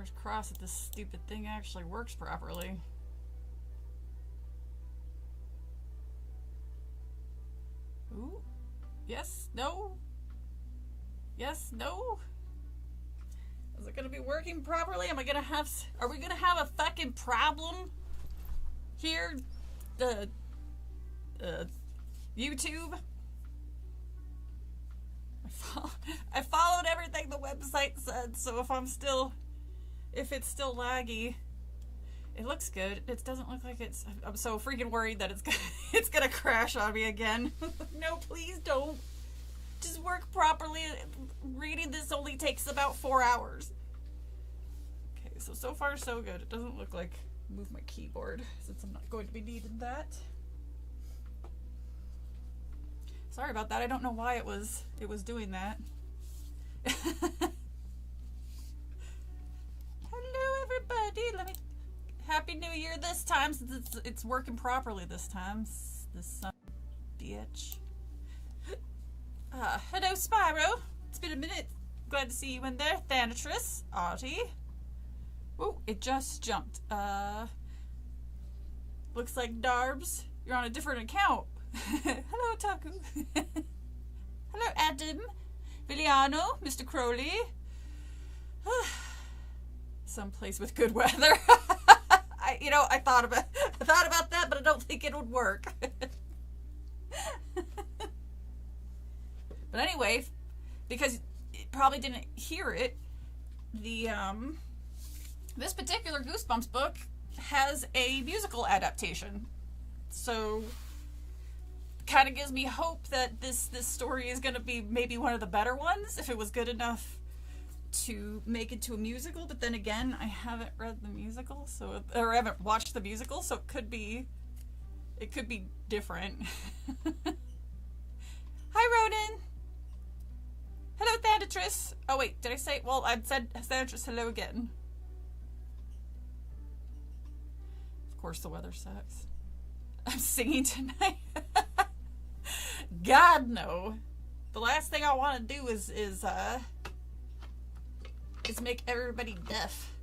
Fingers crossed that this stupid thing actually works properly. Ooh. Yes, no. Yes, no. Is it gonna be working properly? Are we gonna have a fucking problem here? The YouTube? I followed everything the website said, so if it's still laggy, it looks good. It doesn't look like it's. I'm so freaking worried that it's gonna crash on me again. No, please don't. Just work properly. Reading this only takes about 4 hours. Okay, so far so good. It doesn't look like move my keyboard since I'm not going to be needing that. Sorry about that. I don't know why it was doing that. Hello, everybody. Happy New Year this time, since it's working properly this time. This son of a bitch. Hello, Spyro. It's been a minute. Glad to see you in there. Thanatress, Artie. Whoa, it just jumped. Looks like Darbs, you're on a different account. Hello, Taku. Hello, Adam. Viliano, Mr. Crowley. Someplace with good weather. I thought about that, but I don't think it would work. But anyway, because you probably didn't hear it, this particular Goosebumps book has a musical adaptation. So kind of gives me hope that this story is going to be maybe one of the better ones if it was good enough to make it to a musical. But then again, I haven't read the musical, or I haven't watched the musical, so it could be different. Hi, Ronan. Hello, Thanatress. Oh wait, did I say? Well, I said Thanatress hello again. Of course, the weather sucks. I'm singing tonight. God, no. The last thing I want to do is make everybody deaf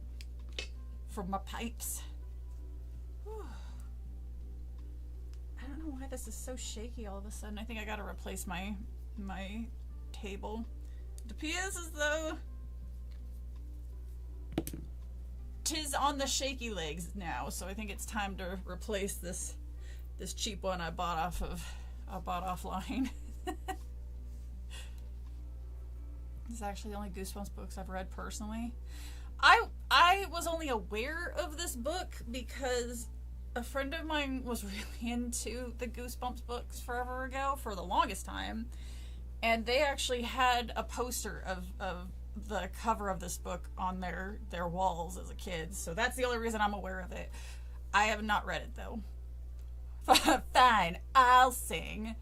from my pipes. Whew. I don't know why this is so shaky all of a sudden. I think I gotta replace my table. It appears as though 'tis on the shaky legs now, so I think it's time to replace this cheap one I bought offline. This is actually the only Goosebumps books I've read personally. I was only aware of this book because a friend of mine was really into the Goosebumps books forever ago, for the longest time, and they actually had a poster of the cover of this book on their walls as a kid, so that's the only reason I'm aware of it. I have not read it though. Fine, I'll sing.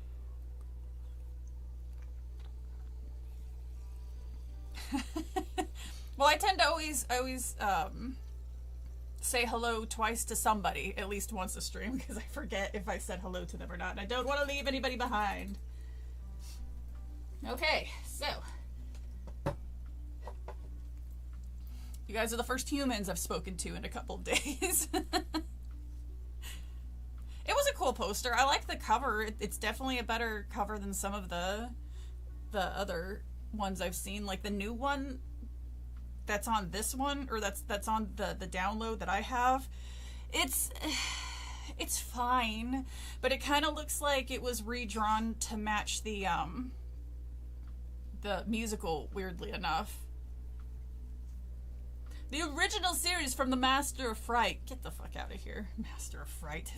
Well, I tend to always say hello twice to somebody, at least once a stream, because I forget if I said hello to them or not, and I don't want to leave anybody behind. Okay, so you guys are the first humans I've spoken to in a couple of days. It was a cool poster. I like the cover. It's definitely a better cover than some of the other ones I've seen. Like the new one that's on this one, or that's on the download that I have. It's fine, but it kind of looks like it was redrawn to match the musical, weirdly enough. The original series from the Master of Fright. Get the fuck out of here. Master of Fright.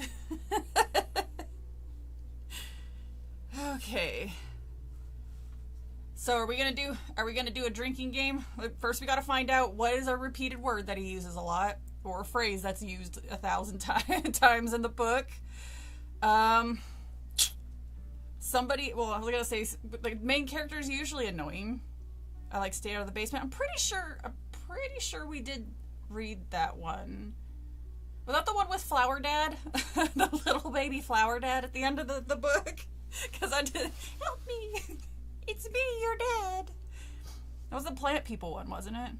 Okay. So are we gonna do a drinking game? First we gotta find out what is a repeated word that he uses a lot, or a phrase that's used 1,000 times in the book. Somebody, well, I was gonna say, the main character is usually annoying. I like stay out of the basement. I'm pretty sure we did read that one. Was that the one with Flower Dad? The little baby Flower Dad at the end of the book? Because I did, help me, it's me, your dad. That was the Plant People one, wasn't it?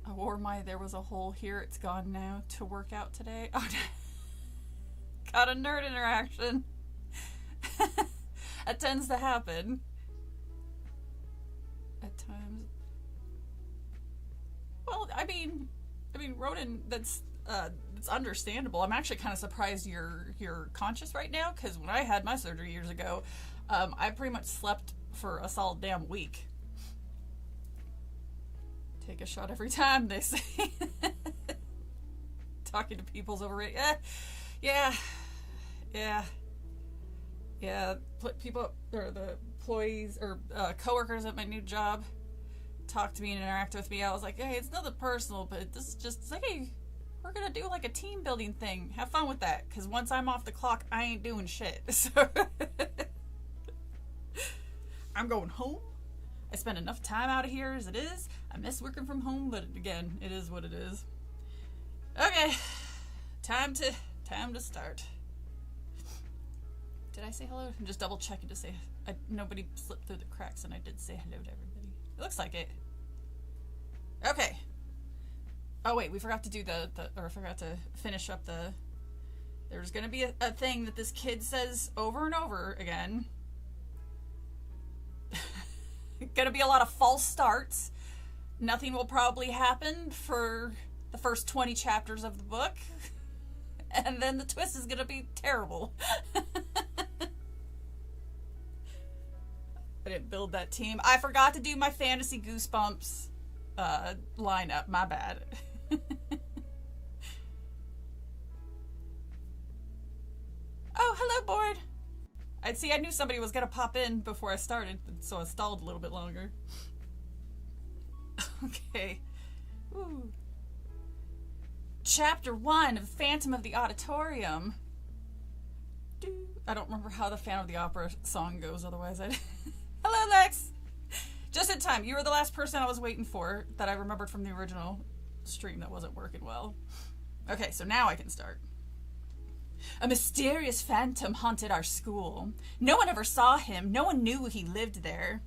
I wore my "there was a hole here, it's gone now" to work out today. Oh, got a nerd interaction. That tends to happen at times. Well, I mean, Ronan, it's understandable. I'm actually kind of surprised you're conscious right now, because when I had my surgery years ago, I pretty much slept for a solid damn week. Take a shot every time, they say. Talking to people's overrated. Yeah. People, or the employees or coworkers at my new job, talk to me and interact with me. I was like, hey, it's nothing personal, but this is just, it's like, hey, we're gonna do like a team building thing. Have fun with that, because once I'm off the clock, I ain't doing shit. So I'm going home. I spend enough time out of here as it is. I miss working from home, but again, it is what it is. Okay, time to start. Did I say hello? I'm just double checking to say nobody slipped through the cracks, and I did say hello to everybody. It looks like it. Okay. Oh wait, we forgot to do or I forgot to finish up there's gonna be a thing that this kid says over and over again. Gonna be a lot of false starts. Nothing will probably happen for the first 20 chapters of the book. And then the twist is gonna be terrible. I didn't build that team. I forgot to do my fantasy Goosebumps lineup. My bad. Oh, hello, board. I knew somebody was gonna pop in before I started, so I stalled a little bit longer. Okay. Ooh. Chapter 1 of Phantom of the Auditorium. I don't remember how the Phantom of the Opera song goes, otherwise I'd... Hello, Lex! Just in time. You were the last person I was waiting for that I remembered from the original stream that wasn't working well. Okay, so now I can start. A mysterious phantom haunted our school. No one ever saw him. No one knew he lived there.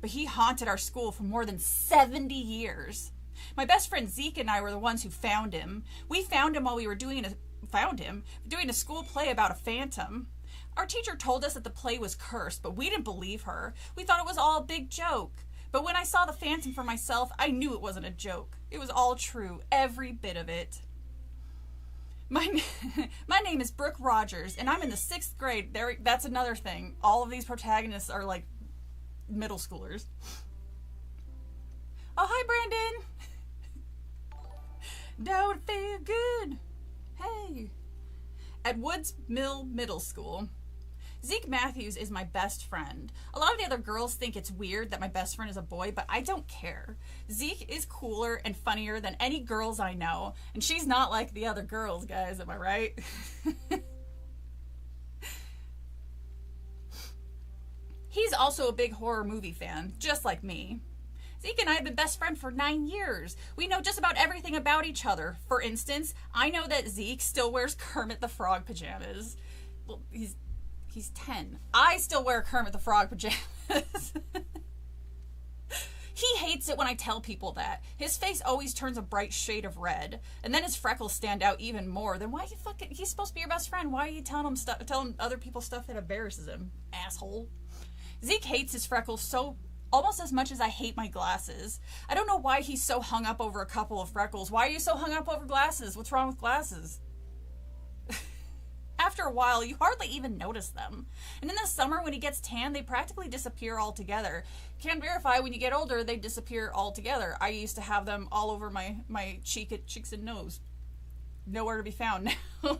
But he haunted our school for more than 70 years. My best friend Zeke and I were the ones who found him. We found him while we were doing a school play about a phantom. Our teacher told us that the play was cursed, but we didn't believe her. We thought it was all a big joke. But when I saw the phantom for myself, I knew it wasn't a joke. It was all true, every bit of it. My name is Brooke Rogers, and I'm in the 6th grade. That's another thing. All of these protagonists are like middle schoolers. Oh, hi, Brandon. Don't feel good. Hey. At Woods Mill Middle School, Zeke Matthews is my best friend. A lot of the other girls think it's weird that my best friend is a boy, but I don't care. Zeke is cooler and funnier than any girls I know, and she's not like the other girls, guys, am I right? He's also a big horror movie fan, just like me. Zeke and I have been best friends for 9 years. We know just about everything about each other. For instance, I know that Zeke still wears Kermit the Frog pajamas. Well, he's 10. I still wear Kermit the Frog pajamas. He hates it when I tell people that. His face always turns a bright shade of red, and then his freckles stand out even more. Then why he's supposed to be your best friend. Why are you telling other people stuff that embarrasses him, asshole? Zeke hates his freckles almost as much as I hate my glasses. I don't know why he's so hung up over a couple of freckles. Why are you so hung up over glasses? What's wrong with glasses? After a while, you hardly even notice them. And in the summer, when he gets tan, they practically disappear altogether. Can verify when you get older, they disappear altogether. I used to have them all over my cheeks and nose. Nowhere to be found now.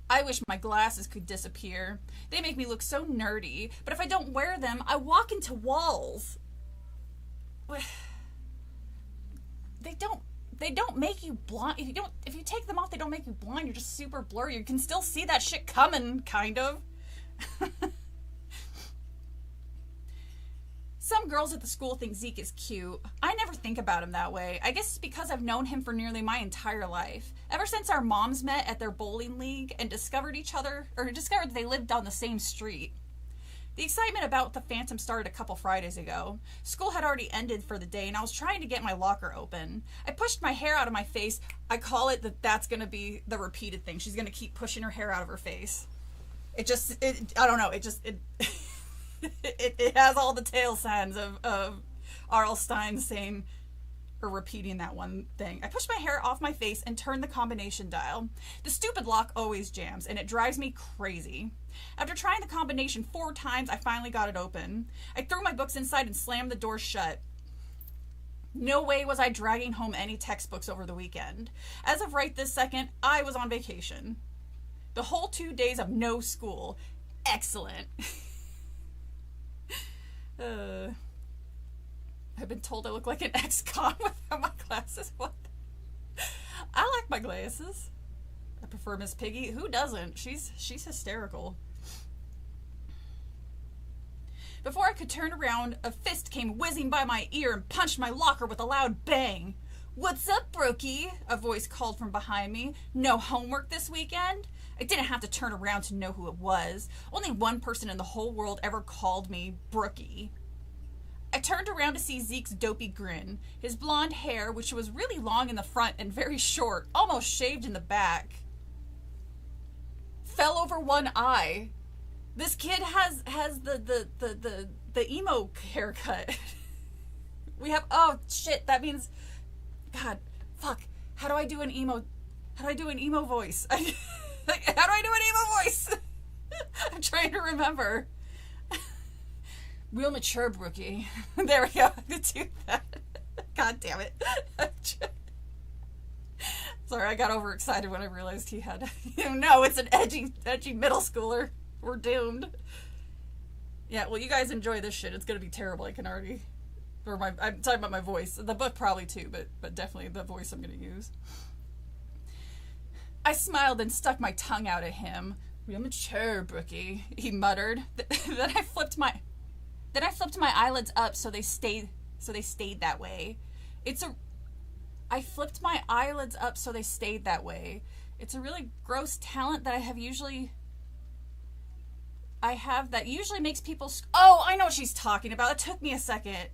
I wish my glasses could disappear. They make me look so nerdy. But if I don't wear them, I walk into walls. They don't make you blind. If you take them off, they don't make you blind. You're just super blurry. You can still see that shit coming, kind of. Some girls at the school think Zeke is cute. I never think about him that way. I guess it's because I've known him for nearly my entire life. Ever since our moms met at their bowling league and discovered that they lived on the same street. The excitement about the Phantom started a couple Fridays ago. School had already ended for the day, and I was trying to get my locker open. I pushed my hair out of my face. I call it that's going to be the repeated thing. She's going to keep pushing her hair out of her face. I don't know, it has all the tail signs of R.L. Stine saying or repeating that one thing. I pushed my hair off my face and turned the combination dial. The stupid lock always jams, and it drives me crazy. After trying the combination 4 times, I finally got it open. I threw my books inside and slammed the door shut. No way was I dragging home any textbooks over the weekend. As of right this second, I was on vacation. The whole 2 days of no school. Excellent. I've been told I look like an ex-con without my glasses. What? I like my glasses. I prefer Miss Piggy. Who doesn't? She's hysterical. Before I could turn around, a fist came whizzing by my ear and punched my locker with a loud bang. "What's up, Brookie?" a voice called from behind me. "No homework this weekend?" I didn't have to turn around to know who it was. Only one person in the whole world ever called me Brookie. I turned around to see Zeke's dopey grin. His blonde hair, which was really long in the front and very short, almost shaved in the back, fell over one eye. This kid has the emo haircut. We have, oh shit, that means, God, fuck, how do I do an emo voice? How do I do an emo voice? I'm trying to remember. Real mature, Brookie. There we go. I could do that. God damn it. Sorry, I got overexcited when I realized he had... No, it's an edgy middle schooler. We're doomed. Yeah, well, you guys enjoy this shit. It's gonna be terrible. I can already... I'm talking about my voice. The book probably too, but definitely the voice I'm gonna use. I smiled and stuck my tongue out at him. Real mature, Brookie, he muttered. Then I flipped my eyelids up so they stayed that way. I flipped my eyelids up so they stayed that way. It's a really gross talent that I have that usually makes people... Oh, I know what she's talking about. It took me a second.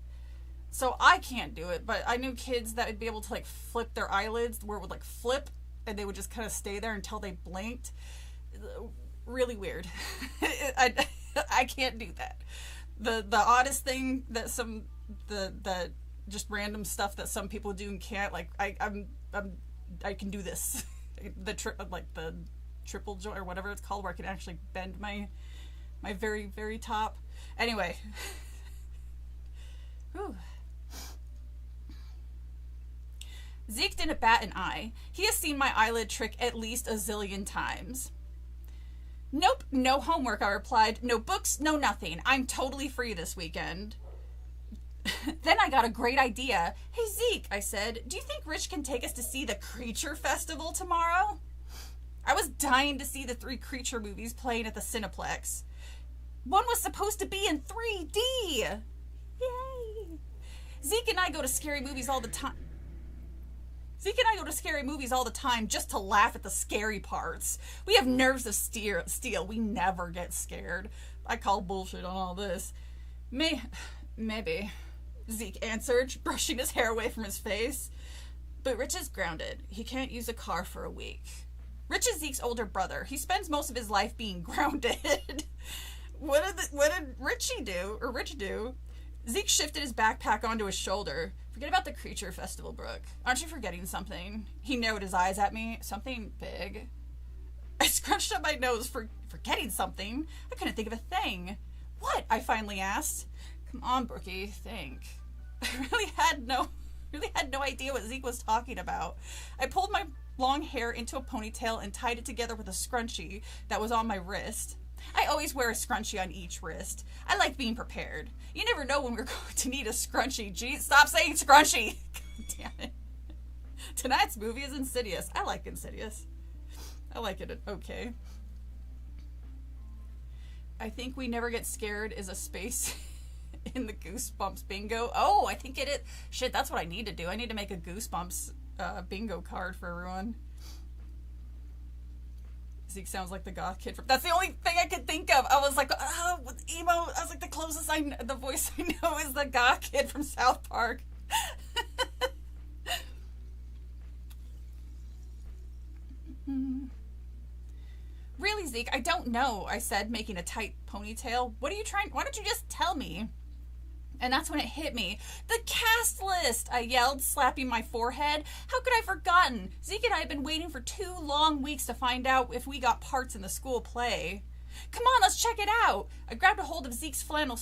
So I can't do it, but I knew kids that would be able to like flip their eyelids where it would like flip and they would just kind of stay there until they blinked. Really weird. I can't do that. The oddest thing that the just random stuff that some people do and can't, like I can do this. the triple joint or whatever it's called, where I can actually bend my very, very top. Anyway. Whew. Zeke didn't bat an eye. He has seen my eyelid trick at least a zillion times. Nope, no homework, I replied. No books, no nothing. I'm totally free this weekend. Then I got a great idea. Hey, Zeke, I said, do you think Rich can take us to see the Creature Festival tomorrow? I was dying to see the 3 Creature movies playing at the Cineplex. One was supposed to be in 3D. Yay! Zeke and I go to scary movies all the time. Just to laugh at the scary parts. We have nerves of steel. We never get scared. I call bullshit on all this. Maybe, Zeke answered, brushing his hair away from his face. But Rich is grounded. He can't use a car for a week. Rich is Zeke's older brother. He spends most of his life being grounded. What did Rich do? Zeke shifted his backpack onto his shoulder. Forget about the Creature Festival, Brooke. Aren't you forgetting something? He narrowed his eyes at me. Something big. I scrunched up my nose, forgetting something. I couldn't think of a thing. What? I finally asked. Come on, Brookie, think. I really had no idea what Zeke was talking about. I pulled my long hair into a ponytail and tied it together with a scrunchie that was on my wrist. I always wear a scrunchie on each wrist. I like being prepared. You never know when we're going to need a scrunchie. Geez, stop saying scrunchie. God damn it. Tonight's movie is Insidious. I like Insidious. I like it okay. I think we never get scared is a space in the Goosebumps bingo. Oh, I think it is. Shit, that's what I need to do. I need to make a Goosebumps bingo card for everyone. Zeke sounds like the goth kid from... That's the only thing I could think of. I was like, emo... the voice I know is the Gah kid from South Park. Really, Zeke, I don't know, I said, making a tight ponytail. What are you trying? Why don't you just tell me? And that's when it hit me. The cast list, I yelled, slapping my forehead. How could I have forgotten? Zeke and I have been waiting for 2 long weeks to find out if we got parts in the school play. Come on, let's check it out. I grabbed a hold of Zeke's flannel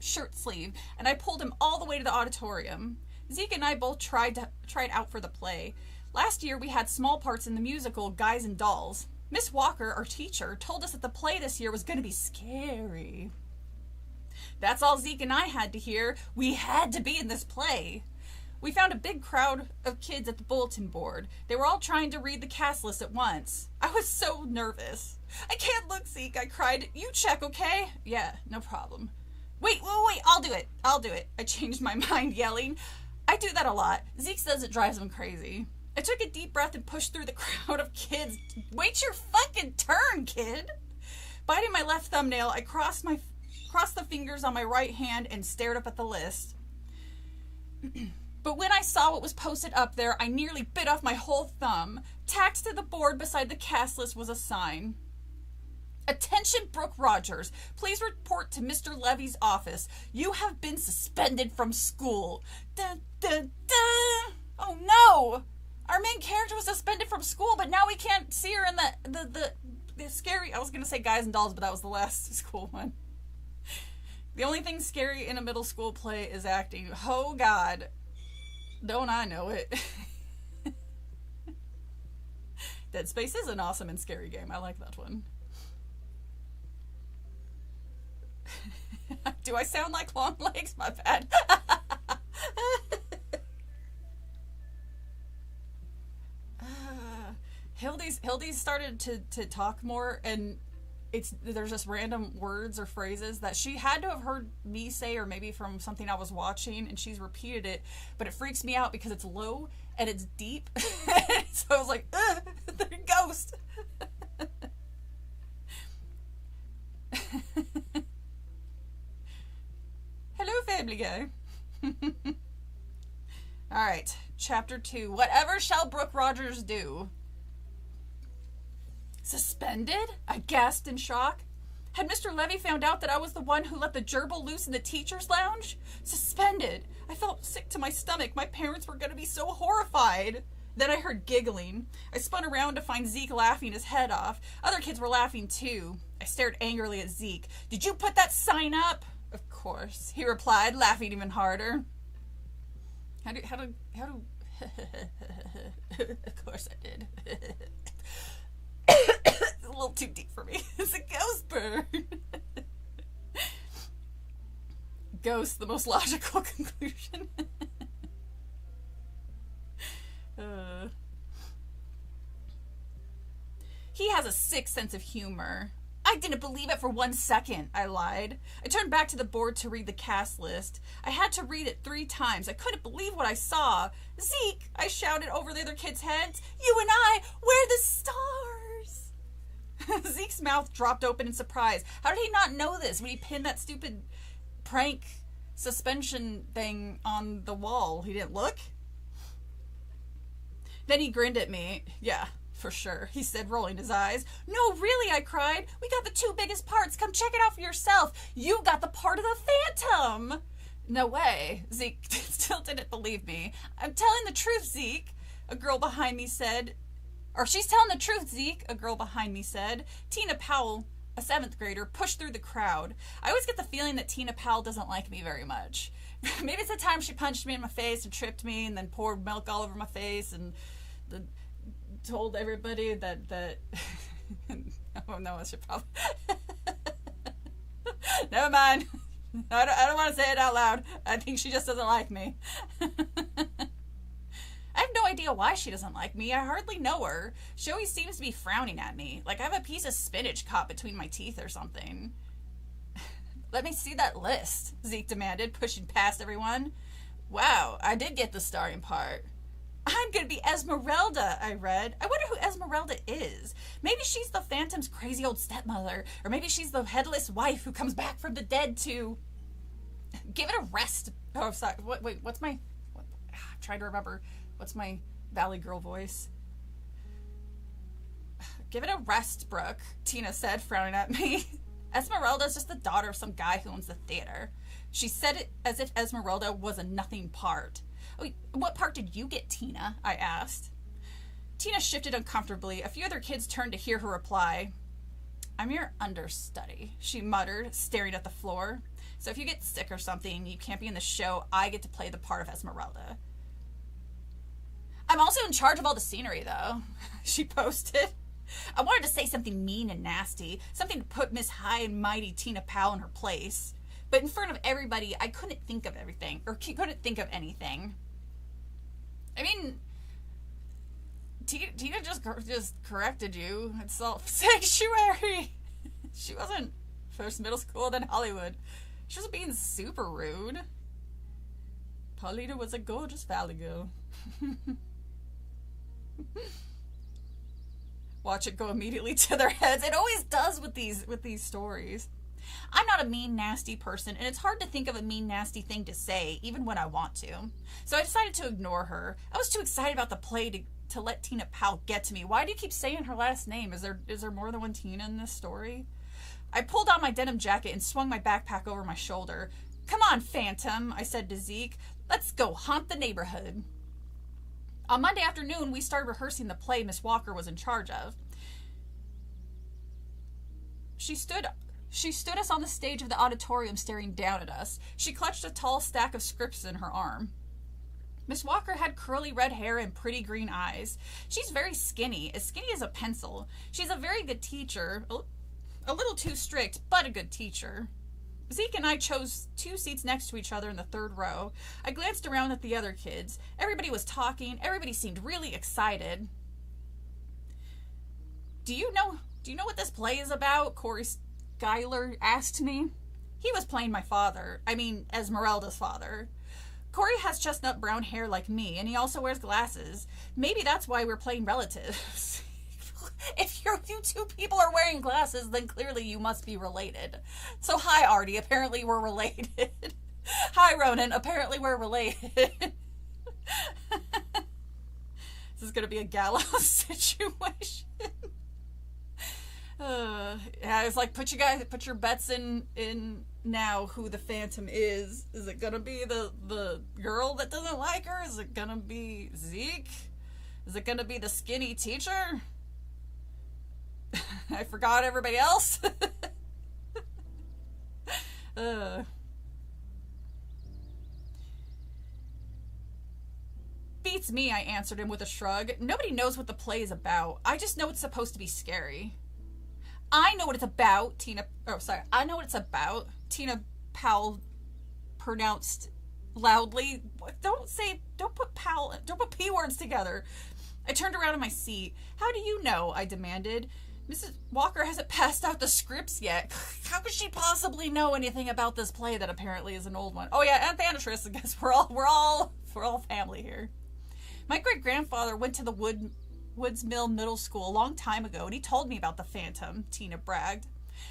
shirt sleeve, and I pulled him all the way to the auditorium. Zeke and I both tried out for the play. Last year, we had small parts in the musical Guys and Dolls. Miss Walker, our teacher, told us that the play this year was going to be scary. That's all Zeke and I had to hear. We had to be in this play. We found a big crowd of kids at the bulletin board. They were all trying to read the cast list at once. I was so nervous. I can't look, Zeke, I cried. You check, okay? Yeah, no problem. Wait, I'll do it. I changed my mind, yelling. I do that a lot. Zeke says it drives him crazy. I took a deep breath and pushed through the crowd of kids. Wait your fucking turn, kid. Biting my left thumbnail, I crossed the fingers on my right hand and stared up at the list. But when I saw what was posted up there, I nearly bit off my whole thumb. Tacked to the board beside the cast list was a sign. Attention, Brooke Rogers. Please report to Mr. Levy's office. You have been suspended from school. Dun, dun, dun. Oh no! Our main character was suspended from school, but now we can't see her in the scary... I was going to say Guys and Dolls, but that was the last school one. The only thing scary in a middle school play is acting. Oh, God. Don't I know it. Dead Space is an awesome and scary game. I like that one. Do I sound like Long Legs? My bad. Hildy's started to talk more, and there's just random words or phrases that she had to have heard me say, or maybe from something I was watching, and she's repeated it, but it freaks me out because it's low and it's deep. So I was like, they're a ghost. Hello, Family Guy. Alright, chapter 2. Whatever shall Brooke Rogers do? Suspended? I gasped in shock. Had Mr. Levy found out that I was the one who let the gerbil loose in the teacher's lounge? Suspended. I felt sick to my stomach. My parents were going to be so horrified. Then I heard giggling. I spun around to find Zeke laughing his head off. Other kids were laughing too. I stared angrily at Zeke. Did you put that sign up? Of course, he replied, laughing even harder. How do Of course I did. It's a little too deep for me. It's a ghost bird. Ghost, the most logical conclusion. He has a sick sense of humor. I didn't believe it for 1 second, I lied. I turned back to the board to read the cast list. I had to read it 3 times. I couldn't believe what I saw. Zeke, I shouted over the other kids' heads. You and I, we're the stars. Zeke's mouth dropped open in surprise. How did he not know this when he pinned that stupid prank suspension thing on the wall? He didn't look? Then he grinned at me. Yeah. For sure, he said, rolling his eyes. No, really, I cried. We got the 2 biggest parts. Come check it out for yourself. You got the part of the Phantom. No way. Zeke still didn't believe me. I'm telling the truth, Zeke, a girl behind me said. Or she's telling the truth, Zeke, a girl behind me said. Tina Powell, a 7th grader, pushed through the crowd. I always get the feeling that Tina Powell doesn't like me very much. Maybe it's the time she punched me in my face and tripped me and then poured milk all over my face and told everybody that oh no, I should probably never mind. I don't want to say it out loud. I think she just doesn't like me. I have no idea why she doesn't like me. I hardly know her. She always seems to be frowning at me, like I have a piece of spinach caught between my teeth or something. Let me see that list, Zeke demanded, pushing past everyone. Wow, I did get the starring part. I'm going to be Esmeralda, I read. I wonder who Esmeralda is. Maybe she's the Phantom's crazy old stepmother. Or maybe she's the headless wife who comes back from the dead to... Give it a rest. Oh, sorry. Wait, what's my... I'm trying to remember. What's my Valley Girl voice? Give it a rest, Brooke, Tina said, frowning at me. Esmeralda's just the daughter of some guy who owns the theater. She said it as if Esmeralda was a nothing part. Wait, what part did you get, Tina? I asked. Tina shifted uncomfortably. A few other kids turned to hear her reply. I'm your understudy, she muttered, staring at the floor. So if you get sick or something, you can't be in the show, I get to play the part of Esmeralda. I'm also in charge of all the scenery, though, she posted. I wanted to say something mean and nasty, something to put Miss High and Mighty Tina Powell in her place. But in front of everybody, I couldn't think of everything, or couldn't think of anything. I mean, Tina just corrected you. It's self-sanctuary. She wasn't first middle school, then Hollywood. She was being super rude. Paulina was a gorgeous valley girl. Watch it go immediately to their heads. It always does with these stories. I'm not a mean, nasty person, and it's hard to think of a mean, nasty thing to say, even when I want to. So I decided to ignore her. I was too excited about the play to let Tina Powell get to me. Why do you keep saying her last name? Is there more than one Tina in this story? I pulled on my denim jacket and swung my backpack over my shoulder. Come on, Phantom, I said to Zeke. Let's go haunt the neighborhood. On Monday afternoon, we started rehearsing the play Miss Walker was in charge of. She stood us on the stage of the auditorium staring down at us. She clutched a tall stack of scripts in her arm. Miss Walker had curly red hair and pretty green eyes. She's very skinny as a pencil. She's a very good teacher, a little too strict, but a good teacher. Zeke and I chose 2 seats next to each other in the 3rd row. I glanced around at the other kids. Everybody was talking. Everybody seemed really excited. Do you know what this play is about? Corey Schuyler asked me. He was playing my father. I mean, Esmeralda's father. Corey has chestnut brown hair like me, and he also wears glasses. Maybe that's why we're playing relatives. If you 2 people are wearing glasses, then clearly you must be related. So hi, Artie. Apparently we're related. Hi, Ronan. Apparently we're related. This is going to be a gallows situation. Yeah, it's like put your bets in now who the Phantom is. Is it gonna be the girl that doesn't like her? Is it gonna be Zeke? Is it gonna be the skinny teacher? I forgot everybody else. Beats me, I answered him with a shrug. Nobody knows what the play is about. I just know it's supposed to be scary. I know what it's about, I know what it's about. Tina Powell pronounced loudly. Don't put P words together. I turned around in my seat. How do you know? I demanded. Mrs. Walker hasn't passed out the scripts yet. How could she possibly know anything about this play that apparently is an old one? Oh yeah, and Thanatress. I guess we're all family here. My great-grandfather went to the Woods Mill Middle School a long time ago, and he told me about the Phantom, Tina bragged.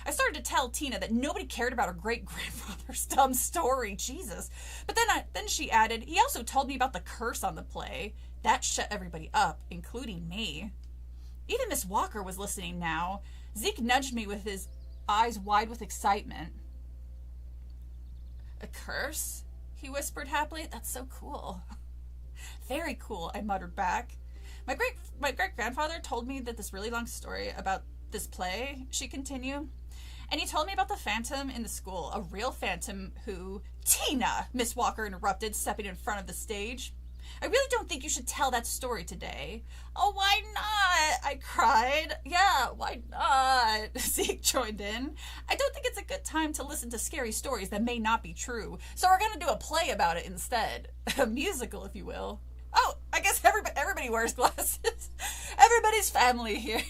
I started to tell Tina that nobody cared about her great-grandfather's dumb story, Jesus. But then she added, he also told me about the curse on the play. That shut everybody up, including me. Even Miss Walker was listening now. Zeke nudged me with his eyes wide with excitement. A curse? He whispered happily. That's so cool. Very cool, I muttered back. My great-grandfather told me that this really long story about this play, she continued. And he told me about the Phantom in the school, a real Phantom who... Tina! Miss Walker interrupted, stepping in front of the stage. I really don't think you should tell that story today. Oh, why not? I cried. Yeah, why not? Zeke joined in. I don't think it's a good time to listen to scary stories that may not be true, so we're going to do a play about it instead. A musical, if you will. Oh, I guess everybody wears glasses. Everybody's family here.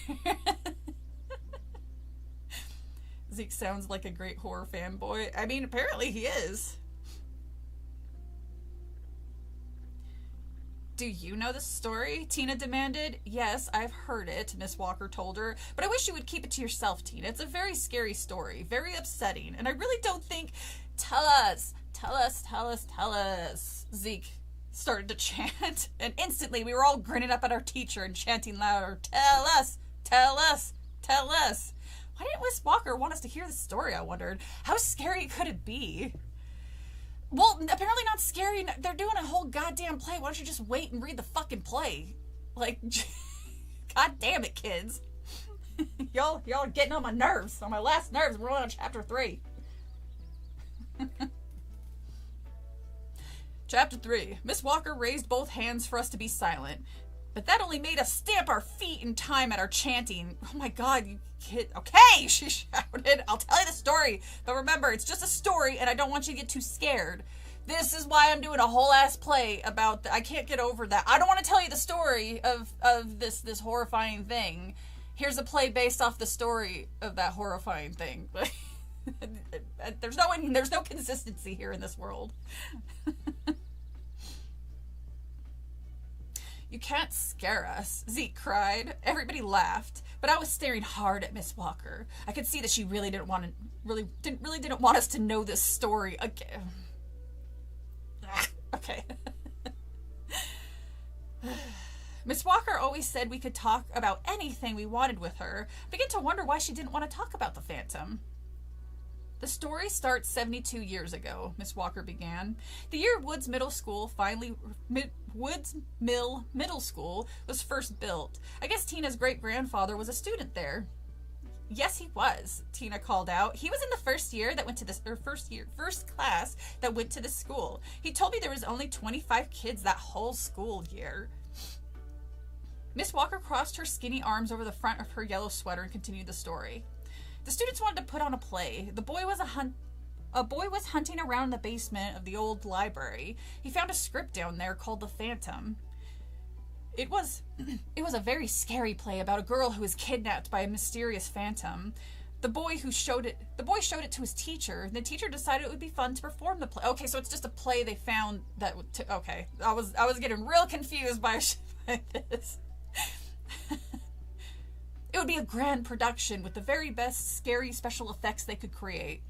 Zeke sounds like a great horror fanboy. I mean, apparently he is. Do you know the story? Tina demanded. Yes, I've heard it, Miss Walker told her, but I wish you would keep it to yourself, Tina. It's a very scary story, very upsetting, and I really don't think... Tell us Tell us, tell us, tell us. Zeke started to chant, and instantly we were all grinning up at our teacher and chanting louder, tell us, tell us, tell us. Why didn't Miss Walker want us to hear the story, I wondered? How scary could it be? Well, apparently not scary. They're doing a whole goddamn play. Why don't you just wait and read the fucking play? Like, god damn it, kids. y'all are getting on my nerves, on my last nerves. We're on chapter 3. Chapter 3. Miss Walker raised both hands for us to be silent, but that only made us stamp our feet in time at our chanting. Oh my god, you kid. Okay, she shouted. I'll tell you the story, but remember, it's just a story, and I don't want you to get too scared. This is why I'm doing a whole ass play about I can't get over that. I don't want to tell you the story of this horrifying thing. Here's a play based off the story of that horrifying thing. There's no consistency here in this world. You can't scare us, Zeke cried. Everybody laughed, but I was staring hard at Miss Walker. I could see that she really didn't want us to know this story again. Okay. Miss Walker always said we could talk about anything we wanted with her. I began to wonder why she didn't want to talk about the Phantom. The story starts 72 years ago, Miss Walker began. The year Woods Middle Middle School was first built. I guess Tina's great-grandfather was a student there. Yes, he was, Tina called out. He was in the first class that went to this school. He told me there was only 25 kids that whole school year. Miss Walker crossed her skinny arms over the front of her yellow sweater and continued the story. The students wanted to put on a play. A boy was hunting around in the basement of the old library. He found a script down there called The Phantom. It was a very scary play about a girl who was kidnapped by a mysterious phantom. The boy showed it to his teacher, and the teacher decided it would be fun to perform the play. Okay, so it's just a play they found that okay. I was getting real confused by this. It would be a grand production with the very best scary special effects they could create.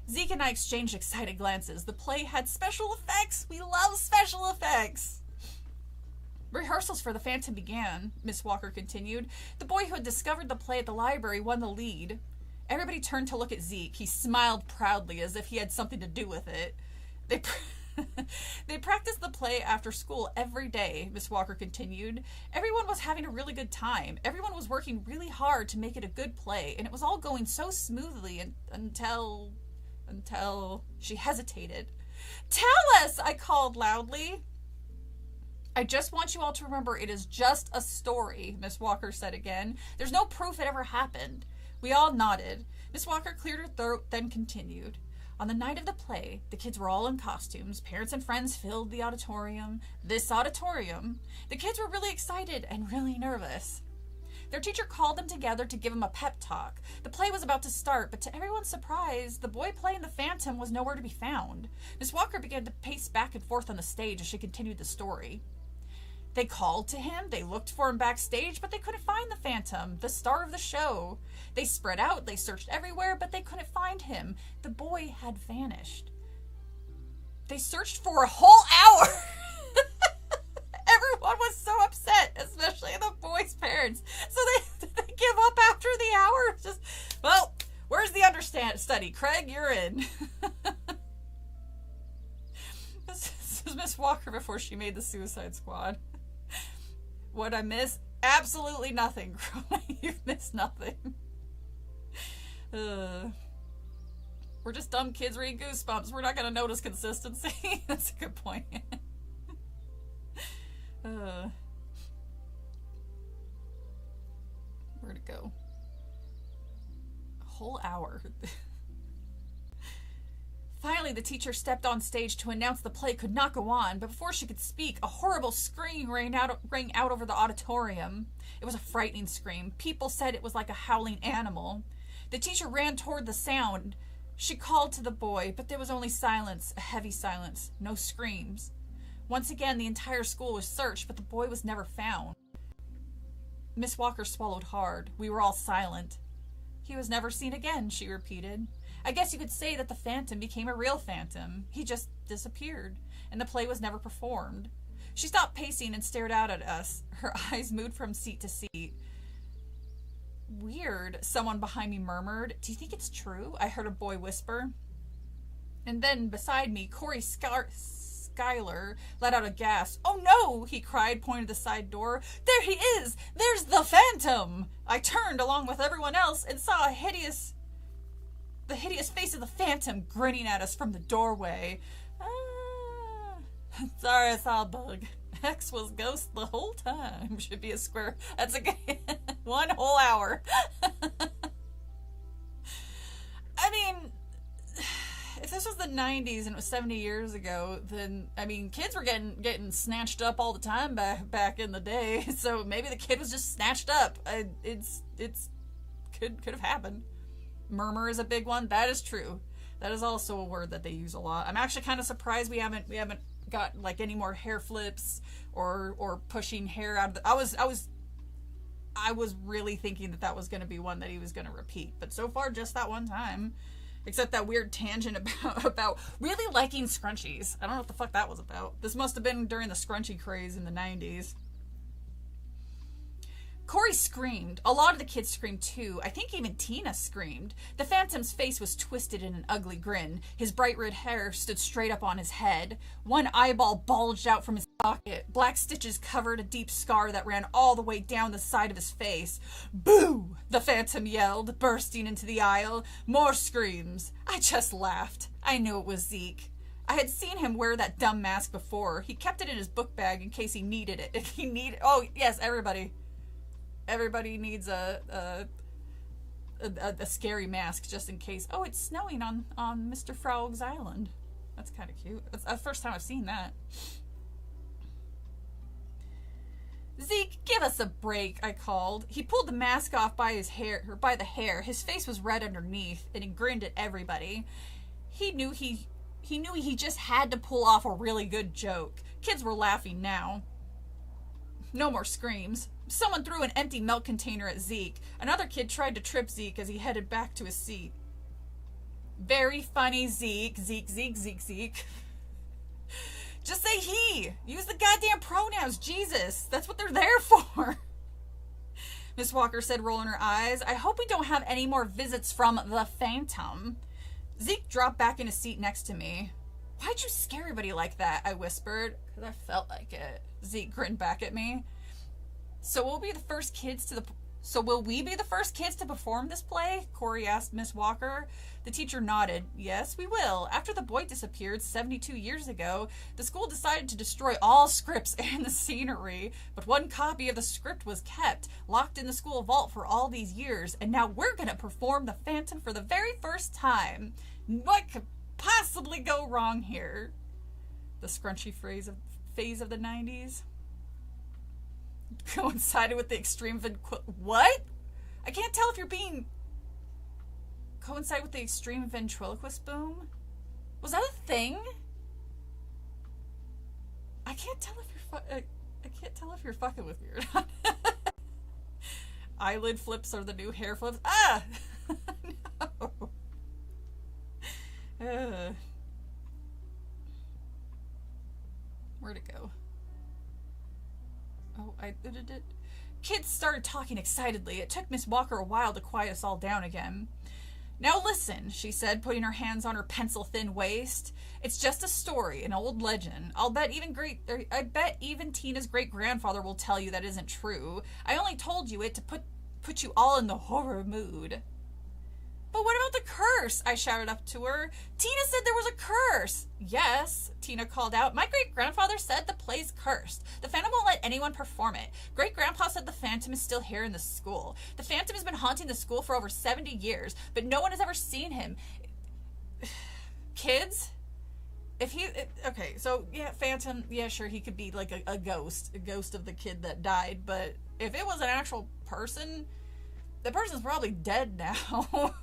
Zeke and I exchanged excited glances. The play had special effects. We love special effects. Rehearsals for The Phantom began, Miss Walker continued. The boy who had discovered the play at the library won the lead. Everybody turned to look at Zeke. He smiled proudly as if he had something to do with it. They practiced the play after school every day, Miss Walker continued. Everyone was having a really good time. Everyone was working really hard to make it a good play, and it was all going so smoothly until she hesitated. Tell us, I called loudly. I just want you all to remember it is just a story, Miss Walker said again. There's no proof it ever happened. We all nodded. Miss Walker cleared her throat, then continued. On the night of the play, the kids were all in costumes. Parents and friends filled the auditorium. This auditorium. The kids were really excited and really nervous. Their teacher called them together to give them a pep talk. The play was about to start, but to everyone's surprise, the boy playing the Phantom was nowhere to be found. Miss Walker began to pace back and forth on the stage as she continued the story. They called to him, they looked for him backstage, but they couldn't find the Phantom, the star of the show. They spread out, they searched everywhere, but they couldn't find him. The boy had vanished. They searched for a whole hour. Everyone was so upset, especially the boy's parents. So they give up after the hour. Just, well, where's the understudy? Craig, you're in. This was Miss Walker before she made the Suicide Squad. What'd I miss? Absolutely nothing, Crowley. You've missed nothing. We're just dumb kids reading Goosebumps. We're not going to notice consistency. That's a good point. Where'd it go? A whole hour. Finally, the teacher stepped on stage to announce the play could not go on, but before she could speak, a horrible scream rang out over the auditorium. It was a frightening scream. People said it was like a howling animal. The teacher ran toward the sound. She called to the boy, but there was only silence, a heavy silence, no screams. Once again, the entire school was searched, but the boy was never found. Miss Walker swallowed hard. We were all silent. He was never seen again, she repeated. I guess you could say that the phantom became a real phantom. He just disappeared, and the play was never performed. She stopped pacing and stared out at us. Her eyes moved from seat to seat. Weird, someone behind me murmured. Do you think it's true? I heard a boy whisper. And then, beside me, Corey Schuyler let out a gasp. "Oh no!" he cried, pointing to the side door. "There he is! There's the phantom!" I turned, along with everyone else, and saw the hideous face of the phantom grinning at us from the doorway. Sorry, I saw a bug. X was ghost the whole time. Should be a square. That's a one whole hour. I mean, if this was the 90s and it was 70 years ago, then, I mean, kids were getting snatched up all the time back in the day. So maybe the kid was just snatched up. It's could have happened. Murmur is a big one. That is true. That is also a word that they use a lot. I'm actually kind of surprised we haven't got like any more hair flips or pushing hair out of the, I was really thinking that was going to be one that he was going to repeat, but so far just that one time, except that weird tangent about really liking scrunchies. I don't know what the fuck that was about. This must have been during the scrunchie craze in the 90s. Corey screamed. A lot of the kids screamed too. I think even Tina screamed. The phantom's face was twisted in an ugly grin. His bright red hair stood straight up on his head. One eyeball bulged out from his socket. Black stitches covered a deep scar that ran all the way down the side of his face. "Boo!" the phantom yelled, bursting into the aisle. More screams. I just laughed. I knew it was Zeke. I had seen him wear that dumb mask before. He kept it in his book bag in case he needed it. Oh, yes, everybody. Everybody needs a scary mask just in case. Oh, it's snowing on Mr. Frog's Island. That's kind of cute. That's the first time I've seen that. "Zeke, give us a break," I called. He pulled the mask off by the hair. His face was red underneath, and he grinned at everybody. He knew he just had to pull off a really good joke. Kids were laughing now. No more screams. Someone threw an empty milk container at Zeke. Another kid tried to trip Zeke as he headed back to his seat. "Very funny, Zeke. Zeke, Zeke, Zeke, Zeke." Just say he. Use the goddamn pronouns. Jesus. That's what they're there for. Miss Walker said, rolling her eyes. "I hope we don't have any more visits from the phantom." Zeke dropped back in his seat next to me. "Why'd you scare everybody like that?" I whispered. "Because I felt like it." Zeke grinned back at me. So will we be the first kids to perform this play?" Corey asked Miss Walker. The teacher nodded. "Yes, we will. After the boy disappeared 72 years ago, the school decided to destroy all scripts and the scenery. But one copy of the script was kept, locked in the school vault for all these years, and now we're going to perform the Phantom for the very first time. What could possibly go wrong here?" The scrunchy phase of the 90s. Coincided with the extreme what? I can't tell if you're being coincide with the extreme ventriloquist boom. Was that a thing? I can't tell if you're fucking with me or not. Eyelid flips are the new hair flips. Ah, no. Where'd it go? Oh, I did it. Kids started talking excitedly. It took Miss Walker a while to quiet us all down again. "Now listen," she said, putting her hands on her pencil-thin waist. "It's just a story, an old legend. I bet even Tina's great-grandfather will tell you that isn't true. I only told you it to put you all in the horror mood." "But what about the curse?" I shouted up to her. "Tina said there was a curse." "Yes," Tina called out. "My great-grandfather said the play's cursed. The Phantom won't let anyone perform it. Great-grandpa said the Phantom is still here in the school. The Phantom has been haunting the school for over 70 years, but no one has ever seen him." Kids? Okay, so, yeah, Phantom, yeah, sure, he could be like a ghost of the kid that died, but if it was an actual person, the person's probably dead now.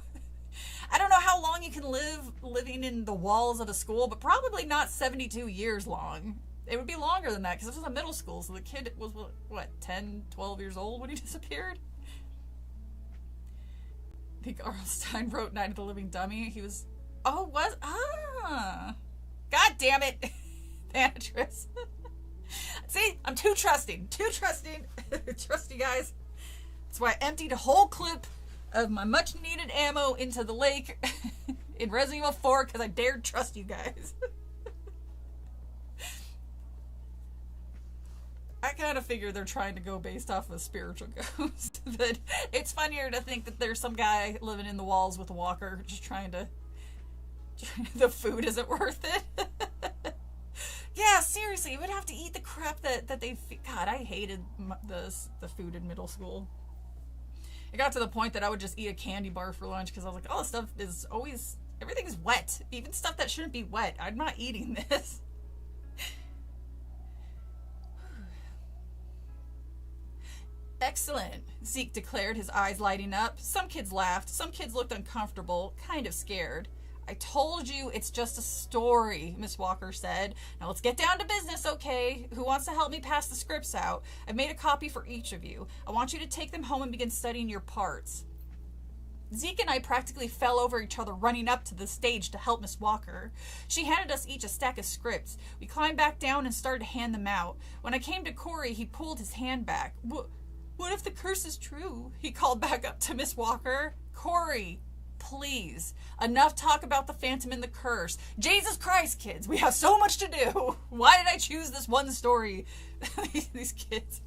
I don't know how long you can living in the walls of a school, but probably not 72 years long. It would be longer than that, because this was a middle school, so the kid was, what, 10, 12 years old when he disappeared? I think Arlstein wrote Night of the Living Dummy. He was... Oh, was... Ah. God damn it. The actress. See? I'm too trusting. Too trusting. Trust you guys. That's why I emptied a whole clip of my much-needed ammo into the lake in Resident Evil 4 because I dared trust you guys. I kind of figure they're trying to go based off of a spiritual ghost. But it's funnier to think that there's some guy living in the walls with a walker just trying to... The food isn't worth it. Yeah, seriously, you would have to eat the crap that they... God, I hated the food in middle school. It got to the point that I would just eat a candy bar for lunch because I was like, oh, this stuff is always... Everything's wet. Even stuff that shouldn't be wet. I'm not eating this. Excellent, Zeke declared, his eyes lighting up. Some kids laughed. Some kids looked uncomfortable, kind of scared. I told you it's just a story, Miss Walker said. Now let's get down to business, okay? Who wants to help me pass the scripts out? I've made a copy for each of you. I want you to take them home and begin studying your parts. Zeke and I practically fell over each other running up to the stage to help Miss Walker. She handed us each a stack of scripts. We climbed back down and started to hand them out. When I came to Corey, he pulled his hand back. What if the curse is true? He called back up to Miss Walker. Corey, please. Enough talk about the Phantom and the curse. Jesus Christ, kids. We have so much to do. Why did I choose this one story? These kids.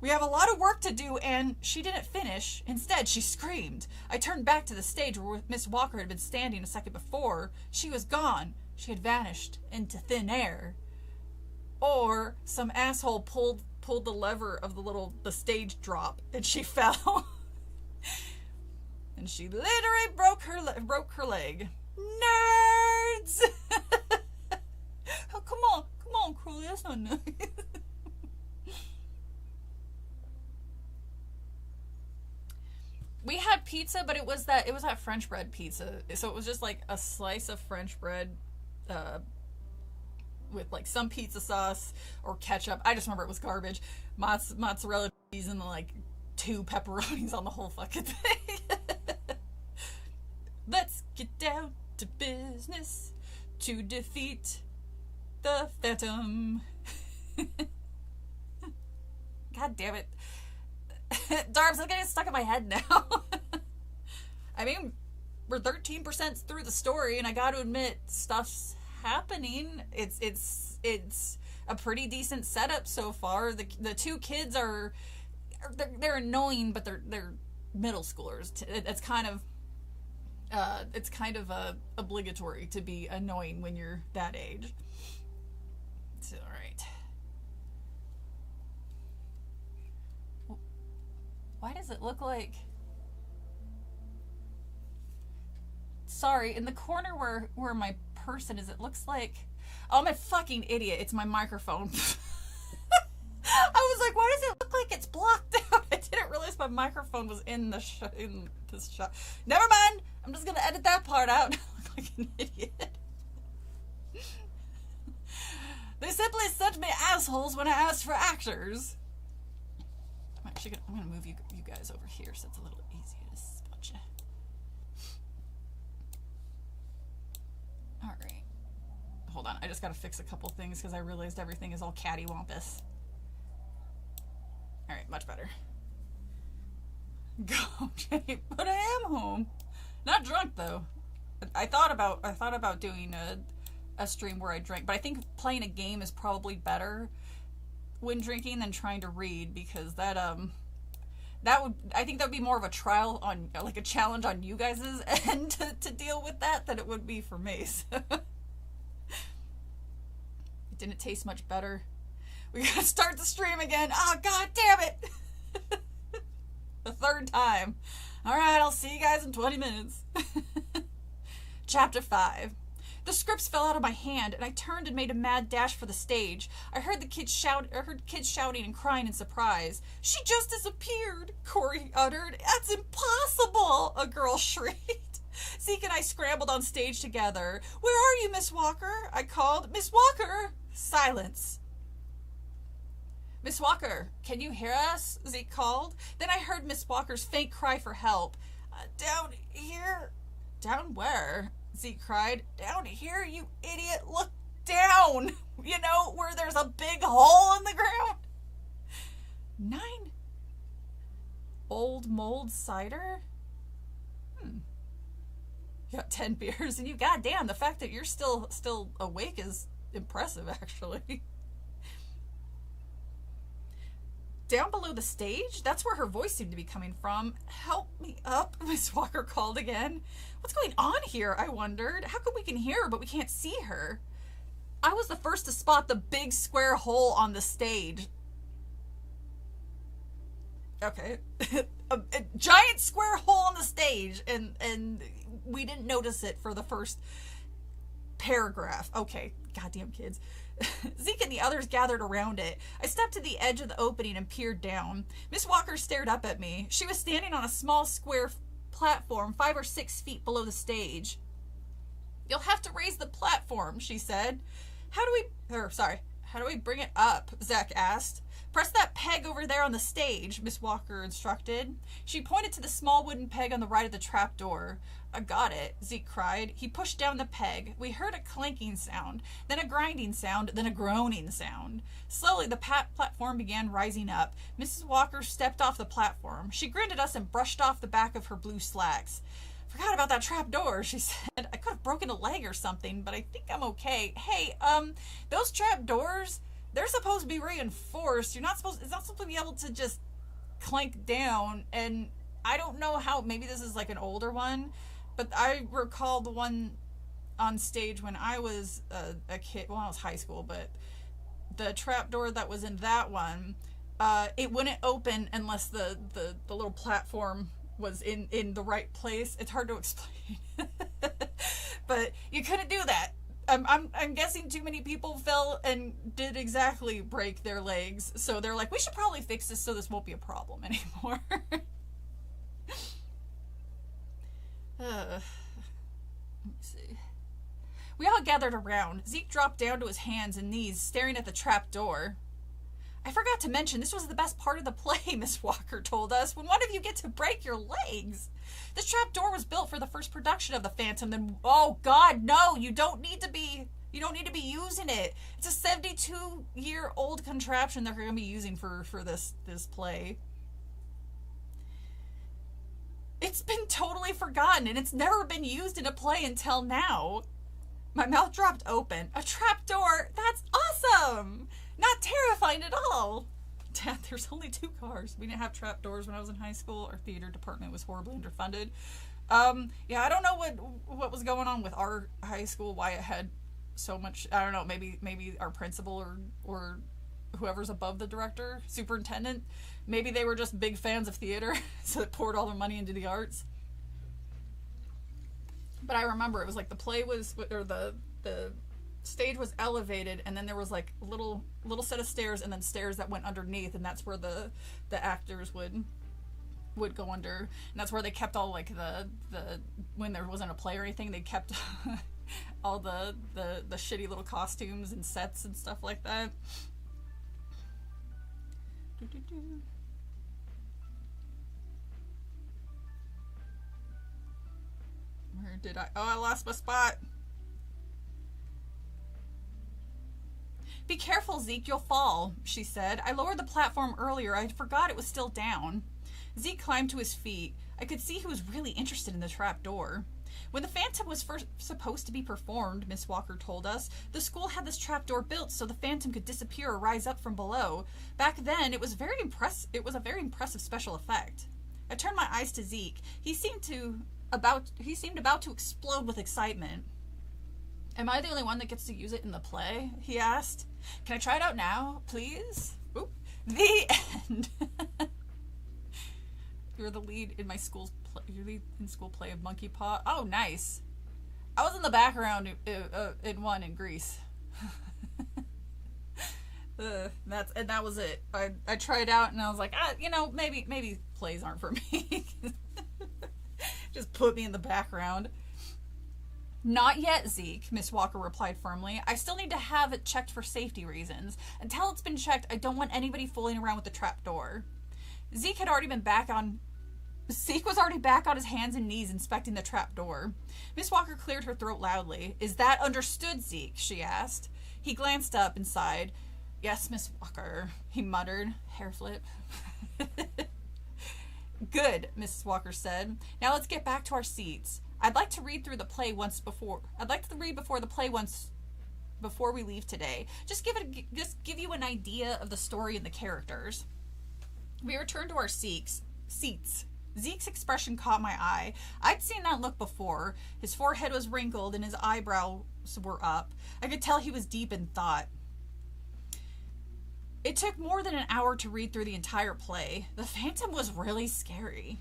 We have a lot of work to do, and she didn't finish. Instead, she screamed. I turned back to the stage where Miss Walker had been standing a second before. She was gone. She had vanished into thin air. Or some asshole pulled the lever of the stage drop and she fell. And she literally broke her leg. Nerds. Oh, come on, Crowley, that's not nice. We had pizza, but it was that French bread pizza. So it was just like a slice of French bread with like some pizza sauce or ketchup. I just remember it was garbage. Mozzarella cheese and like 2 pepperonis on the whole fucking thing. Let's get down to business to defeat the Phantom. God damn it. Darbs, I'm getting stuck in my head now. I mean, we're 13% through the story, and I gotta admit, stuff's happening. It's a pretty decent setup so far. The 2 kids they're annoying, but they're middle schoolers. It's kind of obligatory to be annoying when you're that age. It's all right. Why does it look like... Sorry, in the corner where my person is, it looks like... Oh, I'm a fucking idiot. It's my microphone. I was like, why does it look like it's blocked out? I didn't realize my microphone was in this shot. Never mind. I'm just going to edit that part out. I look like an idiot. They simply sent me assholes when I asked for actors. I'm going to move you guys over here so it's a little easier to spot you. Alright. Hold on, I just gotta fix a couple things because I realized everything is all cattywampus. Alright, much better. Go, Jay, but I am home. Not drunk though. I thought about doing a stream where I drink, but I think playing a game is probably better when drinking than trying to read, because I think that would be more of a trial on, like a challenge on you guys' end to deal with that than it would be for me. So. It didn't taste much better. We gotta start the stream again. Oh, god damn it! The 3rd time. Alright, I'll see you guys in 20 minutes. Chapter 5. The scripts fell out of my hand, and I turned and made a mad dash for the stage. I heard kids shouting and crying in surprise. She just disappeared, Corey uttered. That's impossible, a girl shrieked. Zeke and I scrambled on stage together. Where are you, Miss Walker? I called. Miss Walker! Silence. Miss Walker, can you hear us? Zeke called. Then I heard Miss Walker's faint cry for help. Down here. Down where? Zeke cried. Down here, you idiot. Look down. You know, where there's a big hole in the ground. 9 old mold cider? You got 10 beers, and you goddamn, the fact that you're still awake is impressive, actually. Down below the stage? That's where her voice seemed to be coming from. Help me up, Miss Walker called again. What's going on here, I wondered. How come we can hear her, but we can't see her? I was the first to spot the big square hole on the stage. Okay. a giant square hole on the stage, and we didn't notice it for the first paragraph. Okay, goddamn kids. Zeke and the others gathered around it. I stepped to the edge of the opening and peered down. Miss Walker stared up at me. She was standing on a small square platform 5 or 6 feet below the stage. You'll have to raise the platform, she said. How do we bring it up? Zach asked. Press that peg over there on the stage, Miss Walker instructed. She pointed to the small wooden peg on the right of the trap door. I got it, Zeke cried. He pushed down the peg. We heard a clanking sound, then a grinding sound, then a groaning sound. Slowly, the platform began rising up. Mrs. Walker stepped off the platform. She grinned at us and brushed off the back of her blue slacks. Forgot about that trap door, she said. I could have broken a leg or something, but I think I'm okay. Hey, those trap doors, they're supposed to be reinforced. It's not supposed to be able to just clank down, and I don't know how, maybe this is like an older one, but I recall the one on stage when I was a kid, well, I was high school, but the trap door that was in that one, it wouldn't open unless the little platform was in the right place. It's hard to explain. But you couldn't do that. I'm guessing too many people fell and did exactly break their legs, so they're like, we should probably fix this so this won't be a problem anymore. Let me see. We all gathered around. Zeke dropped down to his hands and knees, staring at the trap door. I forgot to mention, this was the best part of the play, Miss Walker told us. When one of you get to break your legs. This trap door was built for the first production of the Phantom. Then, oh God, no! You don't need to be using it. It's a 72-year-old contraption they're going to be using for this play. It's been totally forgotten, and it's never been used in a play until now. My mouth dropped open. A trap door? That's awesome! Not terrifying at all. Dad, there's only 2 cars. We didn't have trap doors when I was in high school. Our theater department was horribly underfunded. Yeah, I don't know what was going on with our high school, why it had so much. I don't know, maybe our principal or whoever's above the director, superintendent, maybe they were just big fans of theater, so it poured all their money into the arts. But I remember it was like the play was, or the stage was elevated, and then there was like a little set of stairs, and then stairs that went underneath, and that's where the actors would go under, and that's where they kept all like the when there wasn't a play or anything, they kept all the shitty little costumes and sets and stuff like that. Where did I lost my spot. Be careful, Zeke, you'll fall, she said. I lowered the platform earlier. I forgot it was still down. Zeke climbed to his feet. I could see he was really interested in the trap door. When the Phantom was first supposed to be performed, Miss Walker told us, the school had this trap door built so the Phantom could disappear or rise up from below. Back then, it was a very impressive special effect. I turned my eyes to Zeke. He seemed about to explode with excitement. Am I the only one that gets to use it in the play? He asked. Can I try it out now, please? Oop. The end. You're the lead in my school's school play of Monkey Paw. Oh, nice. I was in the background in one in Greece. That was it. I tried out and I was like, maybe plays aren't for me. Just put me in the background. Not yet, Zeke, Miss Walker replied firmly. I still need to have it checked for safety reasons. Until it's been checked, I don't want anybody fooling around with the trap door. Zeke had already been back on Zeke was already back on his hands and knees inspecting the trap door. Miss Walker cleared her throat loudly. "Is that understood, Zeke?" she asked. He glanced up and sighed. "Yes, Miss Walker," he muttered. Hair flip. "Good," Mrs. Walker said. "Now let's get back to our seats. I'd like to read the play before we leave today. Just give you an idea of the story and the characters." We returned to our seats. Zeke's expression caught my eye. I'd seen that look before. His forehead was wrinkled and his eyebrows were up. I could tell he was deep in thought. It took more than an hour to read through the entire play. The Phantom was really scary.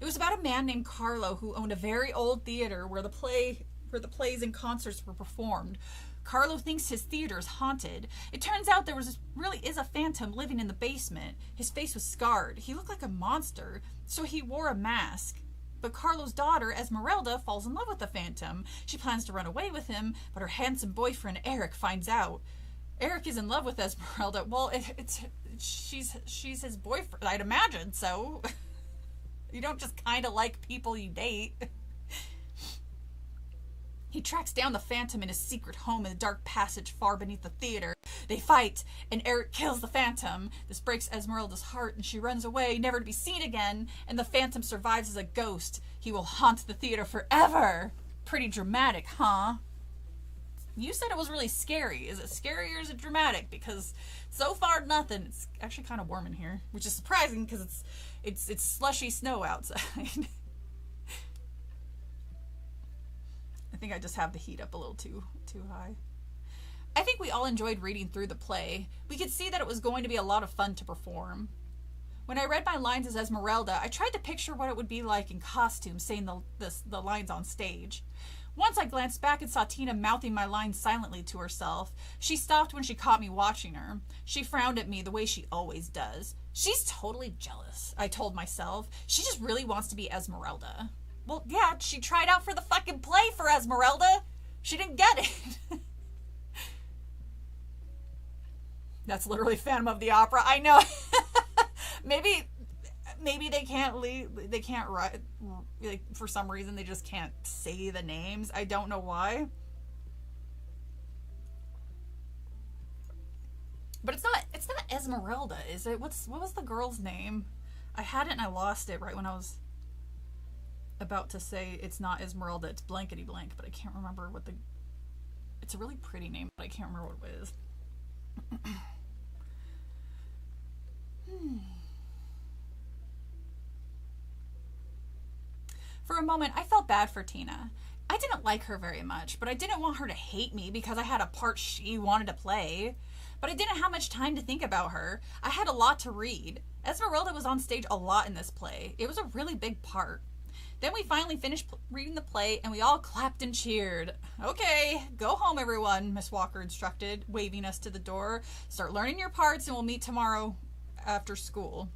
It was about a man named Carlo who owned a very old theater where the plays and concerts were performed. Carlo thinks his theater is haunted. It turns out really is a phantom living in the basement. His face was scarred. He looked like a monster, so he wore a mask. But Carlo's daughter, Esmeralda, falls in love with the Phantom. She plans to run away with him, but her handsome boyfriend, Eric, finds out. Eric is in love with Esmeralda. Well, she's his boyfriend, I'd imagine, so... You don't just kind of like people you date. He tracks down the Phantom in his secret home in the dark passage far beneath the theater. They fight, and Eric kills the Phantom. This breaks Esmeralda's heart, and she runs away, never to be seen again, and the Phantom survives as a ghost. He will haunt the theater forever. Pretty dramatic, huh? You said it was really scary. Is it scary or is it dramatic? Because so far, nothing. It's actually kind of warm in here, which is surprising because it's slushy snow outside. I think I just have the heat up a little too high. I think we all enjoyed reading through the play. We could see that it was going to be a lot of fun to perform. When I read my lines as Esmeralda, I tried to picture what it would be like in costume saying the lines on stage. Once I glanced back and saw Tina mouthing my lines silently to herself. She stopped when she caught me watching her. She frowned at me the way she always does. She's totally jealous, I told myself. She just really wants to be Esmeralda. Well, yeah, she tried out for the fucking play for Esmeralda. She didn't get it. That's literally Phantom of the Opera. I know. Maybe they can't write, like, for some reason they just can't say the names. I don't know why. But it's not Esmeralda, is it? What was the girl's name? I had it and I lost it right when I was about to say it's not Esmeralda, it's blankety blank, but I can't remember it's a really pretty name, but I can't remember what it is. For a moment, I felt bad for Tina. I didn't like her very much, but I didn't want her to hate me because I had a part she wanted to play. But I didn't have much time to think about her. I had a lot to read. Esmeralda was on stage a lot in this play. It was a really big part. Then we finally finished reading the play, and we all clapped and cheered. "Okay, go home, everyone," Miss Walker instructed, waving us to the door. "Start learning your parts, and we'll meet tomorrow after school."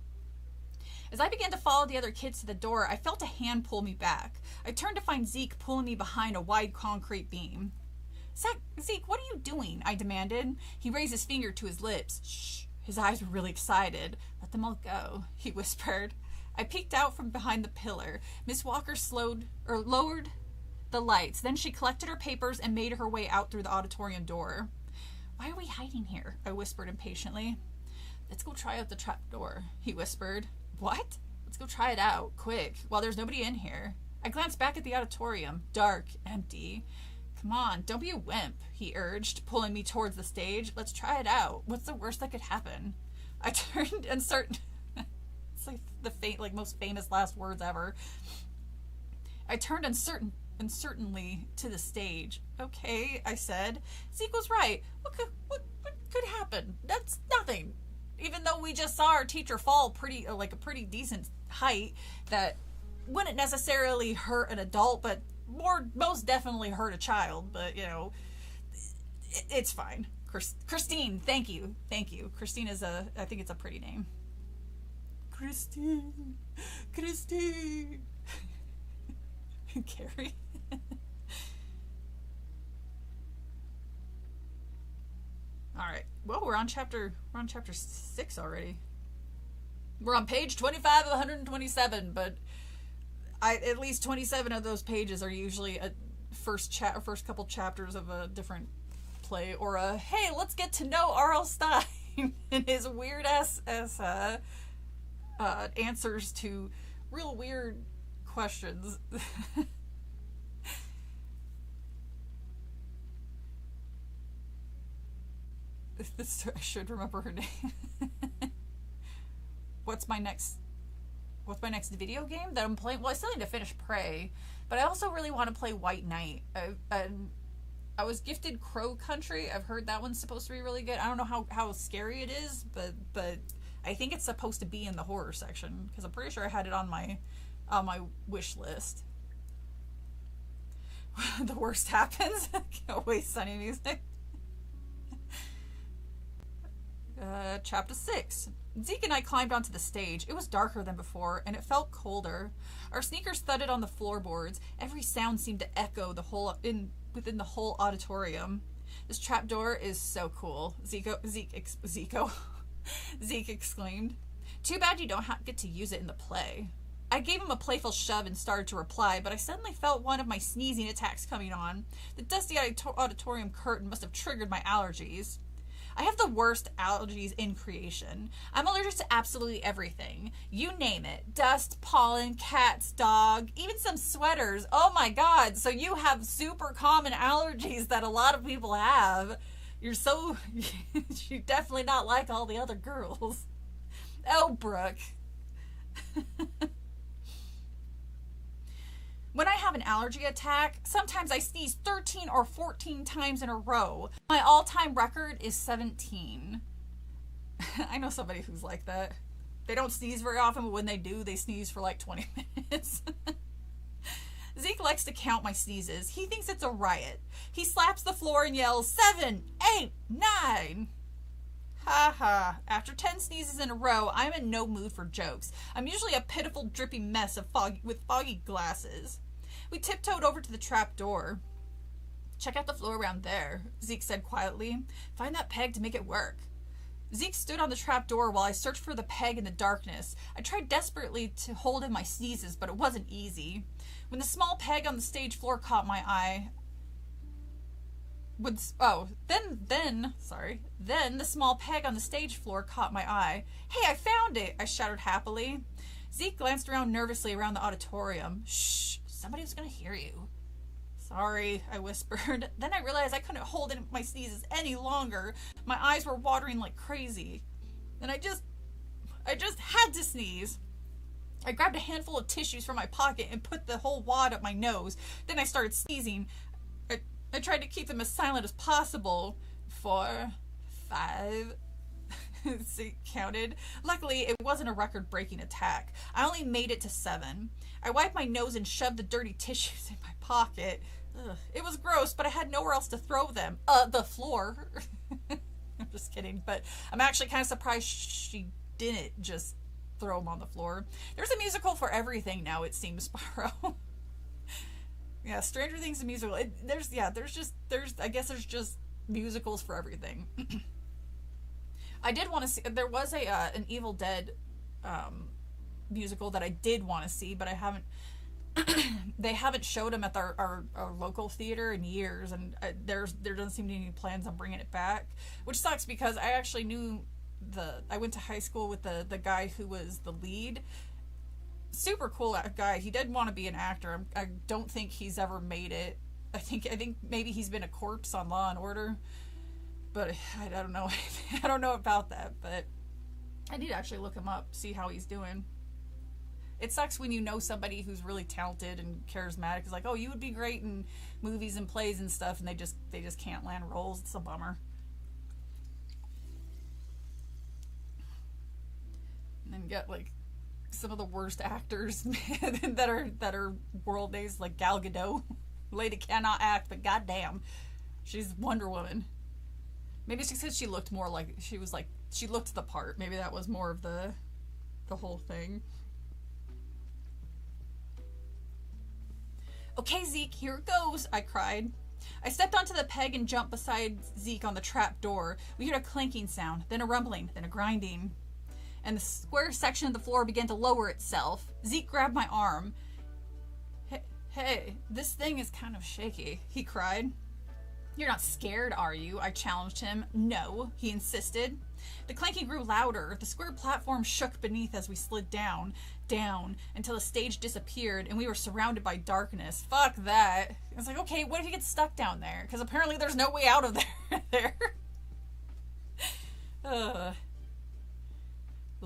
As I began to follow the other kids to the door, I felt a hand pull me back. I turned to find Zeke pulling me behind a wide concrete beam. "Zeke, what are you doing?" I demanded. He raised his finger to his lips. Shh. His eyes were really excited. "Let them all go," he whispered. I peeked out from behind the pillar. Miss Walker lowered the lights. Then she collected her papers and made her way out through the auditorium door. "Why are we hiding here?" I whispered impatiently. "Let's go try out the trap door," he whispered. "What?" "Let's go try it out, quick, while there's nobody in here." I glanced back at the auditorium. Dark, empty. "Come on, don't be a wimp," he urged, pulling me towards the stage. "Let's try it out. What's the worst that could happen?" I turned uncertain. It's like the most famous last words ever. I turned uncertainly to the stage. "Okay," I said. Zeke was right. What could happen? That's nothing. Even though we just saw our teacher fall a pretty decent height, that wouldn't necessarily hurt an adult, but most definitely hurt a child. But, it's fine. Christine, thank you. Christine I think it's a pretty name. Christine. Carrie. All right. Well, we're on chapter 6 already. We're on page 25 of 127, but at least 27 of those pages are usually a first couple chapters of a different play, or a hey, let's get to know R.L. Stine and his weird ass answers to real weird questions. I should remember her name. What's my next video game that I'm playing? Well, I still need to finish Prey, but I also really want to play White Knight. I was gifted Crow Country. I've heard that one's supposed to be really good. I don't know how scary it is, but I think it's supposed to be in the horror section, because I'm pretty sure I had it on my wish list. The worst happens. Always sunny music. Chapter 6. Zeke and I climbed onto the stage. It was darker than before, and it felt colder. Our sneakers thudded on the floorboards. Every sound seemed to echo within the whole auditorium. This trapdoor is so cool, Zeke exclaimed. Too bad you don't get to use it in the play. I gave him a playful shove and started to reply, but I suddenly felt one of my sneezing attacks coming on. The dusty auditorium curtain must have triggered my allergies. I have the worst allergies in creation. I'm allergic to absolutely everything. You name it. Dust, pollen, cats, dog, even some sweaters. Oh my god, so you have super common allergies that a lot of people have. You're definitely not like all the other girls. Oh, Brooke. When I have an allergy attack, sometimes I sneeze 13 or 14 times in a row. My all-time record is 17. I know somebody who's like that. They don't sneeze very often, but when they do, they sneeze for like 20 minutes. Zeke likes to count my sneezes. He thinks it's a riot. He slaps the floor and yells, 7, 8, 9. Ha ha. After 10 sneezes in a row, I'm in no mood for jokes. I'm usually a pitiful, dripping mess with foggy glasses. We tiptoed over to the trap door. Check out the floor around there, Zeke said quietly. Find that peg to make it work. Zeke stood on the trap door while I searched for the peg in the darkness. I tried desperately to hold in my sneezes, but it wasn't easy. When the small peg on the stage floor caught my eye, Then the small peg on the stage floor caught my eye. Hey, I found it, I shouted happily. Zeke glanced around nervously around the auditorium. Shh, somebody was going to hear you. Sorry, I whispered. Then I realized I couldn't hold in my sneezes any longer. My eyes were watering like crazy. And I just had to sneeze. I grabbed a handful of tissues from my pocket and put the whole wad up my nose. Then I started sneezing. I tried to keep them as silent as possible. 4, 5, Zeke counted. Luckily, it wasn't a record-breaking attack. I only made it to 7. I wiped my nose and shoved the dirty tissues in my pocket. Ugh. It was gross, but I had nowhere else to throw them. The floor. I'm just kidding, but I'm actually kind of surprised she didn't just throw them on the floor. There's a musical for everything now, it seems, Sparrow. Yeah, Stranger Things the musical. There's just musicals for everything. I did want to see. There was an Evil Dead musical that I did want to see, but I haven't. They haven't showed them at our local theater in years, and there doesn't seem to be any plans on bringing it back, which sucks because I actually knew I went to high school with the guy who was the lead. Super cool guy. He did want to be an actor. I don't think he's ever made it. I think maybe he's been a corpse on Law and Order, but I don't know. I don't know about that, but I need to actually look him up, see how he's doing. It sucks when you know somebody who's really talented and charismatic. It's like, oh, you would be great in movies and plays and stuff, and they just can't land roles. It's a bummer. And then get like some of the worst actors that are world days, like Gal Gadot. Lady cannot act, but goddamn, she's Wonder Woman. Maybe she said she looked more like she looked the part. Maybe that was more of the whole thing. Okay, Zeke, here it goes, I cried. I stepped onto the peg and jumped beside Zeke on the trap door. We heard a clanking sound, then a rumbling, then a grinding. And the square section of the floor began to lower itself. Zeke grabbed my arm. Hey, this thing is kind of shaky, he cried. You're not scared, are you? I challenged him. No, he insisted. The clanking grew louder. The square platform shook beneath as we slid down, until the stage disappeared and we were surrounded by darkness. Fuck that. I was like, okay, what if he gets stuck down there? Because apparently there's no way out of there. It'll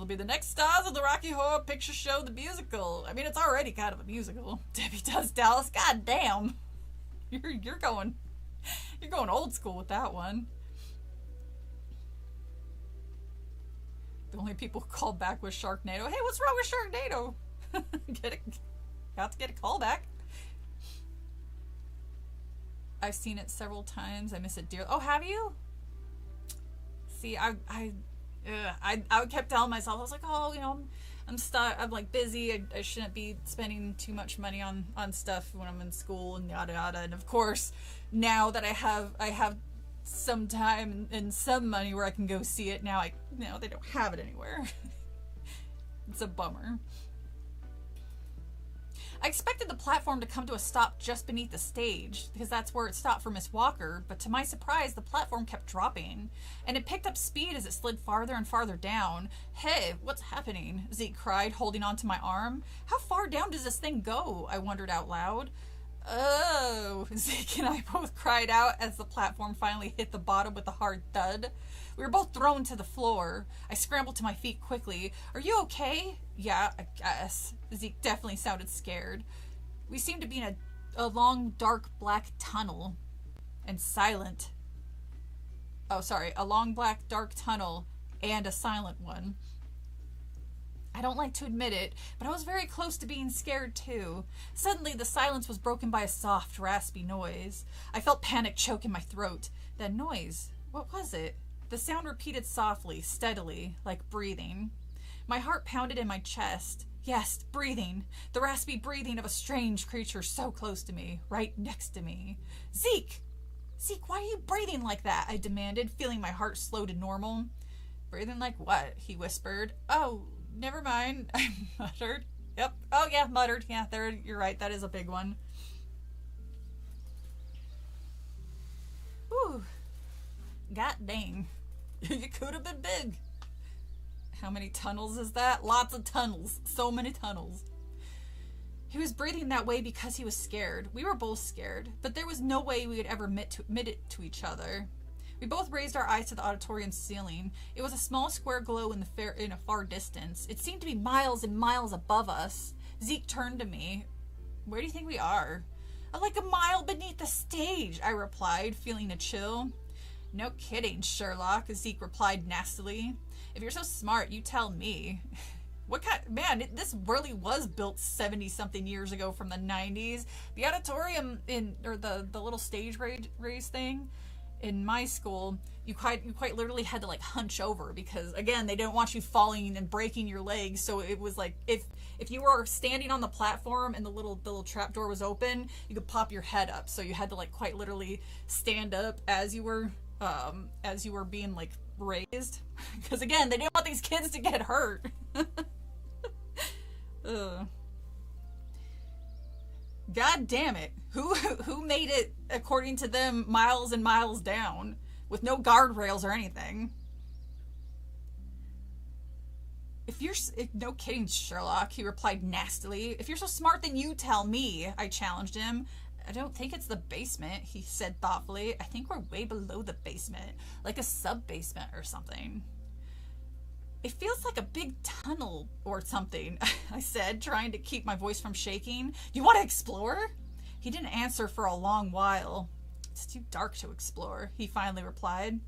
be the next stars of the Rocky Horror Picture Show, the musical. I mean, it's already kind of a musical. Debbie Does Dallas. God damn. You're going old school with that one. The only people who called back was Sharknado. Hey, what's wrong with Sharknado? Got to get a call back. I've seen it several times. I miss it dearly. Oh, have you? See, I kept telling myself, I was like, oh, you know, I'm stuck. I'm like busy. I shouldn't be spending too much money on stuff when I'm in school and yada yada. And of course, now that I have some time and some money where I can go see it, now they don't have it anywhere. It's a bummer. I expected the platform to come to a stop just beneath the stage, because that's where it stopped for Miss Walker, but to my surprise, the platform kept dropping, and it picked up speed as it slid farther and farther down. Hey, what's happening? Zeke cried, holding onto my arm. How far down does this thing go? I wondered out loud. Oh, Zeke and I both cried out as the platform finally hit the bottom with a hard thud. We were both thrown to the floor. I scrambled to my feet quickly. Are you okay? Yeah, I guess. Zeke definitely sounded scared. We seemed to be in a long, dark, black tunnel. And silent. Oh, sorry. A long, black, dark tunnel and a silent one. I don't like to admit it, but I was very close to being scared too. Suddenly, the silence was broken by a soft, raspy noise. I felt panic choke in my throat. That noise, what was it? The sound repeated softly, steadily, like breathing. My heart pounded in my chest. Yes, breathing. The raspy breathing of a strange creature so close to me, right next to me. Zeke! Zeke, why are you breathing like that? I demanded, feeling my heart slow to normal. Breathing like what? He whispered. Oh, never mind, I muttered. Yep. Oh, yeah, muttered. Yeah, there, you're right. That is a big one. Whew. God dang. You could have been big. How many tunnels is that? Lots of tunnels. So many tunnels. He was breathing that way because he was scared. We were both scared, but there was no way we would ever admit it to each other. We both raised our eyes to the auditorium ceiling. It was a small square glow in a far distance. It seemed to be miles and miles above us. Zeke turned to me. Where do you think we are? Like a mile beneath the stage, I replied, feeling a chill. No kidding, Sherlock, Zeke replied nastily. If you're so smart, you tell me. What kind... Man, this really was built 70-something years ago from the 90s. The auditorium or the little stage raise thing in my school, you quite literally had to like hunch over because, again, they didn't want you falling and breaking your legs. So it was like if you were standing on the platform and the little trap door was open, you could pop your head up. So you had to like quite literally stand up as you were being like raised, because again, they didn't want these kids to get hurt. God damn it. Who made it, according to them, miles and miles down with no guardrails or anything? No kidding, Sherlock, he replied nastily. If you're so smart, then you tell me, I challenged him. I don't think it's the basement, he said thoughtfully. I think we're way below the basement, like a sub-basement or something. It feels like a big tunnel or something, I said, trying to keep my voice from shaking. You want to explore? He didn't answer for a long while. It's too dark to explore, he finally replied.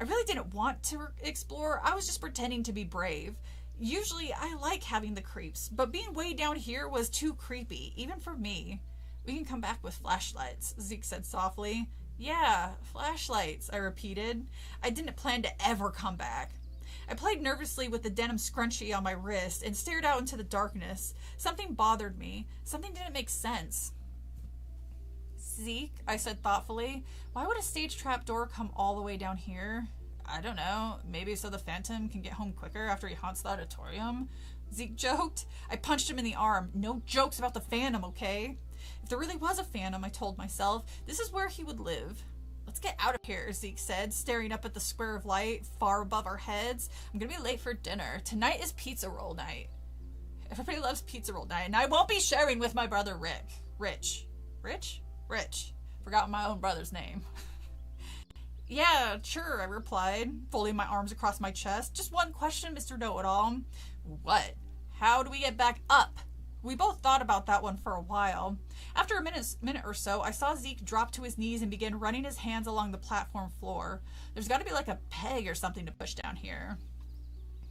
I really didn't want to explore. I was just pretending to be brave. Usually I like having the creeps, but being way down here was too creepy, even for me. We can come back with flashlights, Zeke said softly. Yeah, flashlights, I repeated. I didn't plan to ever come back. I played nervously with the denim scrunchie on my wrist and stared out into the darkness. Something bothered me. Something didn't make sense. Zeke, I said thoughtfully, why would a stage trap door come all the way down here? I don't know. Maybe so the Phantom can get home quicker after he haunts the auditorium? Zeke joked. I punched him in the arm. No jokes about the Phantom, okay? If there really was a phantom, I told myself, this is where he would live. Let's get out of here, Zeke said, staring up at the square of light far above our heads. I'm gonna be late for dinner. Tonight is pizza roll night. Everybody loves pizza roll night, and I won't be sharing with my brother Rich. Forgot my own brother's name. Yeah, sure, I replied, folding my arms across my chest. Just one question, Mr. Know-It-All. What? How do we get back up? We both thought about that one for a while. After a minute or so, I saw Zeke drop to his knees and begin running his hands along the platform floor. There's got to be like a peg or something to push down here.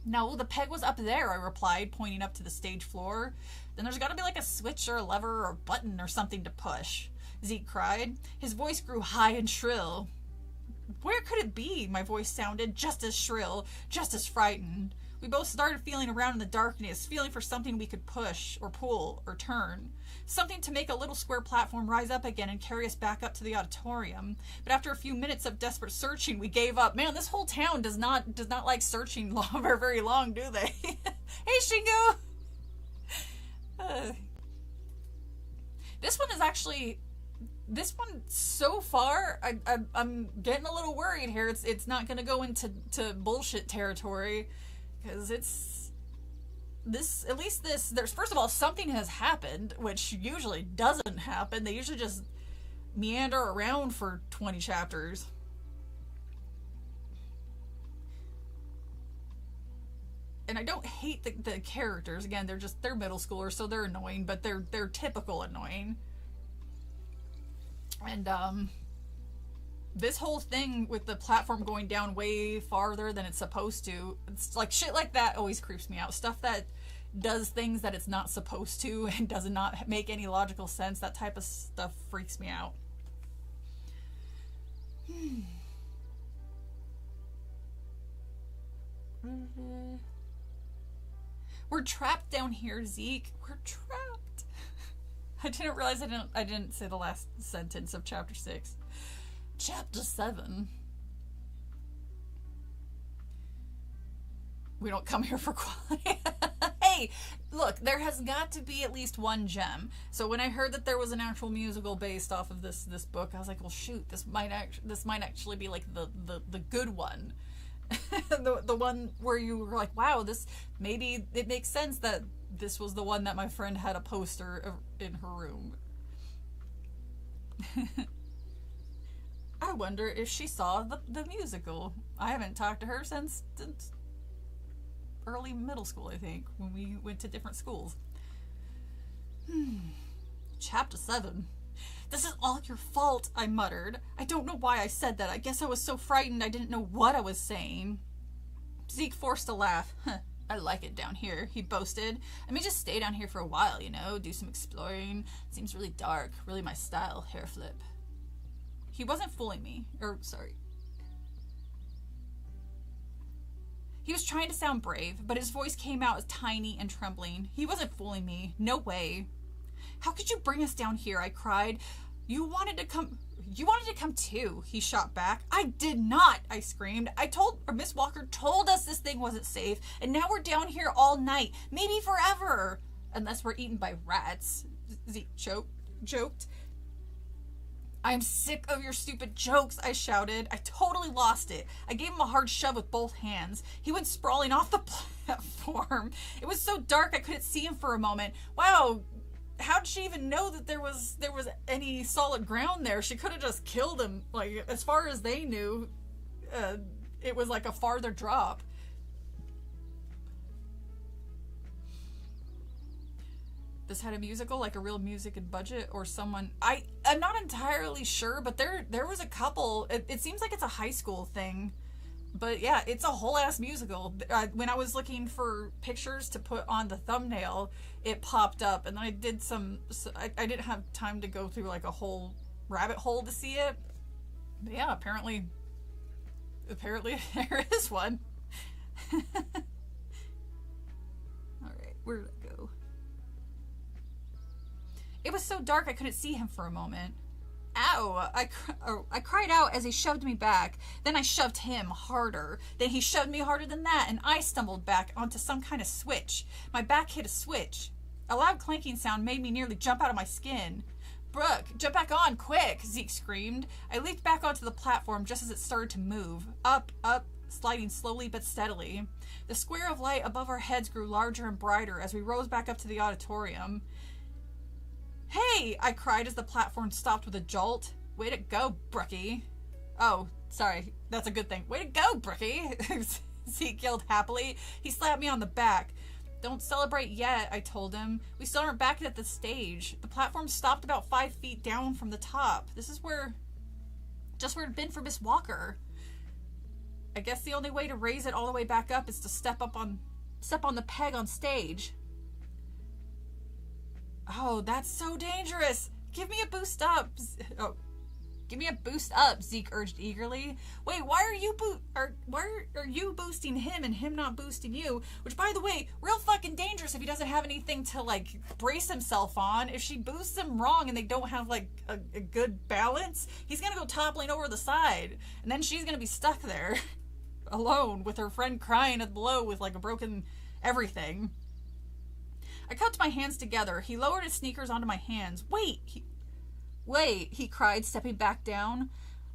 No, the peg was up there, I replied, pointing up to the stage floor. Then there's got to be like a switch or a lever or a button or something to push, Zeke cried. His voice grew high and shrill. Where could it be? My voice sounded just as shrill, just as frightened. We both started feeling around in the darkness, feeling for something we could push or pull or turn. Something to make a little square platform rise up again and carry us back up to the auditorium. But after a few minutes of desperate searching, we gave up. Man, this whole town does not like searching for very long, do they? Hey, Shingo! This one so far, I'm getting a little worried here. It's not going to go into bullshit territory. Because there's, first of all, something has happened, which usually doesn't happen. They usually just meander around for 20 chapters. And I don't hate the characters. Again, they're middle schoolers, so they're annoying, but they're typical annoying. And, this whole thing with the platform going down way farther than it's supposed to, it's like shit like that always creeps me out. Stuff that does things that it's not supposed to and does not make any logical sense, that type of stuff freaks me out. We're trapped down here, Zeke. We're trapped. I didn't realize I didn't say the last sentence of chapter 6. Chapter 7. We don't come here for quality. Hey, look, there has got to be at least one gem. So when I heard that there was an actual musical based off of this book, I was like, well, shoot, this might actually be like the good one. the one where you were like, wow, this, maybe it makes sense that this was the one that my friend had a poster in her room. I wonder if she saw the musical. I haven't talked to her since early middle school, I think, when we went to different schools. Chapter 7. This is all your fault, I muttered. I don't know why I said that. I guess I was so frightened I didn't know what I was saying. Zeke forced a laugh. I like it down here, he boasted. I may just stay down here for a while, you know, do some exploring. It seems really dark, really my style, hair flip. He wasn't fooling me. He was trying to sound brave, but his voice came out as tiny and trembling. He wasn't fooling me. No way. How could you bring us down here? I cried. You wanted to come too, he shot back. I did not, I screamed. Miss Walker told us this thing wasn't safe, and now we're down here all night, maybe forever. Unless we're eaten by rats, Zeke joked. I'm sick of your stupid jokes, I shouted. I totally lost it. I gave him a hard shove with both hands. He went sprawling off the platform. It was so dark I couldn't see him for a moment. Wow, how did she even know that there was any solid ground there? She could have just killed him. Like, as far as they knew, it was like a farther drop. This had a musical, like a real music and budget, or someone... I'm not entirely sure, but there was a couple. It seems like it's a high school thing. But yeah, it's a whole ass musical. When I was looking for pictures to put on the thumbnail, it popped up, and I did I didn't have time to go through like a whole rabbit hole to see it. But yeah, apparently there is one. Alright, where did I go? It was so dark I couldn't see him for a moment. Ow! I cried out as he shoved me back. Then I shoved him harder. Then he shoved me harder than that, and I stumbled back onto some kind of switch. My back hit a switch. A loud clanking sound made me nearly jump out of my skin. Brooke, jump back on, quick, Zeke screamed. I leaped back onto the platform just as it started to move. Up, sliding slowly but steadily. The square of light above our heads grew larger and brighter as we rose back up to the auditorium. Hey, I cried as the platform stopped with a jolt. Way to go, Brookie. Oh, sorry, that's a good thing. Way to go, Brookie, Zeke yelled happily. He slapped me on the back. Don't celebrate yet, I told him. We still aren't back at the stage. The platform stopped about 5 feet down from the top. This is just where it'd been for Miss Walker. I guess the only way to raise it all the way back up is to step on the peg on stage. Oh, that's so dangerous. Give me a boost up. Oh, give me a boost up, Zeke urged eagerly. Wait, why are you boosting him and him not boosting you? Which, by the way, real fucking dangerous if he doesn't have anything to, like, brace himself on. If she boosts him wrong and they don't have, like, a good balance, he's gonna go toppling over the side. And then she's gonna be stuck there alone with her friend crying below with, like, a broken everything. I cupped my hands together. He lowered his sneakers onto my hands. Wait, he cried, stepping back down.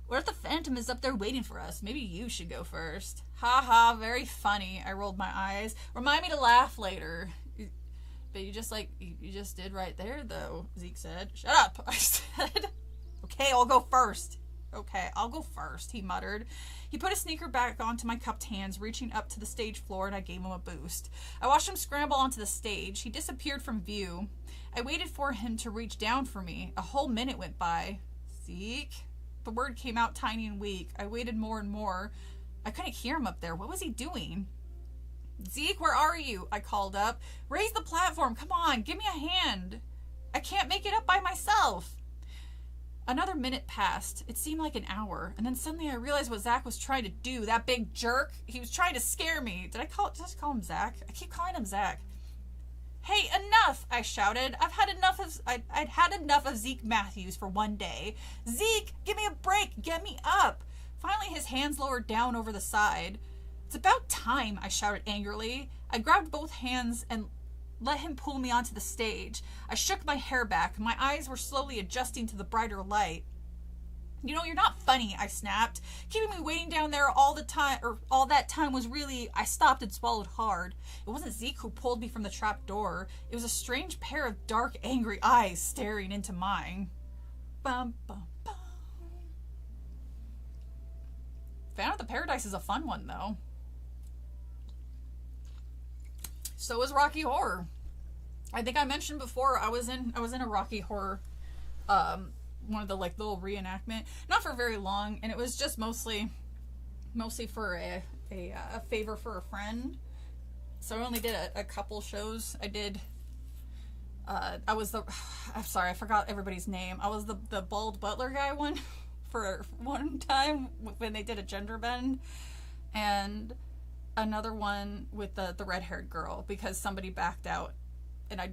What if the Phantom is up there waiting for us? Maybe you should go first. Ha ha, very funny. I rolled my eyes. Remind me to laugh later. But you just did right there, though, Zeke said. Shut up, I said. Okay, I'll go first. Okay, I'll go first, he muttered. He put his sneaker back onto my cupped hands, reaching up to the stage floor, and I gave him a boost. I watched him scramble onto the stage. He disappeared from view. I waited for him to reach down for me. A whole minute went by. Zeke? The word came out tiny and weak. I waited more and more. I couldn't hear him up there. What was he doing? Zeke, where are you? I called up. Raise the platform. Come on, give me a hand. I can't make it up by myself. Another minute passed. It seemed like an hour, and then suddenly I realized what Zach was trying to do. That big jerk. He was trying to scare me. Did I just call him Zach? I keep calling him Zach. Hey, enough! I shouted. I'd had enough of Zeke Matthews for one day. Zeke, give me a break. Get me up. Finally, his hands lowered down over the side. It's about time, I shouted angrily. I grabbed both hands and let him pull me onto the stage. I shook my hair back. My eyes were slowly adjusting to the brighter light. You know, you're not funny, I snapped. Keeping me waiting down there all that time was really... I stopped and swallowed hard. It wasn't Zeke who pulled me from the trap door. It was a strange pair of dark, angry eyes staring into mine. Bum, bum, bum. Phantom of the Paradise is a fun one, though. So is Rocky Horror. I think I mentioned before I was in a Rocky Horror, one of the like little reenactment, not for very long, and it was just mostly for a favor for a friend. So I only did a couple shows. I did. I'm sorry, I forgot everybody's name. I was the bald butler guy one for one time when they did a gender bend, and another one with the red-haired girl because somebody backed out, and I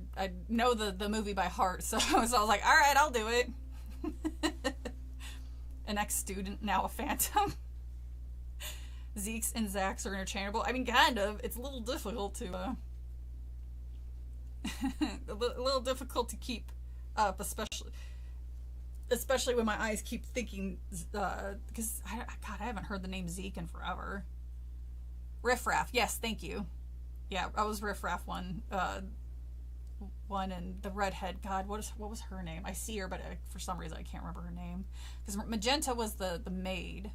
know the movie by heart, so I was like, all right, I'll do it. An ex-student, now a Phantom. Zeke's and Zach's are interchangeable. I mean, kind of. It's a little difficult to a little difficult to keep up, especially when my eyes keep thinking, because I haven't heard the name Zeke in forever. Riff Raff, yes, thank you. Yeah, I was Riff Raff one, and the redhead. God, what was her name? I see her, but for some reason I can't remember her name. Because Magenta was the maid.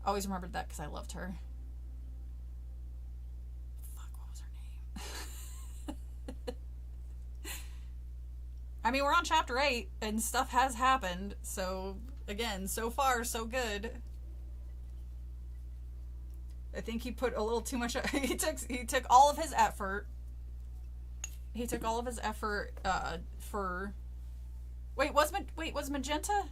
I always remembered that because I loved her. Fuck, what was her name? I mean, we're on chapter 8, and stuff has happened. So again, so far so good. I think he put a little too much. He took all of his effort. He took all of his effort for. Was Magenta?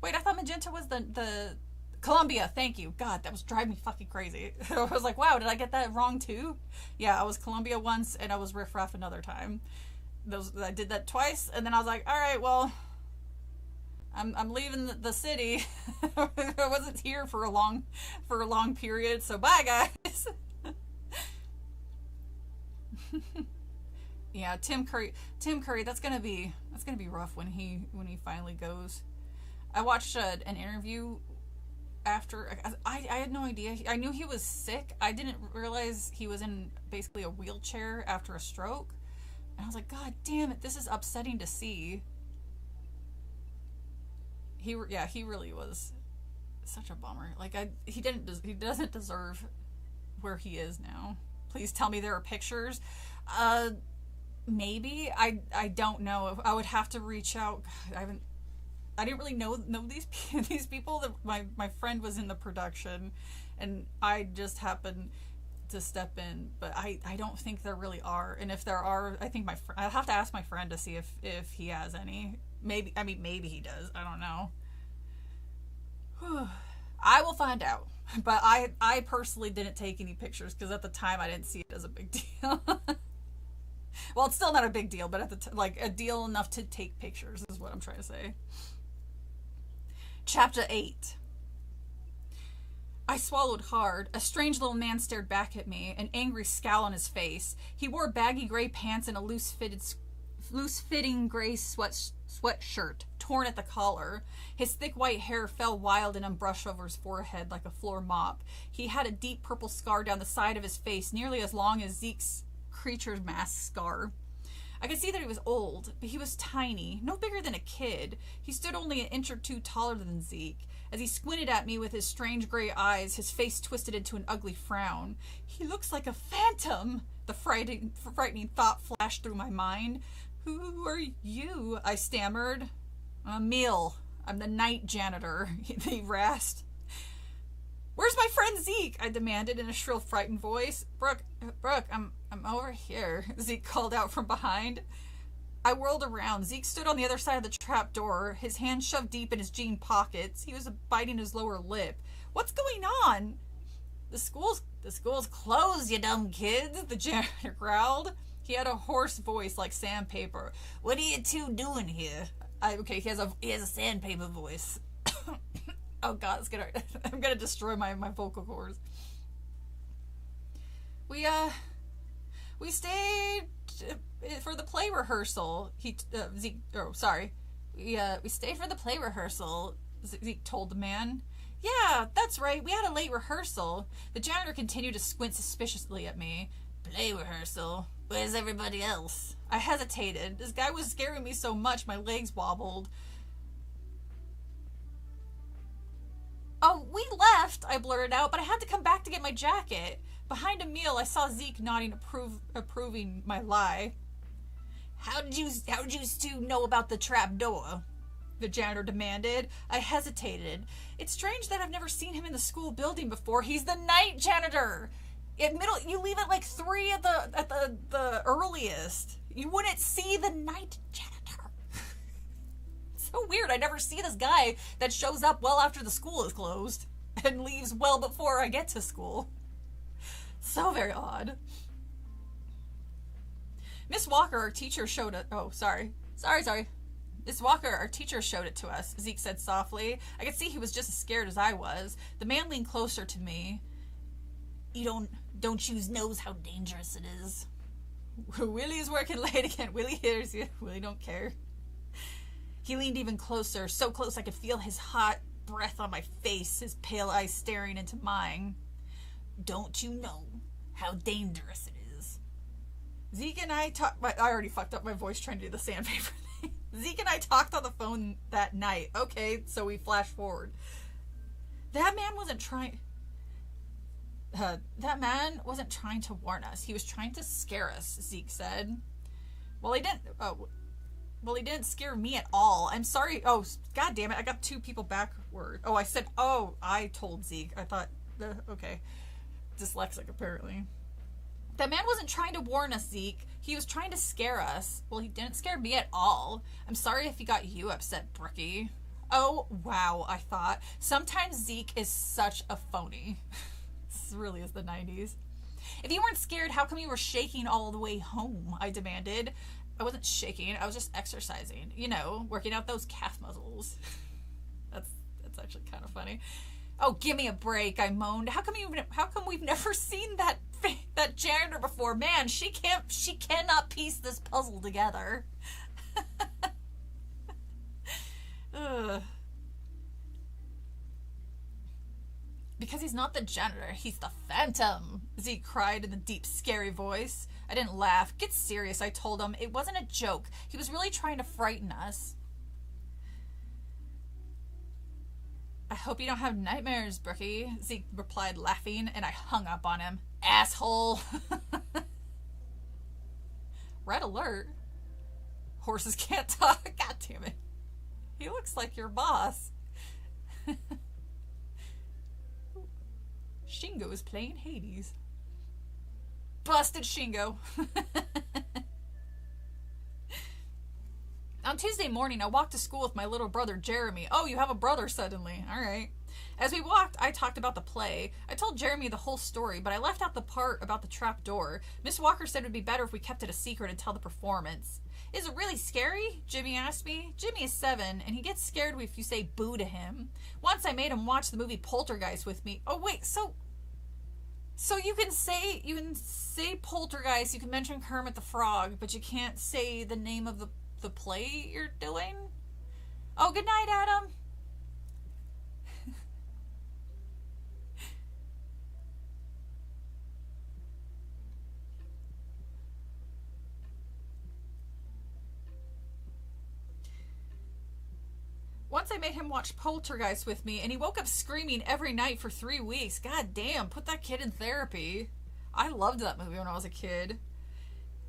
Wait, I thought Magenta was the Columbia. Thank you. God, that was driving me fucking crazy. I was like, wow, did I get that wrong too? Yeah, I was Columbia once, and I was Riff Raff another time. I did that twice, and then I was like, all right, well, I'm leaving the city. I wasn't here for a long period, so bye, guys. Yeah, Tim Curry. Tim Curry. That's gonna be rough when he finally goes. I watched an interview after. I had no idea. I knew he was sick. I didn't realize he was in basically a wheelchair after a stroke. And I was like, God damn it, this is upsetting to see. He really was such a bummer. Like he doesn't deserve where he is now. Please tell me there are pictures. Maybe I don't know. I would have to reach out. I didn't really know these people. That my friend was in the production, and I just happened to step in. But I don't think there really are. And if there are, I think I'll have to ask my friend to see if he has any. Maybe maybe he does. I don't know. I will find out. But I personally didn't take any pictures because at the time I didn't see it as a big deal. Well, it's still not a big deal, but at the like a deal enough to take pictures is what I'm trying to say. Chapter 8. I swallowed hard. A strange little man stared back at me, an angry scowl on his face. He wore baggy gray pants and a loose-fitting gray sweatshirt, torn at the collar. His thick white hair fell wild and unbrushed over his forehead like a floor mop. He had a deep purple scar down the side of his face, nearly as long as Zeke's creature's mask scar. I could see that he was old, but he was tiny, no bigger than a kid. He stood only an inch or two taller than Zeke. As he squinted at me with his strange gray eyes, his face twisted into an ugly frown. He looks like a phantom! The frightening thought flashed through my mind. Who are you? I stammered. Emil. I'm the night janitor, he rasped. Where's my friend Zeke? I demanded in a shrill, frightened voice. Brooke, I'm over here, Zeke called out from behind. I whirled around. Zeke stood on the other side of the trap door, his hands shoved deep in his jean pockets. He was biting his lower lip. What's going on? The school's closed, you dumb kids, the janitor growled. He had a hoarse voice like sandpaper. What are you two doing here? He has a sandpaper voice. Oh God, I'm gonna destroy my vocal cords. We stayed for the play rehearsal. We stayed for the play rehearsal, Zeke told the man. Yeah, that's right, we had a late rehearsal. The janitor continued to squint suspiciously at me. Play rehearsal? Where's everybody else? I hesitated. This guy was scaring me so much my legs wobbled. Oh, we left, I blurted out, but I had to come back to get my jacket. Behind Emil, I saw Zeke nodding, approving my lie. How did you two know about the trap door? The janitor demanded. I hesitated. It's strange that I've never seen him in the school building before. He's the night janitor. You leave at like 3 at the earliest. You wouldn't see the night janitor. So weird. I never see this guy that shows up well after the school is closed and leaves well before I get to school. So very odd. Miss Walker, our teacher, showed it. Oh, sorry. Miss Walker, our teacher, showed it to us, Zeke said softly. I could see he was just as scared as I was. The man leaned closer to me. Don't you knows how dangerous it is? Willie's working late again. Willie hears you. Willie don't care. He leaned even closer, so close I could feel his hot breath on my face, his pale eyes staring into mine. Don't you know how dangerous it is? Zeke and I talked... I already fucked up my voice trying to do the sandpaper thing. Zeke and I talked on the phone that night. Okay, so we flash forward. That man wasn't trying to warn us. He was trying to scare us, Zeke said. Well, he didn't scare me at all. I'm sorry. Oh, God damn it. I got 2 people backward. Oh, I told Zeke. I thought, okay. Dyslexic, apparently. That man wasn't trying to warn us, Zeke. He was trying to scare us. Well, he didn't scare me at all. I'm sorry if he got you upset, Brookie. Oh, wow, I thought. Sometimes Zeke is such a phony. This really is the 90s. If you weren't scared, how come you were shaking all the way home? I demanded. I wasn't shaking. I was just exercising. You know, working out those calf muscles. That's actually kind of funny. Oh, give me a break, I moaned. How come we've never seen that that janitor before. Man, she cannot piece this puzzle together. Ugh. Because he's not the janitor, he's the Phantom, Zeke cried in a deep, scary voice. I didn't laugh. Get serious, I told him. It wasn't a joke. He was really trying to frighten us. I hope you don't have nightmares, Brookie, Zeke replied, laughing, and I hung up on him. Asshole. Red alert. Horses can't talk. God damn it. He looks like your boss. Shingo is playing Hades. Busted Shingo. On Tuesday morning, I walked to school with my little brother, Jeremy. Oh, you have a brother suddenly. All right. As we walked, I talked about the play. I told Jeremy the whole story, but I left out the part about the trap door. Miss Walker said it would be better if we kept it a secret until the performance. Is it really scary? Jimmy asked me. Jimmy is 7, and he gets scared if you say boo to him. Once I made him watch the movie Poltergeist with me. Oh, wait, so you can say Poltergeist, you can mention Kermit the Frog, but you can't say the name of the play you're doing? Oh, good night, Adam. Once I made him watch Poltergeist with me, and he woke up screaming every night for 3 weeks. God damn, put that kid in therapy. I loved that movie when I was a kid.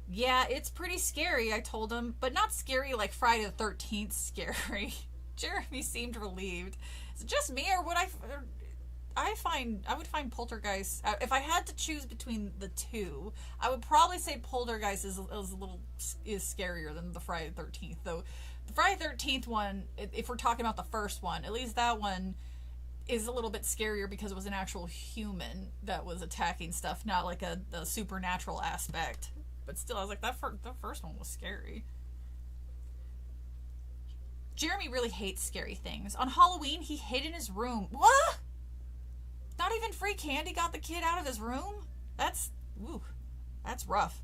Yeah, it's pretty scary, I told him, but not scary like Friday the 13th scary. Jeremy seemed relieved. Is it just me, or would I would find Poltergeist, if I had to choose between the two, I would probably say Poltergeist is scarier than the Friday the 13th, though. The Friday the 13th one, if we're talking about the first one, at least that one is a little bit scarier because it was an actual human that was attacking stuff, not like a supernatural aspect. But still, I was like, the first one was scary. Jeremy really hates scary things. On Halloween, he hid in his room. What? Not even free candy got the kid out of his room? That's rough.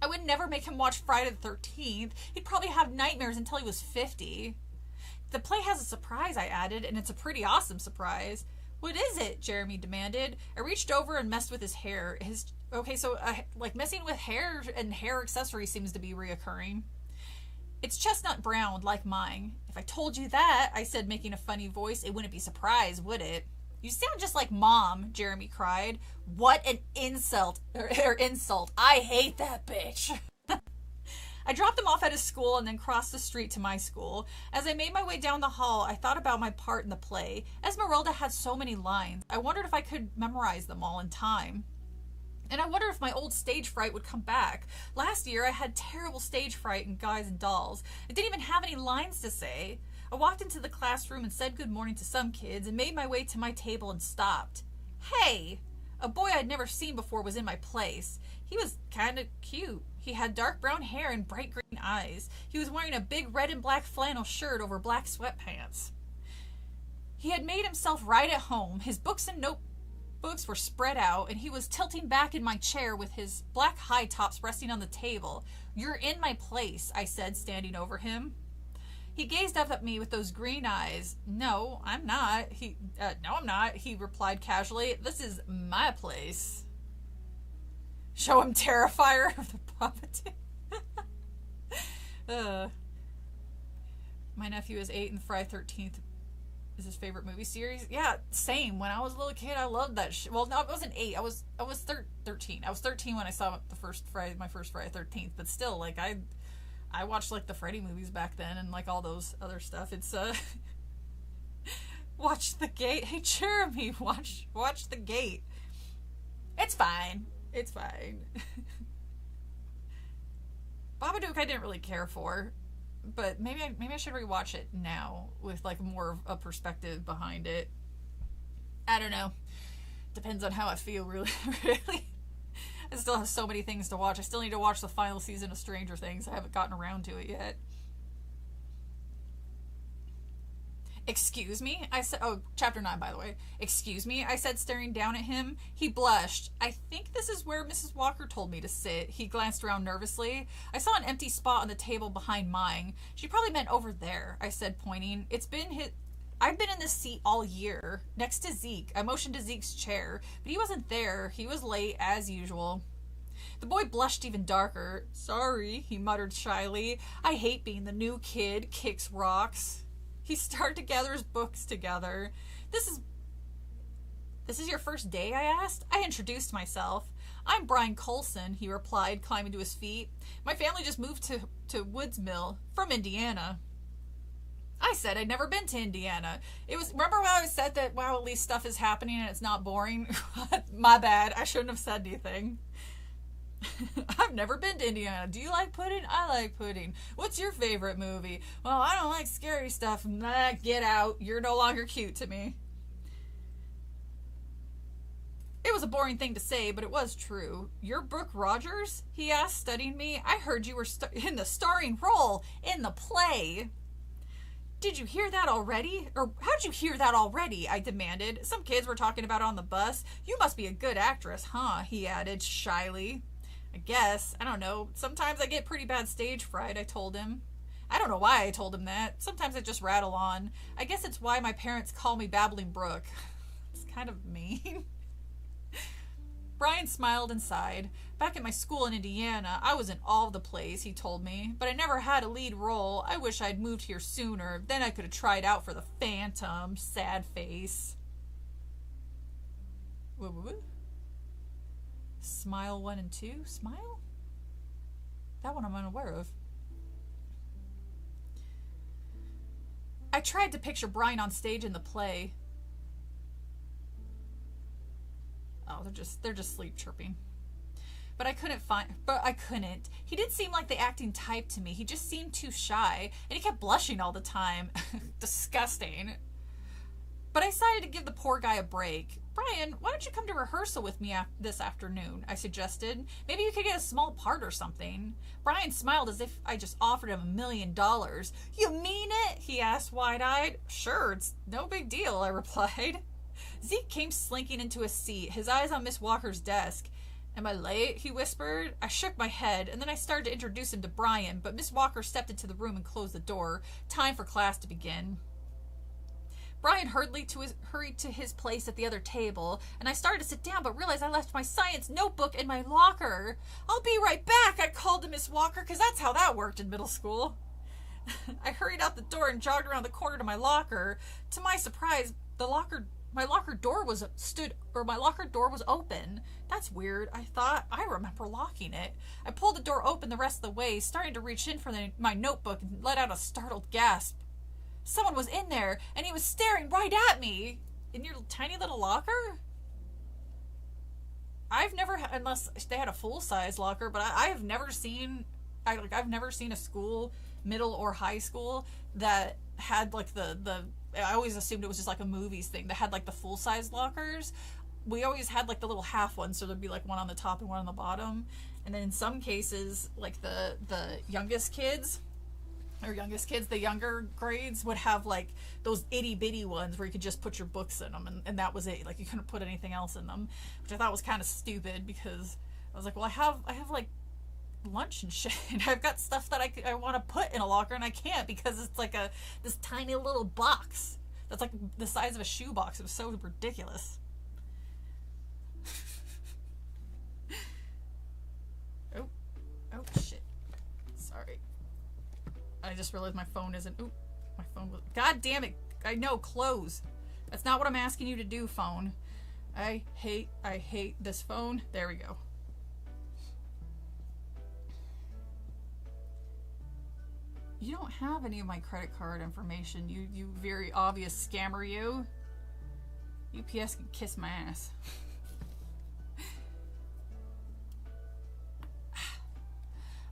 I would never make him watch Friday the 13th. He'd probably have nightmares until he was 50. The play has a surprise, I added, and it's a pretty awesome surprise. What is it? Jeremy demanded. I reached over and messed with his hair. Messing with hair and hair accessories seems to be reoccurring. It's chestnut brown, like mine. If I told you that, I said, making a funny voice, it wouldn't be surprised, would it? You sound just like Mom, Jeremy cried. What an insult. Insult. I hate that bitch. I dropped him off at his school and then crossed the street to my school. As I made my way down the hall, I thought about my part in the play. Esmeralda had so many lines. I wondered if I could memorize them all in time. And I wondered if my old stage fright would come back. Last year, I had terrible stage fright in Guys and Dolls. I didn't even have any lines to say. I walked into the classroom and said good morning to some kids and made my way to my table and stopped. Hey! A boy I'd never seen before was in my place. He was kind of cute. He had dark brown hair and bright green eyes. He was wearing a big red and black flannel shirt over black sweatpants. He had made himself right at home. His books and notebooks were spread out, and he was tilting back in my chair with his black high tops resting on the table. You're in my place, I said, standing over him. He gazed up at me with those green eyes. No, I'm not. No, I'm not, he replied casually. This is my place. Show him Terrifier of the Puppeteer. My nephew is 8 and Friday 13th is his favorite movie series. Yeah, same. When I was a little kid, I loved that shit. Well, no, I wasn't 8. I was 13. I was 13 when I saw my first Friday 13th, but still, like, I watched, like, the Freddy movies back then and, like, all those other stuff. It's, watch The Gate. Hey, Jeremy, watch The Gate. It's fine. It's fine. Babadook I didn't really care for, but maybe I should rewatch it now with, like, more of a perspective behind it. I don't know. Depends on how I feel, really. Really. I still have so many things to watch. I still need to watch the final season of Stranger Things. I haven't gotten around to it yet. Excuse me? I said, oh, chapter 9, by the way. Excuse me? I said, staring down at him. He blushed. I think this is where Mrs. Walker told me to sit. He glanced around nervously. I saw an empty spot on the table behind mine. She probably meant over there, I said, pointing. I've been in this seat all year, next to Zeke. I motioned to Zeke's chair, but he wasn't there. He was late, as usual. The boy blushed even darker. Sorry, he muttered shyly. I hate being the new kid, kicks rocks. He started to gather his books together. This is your first day, I asked. I introduced myself. I'm Brian Colson, he replied, climbing to his feet. My family just moved to Woods Mill from Indiana. I said I'd never been to Indiana. Remember when I said that, wow, at least stuff is happening and it's not boring? My bad. I shouldn't have said anything. I've never been to Indiana. Do you like pudding? I like pudding. What's your favorite movie? Well, I don't like scary stuff. Nah, get out. You're no longer cute to me. It was a boring thing to say, but it was true. You're Brooke Rogers? He asked, studying me. I heard you were in the starring role in the play. Did you hear that already? Or how'd you hear that already? I demanded. Some kids were talking about it on the bus. You must be a good actress, huh? He added shyly. I guess. I don't know. Sometimes I get pretty bad stage fright, I told him. I don't know why I told him that. Sometimes I just rattle on. I guess it's why my parents call me Babbling Brook. It's kind of mean. Brian smiled and sighed. Back at my school in Indiana, I was in all the plays, he told me, but I never had a lead role. I wish I'd moved here sooner. Then I could have tried out for the Phantom. Sad face. What? Smile 1 and 2? Smile? That one I'm unaware of. I tried to picture Brian on stage in the play. Oh, they're just sleep chirping. But I couldn't. He didn't seem like the acting type to me. He just seemed too shy, and he kept blushing all the time. Disgusting. But I decided to give the poor guy a break. Brian, why don't you come to rehearsal with me this afternoon? I suggested. Maybe you could get a small part or something. Brian smiled as if I just offered him $1 million. You mean it? He asked wide-eyed. Sure, it's no big deal, I replied. Zeke came slinking into his seat, his eyes on Miss Walker's desk. Am I late? He whispered. I shook my head, and then I started to introduce him to Brian, but Miss Walker stepped into the room and closed the door. Time for class to begin. Brian hurried to his place at the other table, and I started to sit down, but realized I left my science notebook in my locker. I'll be right back, I called to Miss Walker, because that's how that worked in middle school. I hurried out the door and jogged around the corner to my locker. To my surprise, my locker door was open. That's weird, I thought. I remember locking it. I pulled the door open the rest of the way, starting to reach in for my notebook, and let out a startled gasp. Someone was in there, and he was staring right at me. In your tiny little locker? I've never, unless they had a full-size locker, but I've never seen a school, middle or high school, that had like I always assumed it was just like a movies thing that had like the full-size lockers. We always had like the little half ones, so there'd be like one on the top and one on the bottom. And then in some cases, like the younger grades would have like those itty bitty ones where you could just put your books in them, and that was it. Like you couldn't put anything else in them, which I thought was kind of stupid, because I was like, well, I have like lunch and shit, and I've got stuff that I want to put in a locker, and I can't because it's like this tiny little box that's like the size of a shoebox. It was so ridiculous. Oh shit, sorry. I just realized my phone isn't. Ooh, my phone was. God damn it! I know, close. That's not what I'm asking you to do, phone. I hate this phone. There we go. You don't have any of my credit card information. You very obvious scammer, you. UPS can kiss my ass.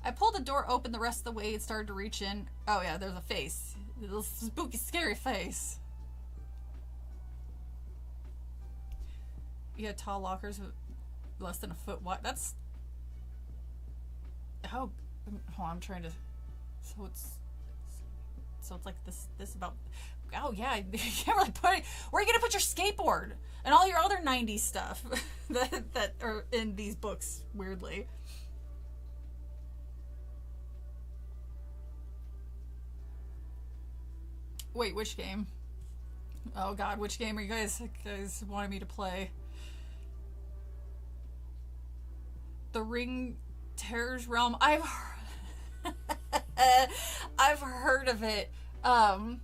I pulled the door open the rest of the way and started to reach in. Oh yeah, there's a face. A little spooky, scary face. You had tall lockers with less than a foot wide. That's... Oh, hold on, I'm trying to... So it's like this about... oh yeah, you can't really put it. Where are you gonna put your skateboard and all your other '90s stuff that are in these books? Weirdly. Wait, which game? Oh God, which game are you guys wanting me to play? The Ring Terror's Realm. I've heard of it. I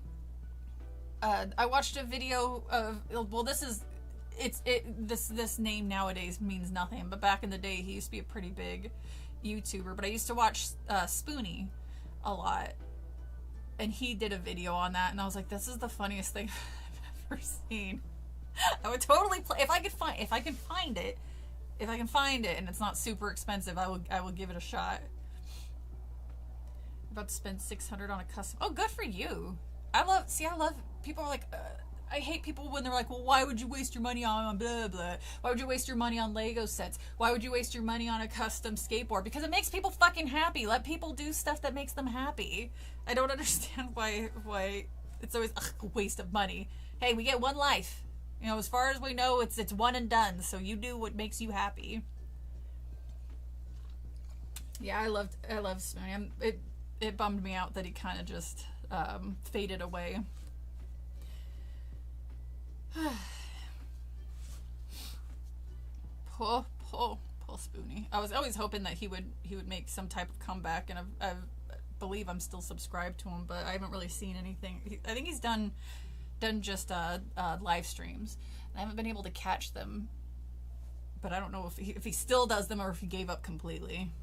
watched a video of, well, this name nowadays means nothing, but back in the day he used to be a pretty big YouTuber. But I used to watch Spoonie a lot, and he did a video on that, and I was like, this is the funniest thing I've ever seen. I would totally play if I can find it, and it's not super expensive. I will give it a shot. I'm about to spend $600 on a custom. Oh, good for you. I love people are like, I hate people when they're like, well, why would you waste your money on blah blah? Why would you waste your money on Lego sets? Why would you waste your money on a custom skateboard? Because it makes people fucking happy. Let people do stuff that makes them happy. I don't understand why it's always a waste of money. Hey, we get one life. You know, as far as we know, it's one and done. So you do what makes you happy. Yeah, I loved Spoonie. It bummed me out that he kind of just faded away. Poor Spoonie. I was always hoping that he would make some type of comeback, and I believe I'm still subscribed to him, but I haven't really seen anything. I think he's done just live streams. I haven't been able to catch them, but I don't know if he still does them or if he gave up completely.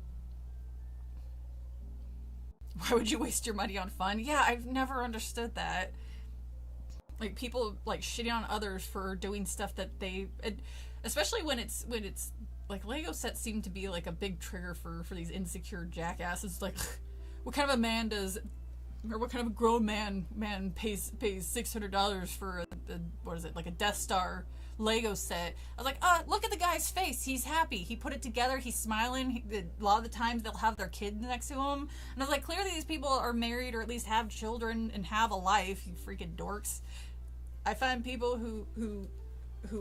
Why would you waste your money on fun? Yeah, I've never understood that. Like, people like shitting on others for doing stuff that they, especially when it's like Lego sets seem to be like a big trigger for these insecure jackasses. Like, what kind of a man does, or what kind of a grown man pays $600 for a what is it, like a Death Star Lego set? I was like, look at the guy's face. He's happy. He put it together. He's smiling. A lot of the times they'll have their kid next to him. And I was like, clearly these people are married or at least have children and have a life, you freaking dorks. I find people who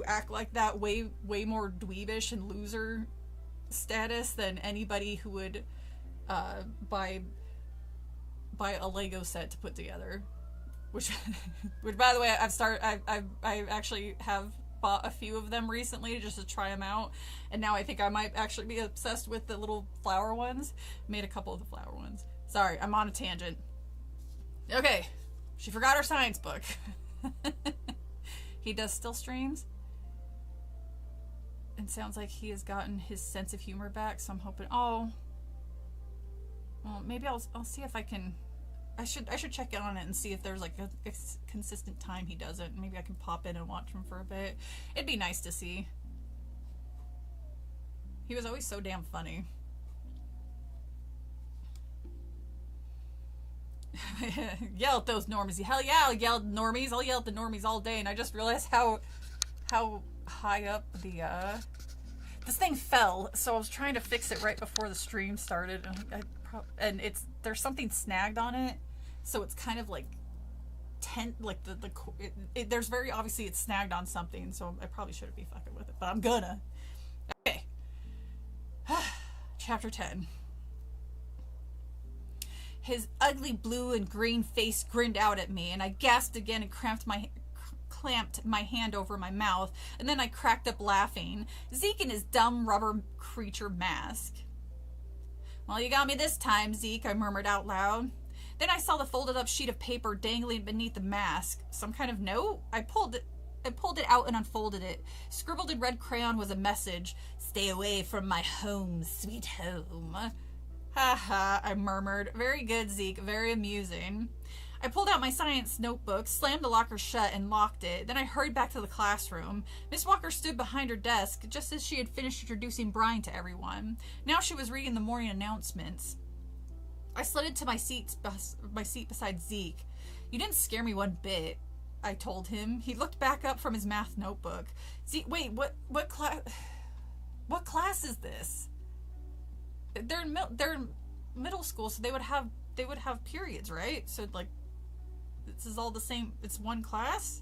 act like that way more dweebish and loser status than anybody who would buy a Lego set to put together. Which by the way, I actually have bought a few of them recently just to try them out, and now I think I might actually be obsessed with the little flower ones. Made a couple of the flower ones. Sorry, I'm on a tangent. Okay, she forgot her science book. He does still streams, and sounds like he has gotten his sense of humor back, so I'm hoping. Oh, well, maybe I'll see if I can. I should check in on it and see if there's like a consistent time he does it. Maybe I can pop in and watch him for a bit. It'd be nice to see. He was always so damn funny. Yell at those normies. Hell yeah, I'll yell at normies. I'll yell at the normies all day. And I just realized how high up the this thing fell. So I was trying to fix it right before the stream started, and there's something snagged on it, so it's kind of like there's very obviously it's snagged on something. So I probably shouldn't be fucking with it, but I'm gonna. Okay. Chapter 10. His ugly blue and green face grinned out at me, and I gasped again and clamped my hand over my mouth, and then I cracked up laughing. Zeke in his dumb rubber creature mask. Well, you got me this time, Zeke, I murmured out loud. Then I saw the folded up sheet of paper dangling beneath the mask. Some kind of note? I pulled it out and unfolded it. Scribbled in red crayon was a message. Stay away from my home, sweet home. Ha ha, I murmured. Very good, Zeke. Very amusing. I pulled out my science notebook, slammed the locker shut, and locked it. Then I hurried back to the classroom. Miss Walker stood behind her desk, just as she had finished introducing Brian to everyone. Now she was reading the morning announcements. I slid into my seat beside Zeke. You didn't scare me one bit, I told him. He looked back up from his math notebook. Zeke, wait, what class is this? They're in middle school, so they would have periods, right? So like, This is all the same. It's one class?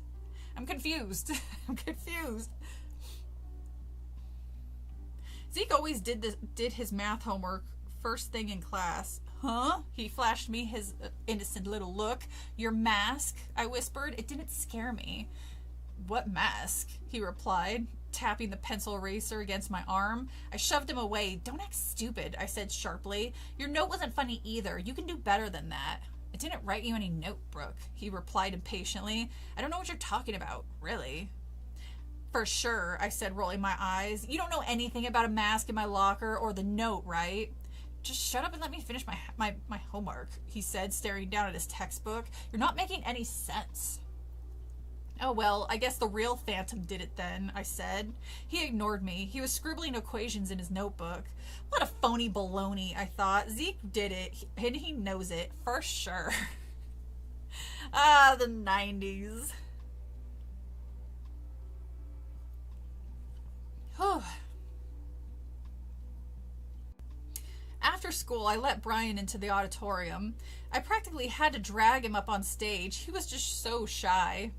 I'm confused. I'm confused. Zeke always did his math homework first thing in class. Huh? He flashed me his innocent little look. Your mask, I whispered. It didn't scare me. What mask? He replied, tapping the pencil eraser against my arm. I shoved him away. Don't act stupid, I said sharply. Your note wasn't funny either. You can do better than that. I didn't write you any note, Brooke, he replied impatiently. I don't know what you're talking about, really. For sure, I said, rolling my eyes. You don't know anything about a mask in my locker or the note, right? Just shut up and let me finish my homework, he said, staring down at his textbook. You're not making any sense. Oh, well, I guess the real Phantom did it then, I said. He ignored me. He was scribbling equations in his notebook. What a phony baloney, I thought. Zeke did it, and he knows it, for sure. Ah, the 90s. Whew. After school, I let Brian into the auditorium. I practically had to drag him up on stage. He was just so shy.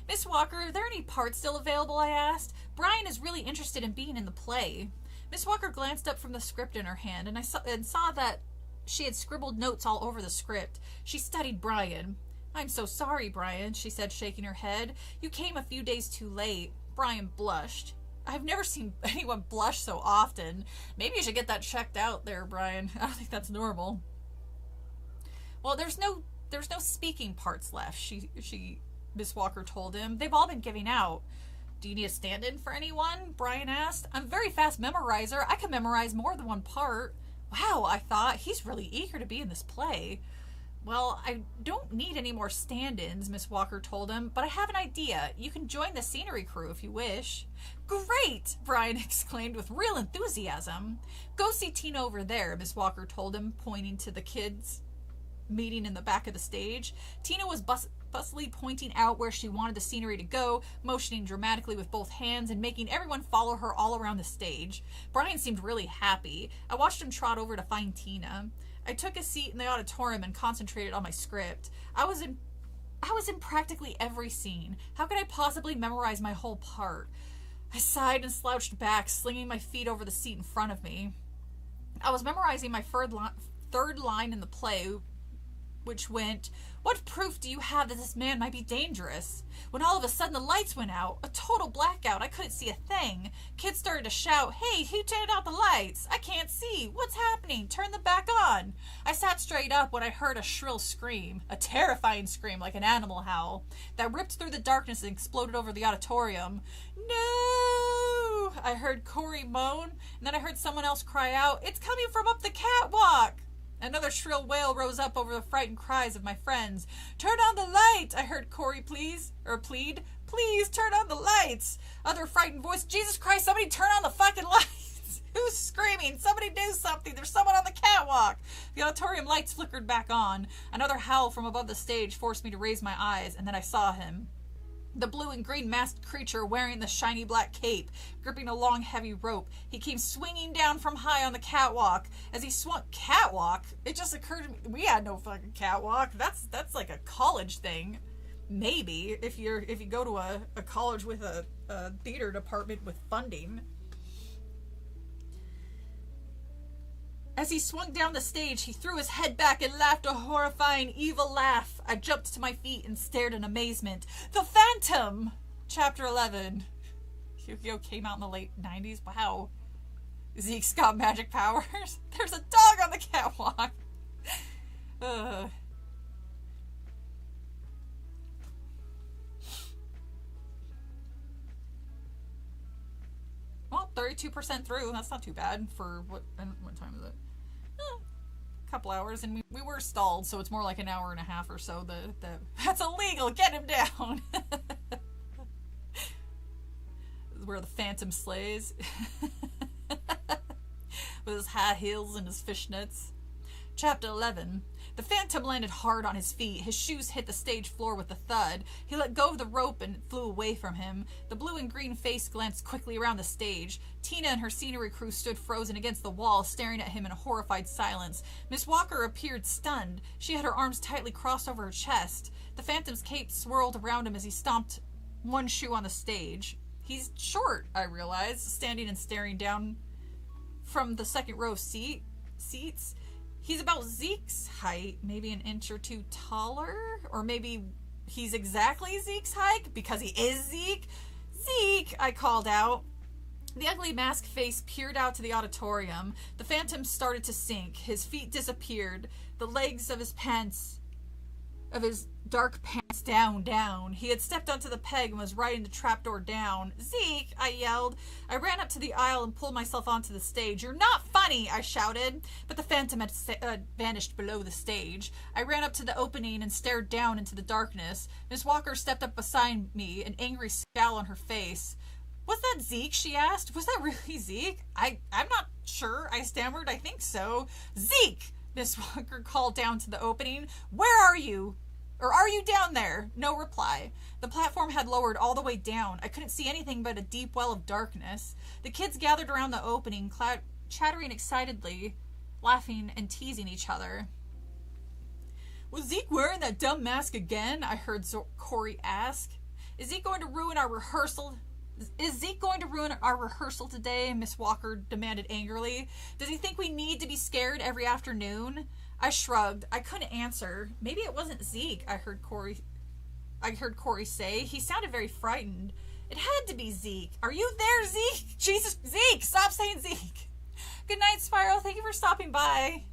Miss Walker, are there any parts still available? I asked. Brian is really interested in being in the play. Miss Walker glanced up from the script in her hand, and I saw that she had scribbled notes all over the script. She studied Brian. I'm so sorry, Brian, she said, shaking her head. You came a few days too late. Brian blushed. I've never seen anyone blush so often. Maybe you should get that checked out there, Brian. I don't think that's normal. Well, there's no speaking parts left, Miss Walker told him. They've all been giving out. Do you need a stand-in for anyone? Brian asked. I'm a very fast memorizer. I can memorize more than one part. Wow, I thought. He's really eager to be in this play. Well, I don't need any more stand-ins, Miss Walker told him, but I have an idea. You can join the scenery crew if you wish. Great! Brian exclaimed with real enthusiasm. Go see Tina over there, Miss Walker told him, pointing to the kids meeting in the back of the stage. Tina was fussily pointing out where she wanted the scenery to go, motioning dramatically with both hands and making everyone follow her all around the stage. Brian seemed really happy. I watched him trot over to find Tina. I took a seat in the auditorium and concentrated on my script. I was in practically every scene. How could I possibly memorize my whole part? I sighed and slouched back, slinging my feet over the seat in front of me. I was memorizing my third line in the play, which went, what proof do you have that this man might be dangerous? When all of a sudden the lights went out, a total blackout, I couldn't see a thing. Kids started to shout, hey, who turned out the lights? I can't see. What's happening? Turn them back on. I sat straight up when I heard a shrill scream, a terrifying scream like an animal howl, that ripped through the darkness and exploded over the auditorium. No! I heard Corey moan, and then I heard someone else cry out, it's coming from up the catwalk! Another shrill wail rose up over the frightened cries of my friends. Turn on the light! I heard Corey plead. Please turn on the lights! Other frightened voice. Jesus Christ, somebody turn on the fucking lights! Who's screaming? Somebody do something! There's someone on the catwalk! The auditorium lights flickered back on. Another howl from above the stage forced me to raise my eyes, and then I saw him. The blue and green masked creature wearing the shiny black cape, gripping a long heavy rope. He came swinging down from high on the catwalk. As he swung, catwalk? It just occurred to me, we had no fucking catwalk. That's like a college thing. Maybe, if you go to a college with a theater department with funding. As he swung down the stage, he threw his head back and laughed a horrifying, evil laugh. I jumped to my feet and stared in amazement. The Phantom! Chapter 11. Yu-Gi-Oh! Came out in the late 90s. Wow. Zeke's got magic powers. There's a dog on the catwalk. Well, 32% through. That's not too bad for what time is it? A couple hours, and we were stalled, so it's more like an hour and a half or so. That's illegal. Get him down. This is where the Phantom slays with his high heels and his fishnets. Chapter 11. The Phantom landed hard on his feet. His shoes hit the stage floor with a thud. He let go of the rope and it flew away from him. The blue and green face glanced quickly around the stage. Tina and her scenery crew stood frozen against the wall, staring at him in a horrified silence. Miss Walker appeared stunned. She had her arms tightly crossed over her chest. The Phantom's cape swirled around him as he stomped one shoe on the stage. He's short, I realized, standing and staring down from the second row of seats. He's about Zeke's height, maybe an inch or two taller, or maybe he's exactly Zeke's height because he is Zeke. Zeke, I called out. The ugly masked face peered out to the auditorium. The Phantom started to sink. His feet disappeared. The legs of his dark pants down. He had stepped onto the peg and was riding the trapdoor down. Zeke, I yelled. I ran up to the aisle and pulled myself onto the stage. You're not funny, I shouted. But the Phantom had vanished below the stage. I ran up to the opening and stared down into the darkness. Miss Walker stepped up beside me, an angry scowl on her face. Was that Zeke? She asked. Was that really Zeke? I'm not sure, I stammered. I think so. Zeke! Miss Walker called down to the opening. Where are you? Or are you down there? No reply. The platform had lowered all the way down. I couldn't see anything but a deep well of darkness. The kids gathered around the opening, chattering excitedly, laughing and teasing each other. Was Zeke wearing that dumb mask again? I heard Corey ask. Is Zeke going to ruin our rehearsal? Is Zeke going to ruin our rehearsal today? Miss Walker demanded angrily. Does he think we need to be scared every afternoon? I shrugged. I couldn't answer. Maybe it wasn't Zeke, I heard Corey say. He sounded very frightened. It had to be Zeke. Are you there, Zeke? Jesus, Zeke! Stop saying Zeke! Good night, Spyro. Thank you for stopping by.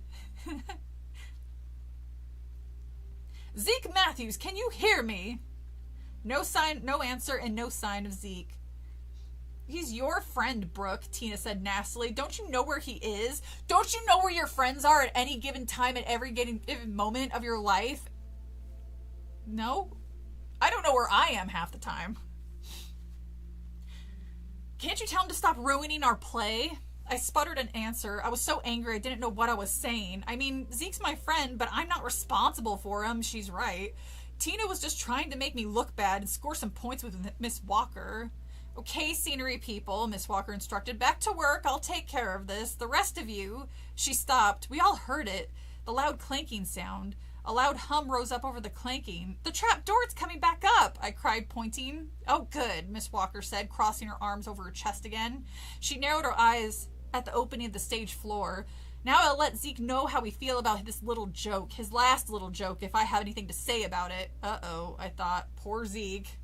Zeke Matthews, can you hear me? No answer, and no sign of Zeke. He's your friend, Brooke, Tina said nastily. Don't you know where he is? Don't you know where your friends are at any given time, at every given moment of your life? No? I don't know where I am half the time. Can't you tell him to stop ruining our play? I sputtered an answer. I was so angry I didn't know what I was saying. I mean, Zeke's my friend, but I'm not responsible for him. She's right. Tina was just trying to make me look bad and score some points with Miss Walker. Okay, scenery people, Miss Walker instructed. Back to work. I'll take care of this. The rest of you. She stopped. We all heard it. The loud clanking sound. A loud hum rose up over the clanking. The trap door's coming back up, I cried, pointing. Oh, good, Miss Walker said, crossing her arms over her chest again. She narrowed her eyes at the opening of the stage floor. Now I'll let Zeke know how we feel about this little joke, his last little joke, if I have anything to say about it. Uh-oh, I thought. Poor Zeke.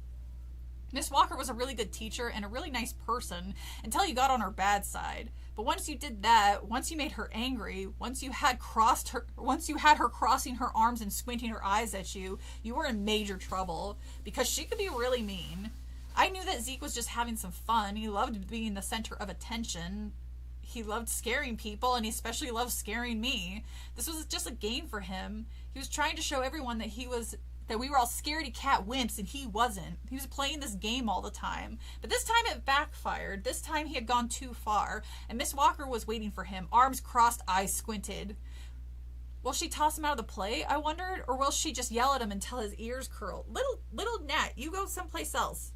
Miss Walker was a really good teacher and a really nice person until you got on her bad side. But once you did that, once you made her angry, once you had her crossing her arms and squinting her eyes at you, you were in major trouble because she could be really mean. I knew that Zeke was just having some fun. He loved being the center of attention. He loved scaring people, and he especially loved scaring me. This was just a game for him. He was trying to show everyone that we were all scaredy cat wimps, and he wasn't. He was playing this game all the time. But this time it backfired. This time he had gone too far, and Miss Walker was waiting for him, arms crossed, eyes squinted. Will she toss him out of the play, I wondered, or will she just yell at him until his ears curl? Little Nat, you go someplace else.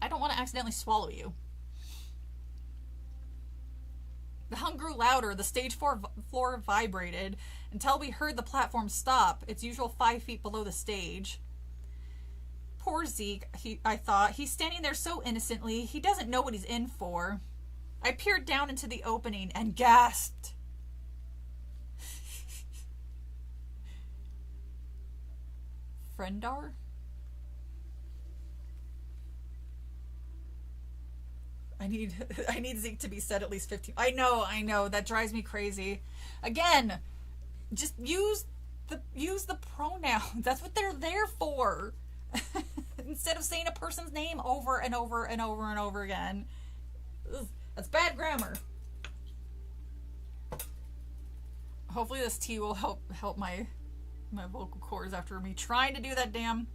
I don't want to accidentally swallow you. The hum grew louder. The stage floor vibrated until we heard the platform stop, its usual 5 feet below the stage. Poor Zeke, I thought. He's standing there so innocently. He doesn't know what he's in for. I peered down into the opening and gasped. Friendar? I need Zeke to be said at least 15. I know, that drives me crazy. Again, just use the pronouns. That's what they're there for. Instead of saying a person's name over and over and over and over again. Ugh, that's bad grammar. Hopefully this tea will help my vocal cords after me trying to do that damn.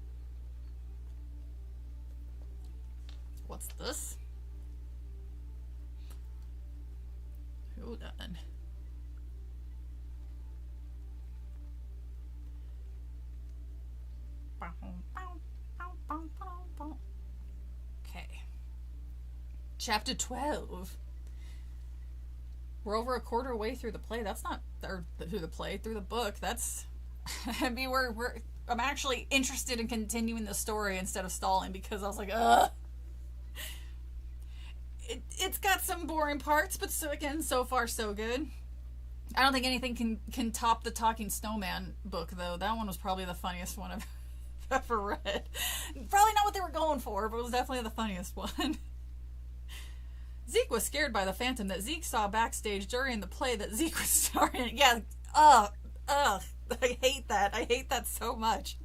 What's this? Hold on. Okay. Chapter 12. We're over a quarter way through the play. That's not, or through the book. That's, I mean, I'm actually interested in continuing the story instead of stalling because I was like, ugh. It's got some boring parts, but so far so good. I don't think anything can top the Talking Snowman book, though. That one was probably the funniest one I've ever read. Probably not what they were going for, but it was definitely the funniest one. Zeke was scared by the phantom that Zeke saw backstage during the play that Zeke was starring in. Yeah, ugh. I hate that. I hate that so much.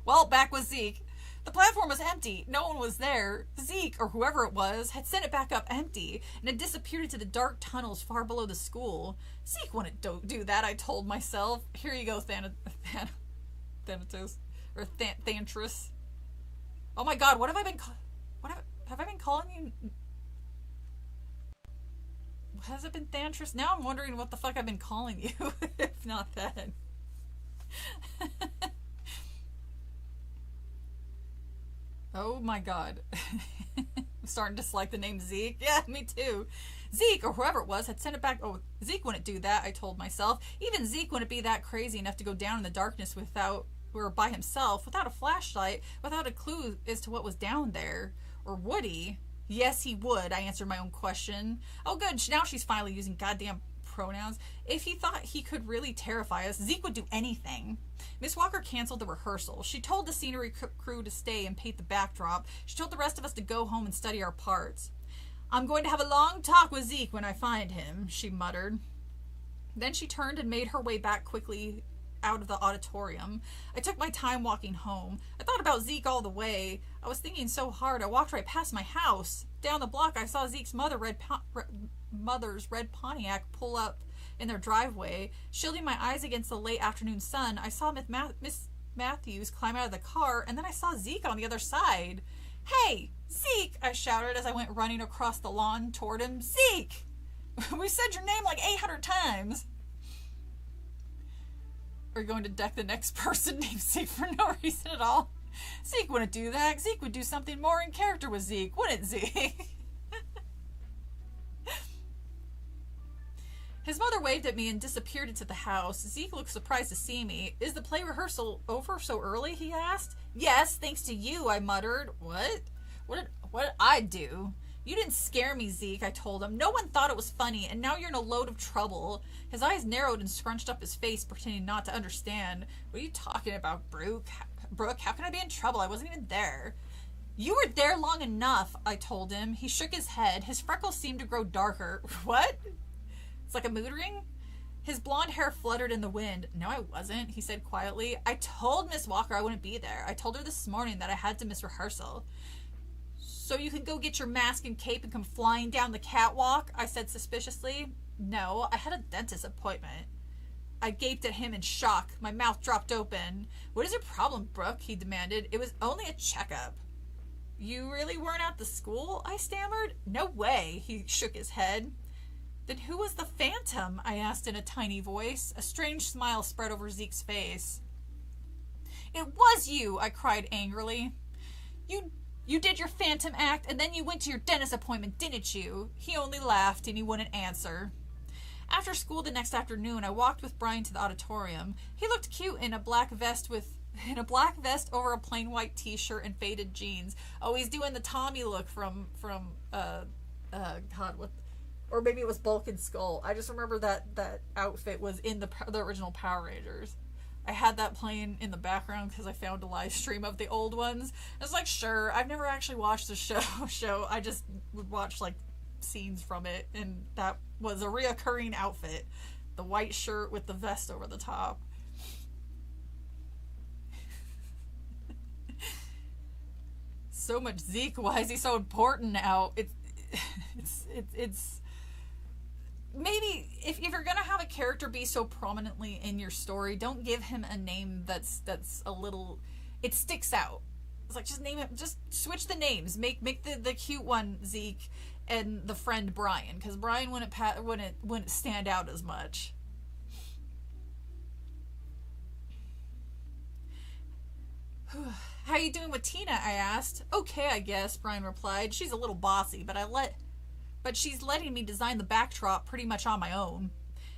Well, back with Zeke. The platform was empty. No one was there. Zeke, or whoever it was, had sent it back up empty and had disappeared into the dark tunnels far below the school. Zeke wouldn't do that, I told myself. Here you go, Thanatos. Or Thantris. Oh my god, what have I been have I been calling you? Has it been Thantris? Now I'm wondering what the fuck I've been calling you, if not that. Oh my god. I'm starting to dislike the name Zeke. Yeah, me too. Zeke, or whoever it was, had sent it back. Oh, Zeke wouldn't do that, I told myself. Even Zeke wouldn't be that crazy enough to go down in the darkness by himself, without a flashlight, without a clue as to what was down there. Or would he? Yes, he would, I answered my own question. Oh good, now she's finally using goddamn pronouns. If he thought he could really terrify us, Zeke would do anything. Miss Walker canceled the rehearsal. She told the scenery crew to stay and paint the backdrop. She told the rest of us to go home and study our parts. I'm going to have a long talk with Zeke when I find him, she muttered. Then she turned and made her way back quickly out of the auditorium. I took my time walking home. I thought about Zeke all the way. I was thinking so hard. I walked right past my house. Down the block, I saw Zeke's mother's red Pontiac pull up in their driveway. Shielding my eyes against the late afternoon sun, I saw Miss Matthews climb out of the car, and then I saw Zeke on the other side. Hey, Zeke, I shouted as I went running across the lawn toward him. Zeke! We said your name like 800 times. Are you going to deck the next person named Zeke for no reason at all? Zeke wouldn't do that. Zeke would do something more in character with Zeke, wouldn't Zeke? His mother waved at me and disappeared into the house. Zeke looked surprised to see me. Is the play rehearsal over so early, he asked. Yes, thanks to you, I muttered. What? What did I do? You didn't scare me, Zeke, I told him. No one thought it was funny, and now you're in a load of trouble. His eyes narrowed and scrunched up his face, pretending not to understand. What are you talking about, Brooke? How can I be in trouble? I wasn't even there. You were there long enough, I told him. He shook his head. His freckles seemed to grow darker. What? It's like a mood ring? His blonde hair fluttered in the wind. No, I wasn't, he said quietly. I told Miss Walker I wouldn't be there. I told her this morning that I had to miss rehearsal. So you can go get your mask and cape and come flying down the catwalk? I said suspiciously. No, I had a dentist appointment. I gaped at him in shock. My mouth dropped open. What is your problem, Brooke? He demanded. It was only a checkup. You really weren't at the school? I stammered. No way. He shook his head. Then who was the phantom? I asked in a tiny voice. A strange smile spread over Zeke's face. It was you, I cried angrily. You did your phantom act, and then you went to your dentist appointment, didn't you? He only laughed, and he wouldn't answer. After school the next afternoon, I walked with Brian to the auditorium. He looked cute in a black vest over a plain white t-shirt and faded jeans. Oh, he's doing the Tommy look from God, what? Or maybe it was Bulk and Skull. I just remember that outfit was in the original Power Rangers. I had that playing in the background because I found a live stream of the old ones. I was like, sure, I've never actually watched the show. I just would watch like scenes from it, and that was a reoccurring outfit. The white shirt with the vest over the top. So much Zeke. Why is he so important now? It's maybe if you're gonna have a character be so prominently in your story, don't give him a name that's a little, it sticks out. It's like, just name it, just switch the names, make the cute one Zeke and the friend Brian, because Brian wouldn't stand out as much. How you doing with Tina? I asked. Okay, I guess, Brian replied. She's a little bossy, but she's letting me design the backdrop pretty much on my own.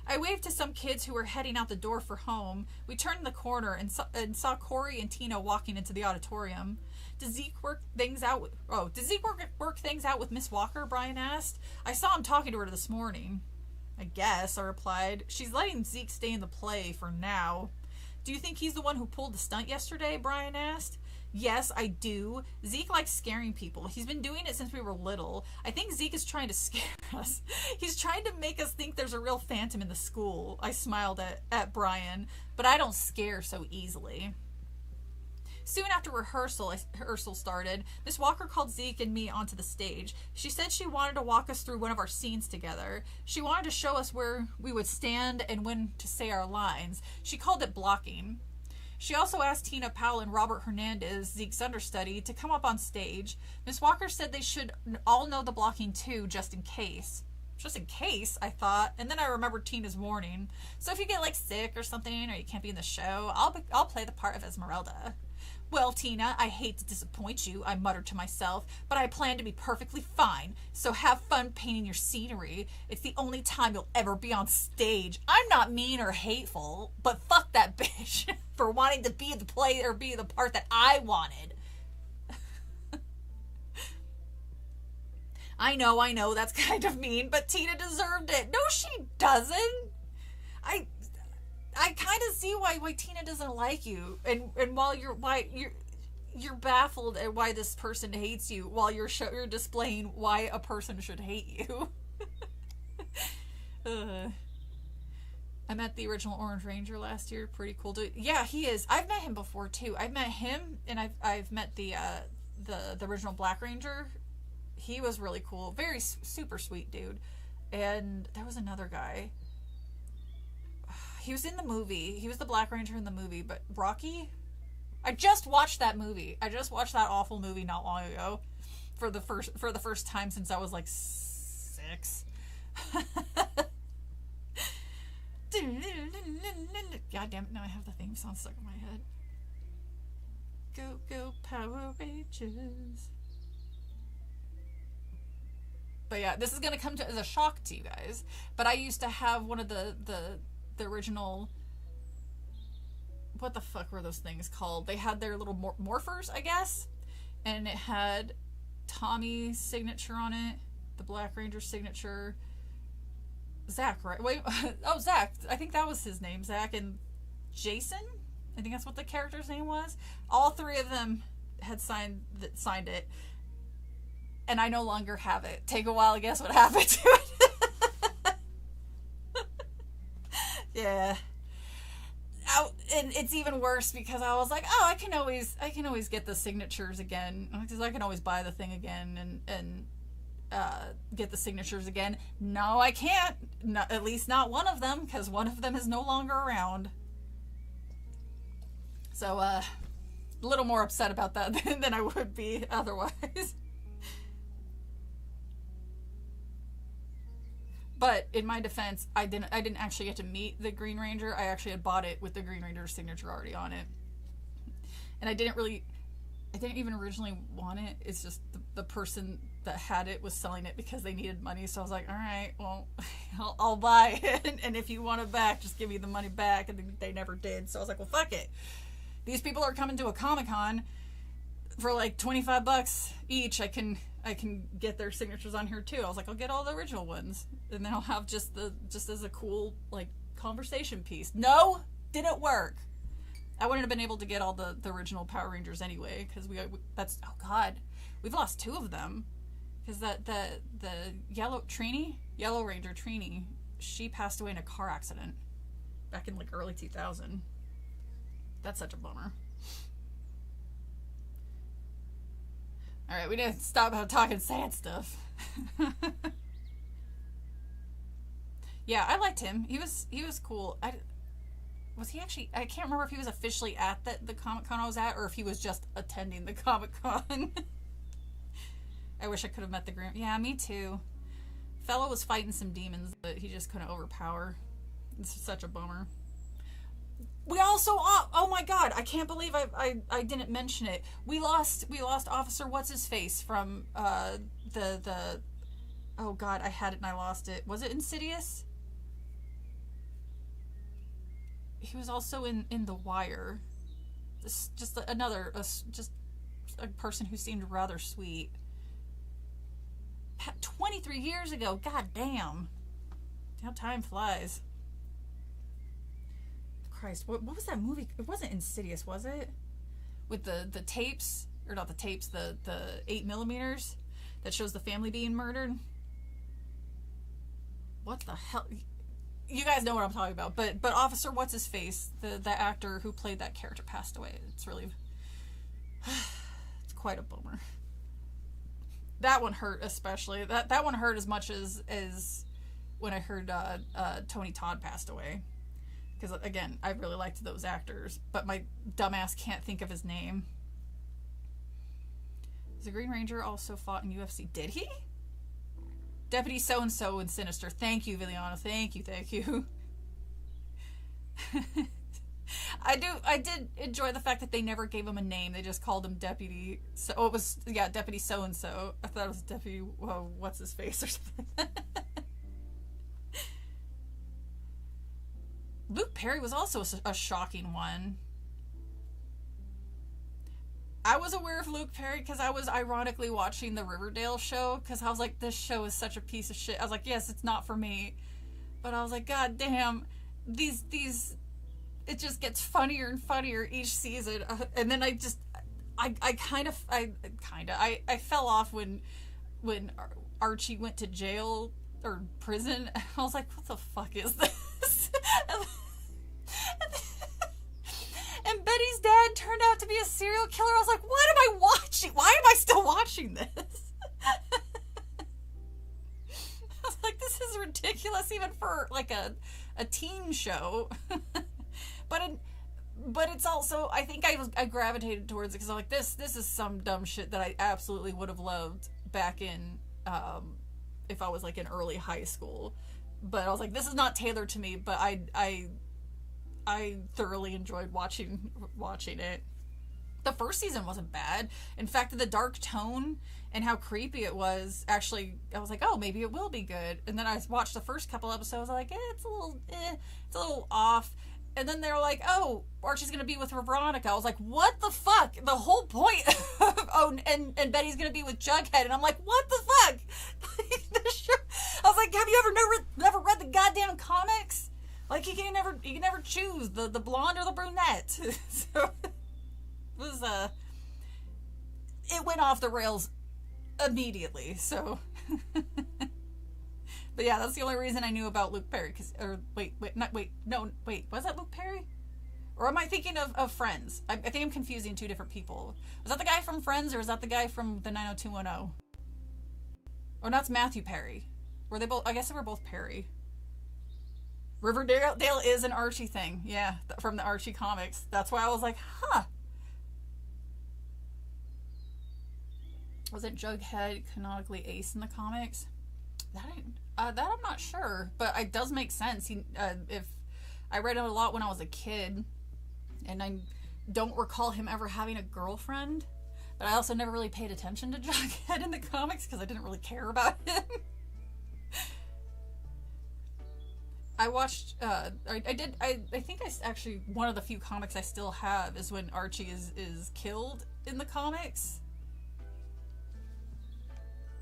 I waved to some kids who were heading out the door for home. We turned the corner and saw Corey and Tina walking into the auditorium. Does Zeke work things out with Miss Walker? Brian asked. I saw him talking to her this morning. I guess, I replied. She's letting Zeke stay in the play for now. Do you think he's the one who pulled the stunt yesterday? Brian asked. Yes, I do. Zeke likes scaring people. He's been doing it since we were little. I think Zeke is trying to scare us. He's trying to make us think there's a real phantom in the school. I smiled at Brian, but I don't scare so easily. Soon after rehearsal started, Miss Walker called Zeke and me onto the stage. She said she wanted to walk us through one of our scenes together. She wanted to show us where we would stand and when to say our lines. She called it blocking. She also asked Tina Powell and Robert Hernandez, Zeke's understudy, to come up on stage. Miss Walker said they should all know the blocking too, just in case. Just in case, I thought, and then I remembered Tina's warning. So if you get sick or something, or you can't be in the show, I'll play the part of Esmeralda. Well, Tina, I hate to disappoint you, I muttered to myself, but I plan to be perfectly fine, so have fun painting your scenery. It's the only time you'll ever be on stage. I'm not mean or hateful, but fuck that bitch for wanting to be the play or be the part that I wanted. I know, that's kind of mean, but Tina deserved it. No, she doesn't. I kind of see why Tina doesn't like you, and while you're baffled at why this person hates you, while you're displaying why a person should hate you. I met the original Orange Ranger last year. Pretty cool dude. Yeah, he is. I've met him before too. I've met him, and I've met the original Black Ranger. He was really cool. Very super sweet dude. And there was another guy. He was in the movie. He was the Black Ranger in the movie, but Rocky? I just watched that movie. I just watched that awful movie not long ago. For the first time since I was 6. God damn it, now I have the theme song stuck in my head. Go, go, Power Rangers. But yeah, this is going to come as a shock to you guys. But I used to have one of the original, what the fuck were those things called? They had their little morphers, I guess, and it had Tommy's signature on it, the Black Ranger signature, Zach, right? Wait, oh, Zach, I think that was his name, Zach, and Jason, I think that's what the character's name was. All three of them had signed it, and I no longer have it. Take a while to guess what happened to it. Yeah. And it's even worse because I was like, oh, I can always get the signatures again, because I can always buy the thing again and get the signatures again. No, I can't. No, at least not one of them, because one of them is no longer around. So a little more upset about that than I would be otherwise. But in my defense, I didn't actually get to meet the Green Ranger. I actually had bought it with the Green Ranger's signature already on it. And I didn't even originally want it. It's just the person that had it was selling it because they needed money. So I was like, all right, well, I'll buy it. And if you want it back, just give me the money back. And they never did. So I was like, well, fuck it. These people are coming to a Comic-Con for $25 each. I can get their signatures on here too. I was like, I'll get all the original ones, and then I'll have just as a cool conversation piece. No, didn't work. I wouldn't have been able to get all the original Power Rangers anyway, because oh god, we've lost 2 of them, because the Yellow Ranger Trini, she passed away in a car accident back in early 2000. That's such a bummer. Alright, we need to stop talking sad stuff. Yeah, I liked him. He was cool. Was he actually... I can't remember if he was officially at the Comic-Con I was at, or if he was just attending the Comic-Con. I wish I could have met the Grim... Yeah, me too. Fellow was fighting some demons, but he just couldn't overpower. It's such a bummer. We also, oh my god, I can't believe I didn't mention it. We lost Officer What's His Face from the oh god, I had it and I lost it. Was it Insidious? He was also in The Wire. Just a person who seemed rather sweet. 23 years ago, god damn. How time flies. Christ, what was that movie? It wasn't Insidious, was it? With the tapes, or not the tapes, the 8mm that shows the family being murdered. What the hell? You guys know what I'm talking about. But Officer What's His Face, the actor who played that character, passed away. It's really, it's quite a bummer. That one hurt especially. That one hurt as much as when I heard Tony Todd passed away. Because, again, I really liked those actors, but my dumbass can't think of his name. The Green Ranger also fought in UFC. Did he? Deputy so-and-so in Sinister. Thank you, Viliana. Thank you. I did enjoy the fact that they never gave him a name. They just called him Deputy. So it was, yeah, Deputy so-and-so. I thought it was Deputy, what's his face or something. Luke Perry was also a shocking one. I was aware of Luke Perry because I was ironically watching the Riverdale show because I was like, this show is such a piece of shit. I was like, yes, it's not for me. But I was like, god damn, these it just gets funnier and funnier each season. And then I fell off when Archie went to jail or prison. I was like, what the fuck is this? And Betty's dad turned out to be a serial killer. I was like, what am I watching? Why am I still watching this? I was like, this is ridiculous even for like a teen show. But it's also, I think I gravitated towards it because I'm like, this is some dumb shit that I absolutely would have loved back in if I was like in early high school. But I was like, this is not tailored to me, but I thoroughly enjoyed watching it. The first season wasn't bad. In fact, the dark tone and how creepy it was, actually, I was like, oh, maybe it will be good. And then I watched the first couple episodes, I was like, it's a little off. And then they were like, oh, Archie's gonna be with Veronica. I was like, what the fuck? The whole point of, and Betty's gonna be with Jughead. And I'm like, what the fuck? I was like, have you ever never read the goddamn comics? Like, you can never choose the blonde or the brunette. So it was it went off the rails immediately. So but yeah, that's the only reason I knew about Luke Perry. Was that Luke Perry? Or am I thinking of Friends? I think I'm confusing two different people. Was that the guy from Friends, or was that the guy from the 90210? Or that's Matthew Perry. Were they both? I guess they were both Perry. Riverdale is an Archie thing. Yeah, from the Archie comics. That's why I was like, huh. Wasn't Jughead canonically Ace in the comics? That I'm not sure, but it does make sense. If I read it a lot when I was a kid, and I don't recall him ever having a girlfriend, but I also never really paid attention to Jughead in the comics because I didn't really care about him. I watched, I think actually, one of the few comics I still have is when Archie is killed in the comics.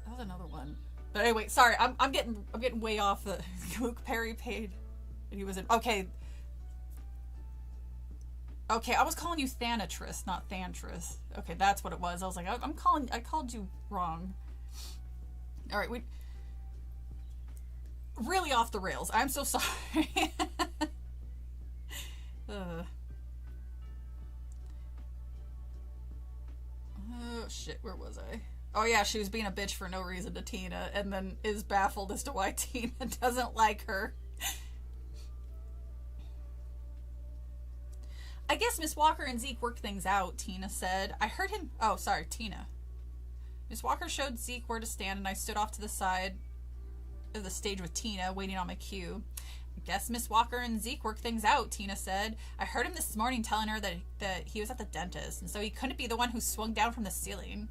That was another one. But anyway, sorry, I'm getting way off the Luke Perry paid. He was in, okay, I was calling you Thanatress, not Thantris. Okay, that's what it was. I was like, I called you wrong. Alright, we really off the rails. I'm so sorry. Oh shit, where was I? Oh yeah, she was being a bitch for no reason to Tina, and then is baffled as to why Tina doesn't like her. I guess Miss Walker and Zeke worked things out, Tina said. I heard him... Oh, sorry, Tina. Miss Walker showed Zeke where to stand, and I stood off to the side of the stage with Tina, waiting on my cue. Guess Miss Walker and Zeke worked things out, Tina said. I heard him this morning telling her that he was at the dentist, and so he couldn't be the one who swung down from the ceiling.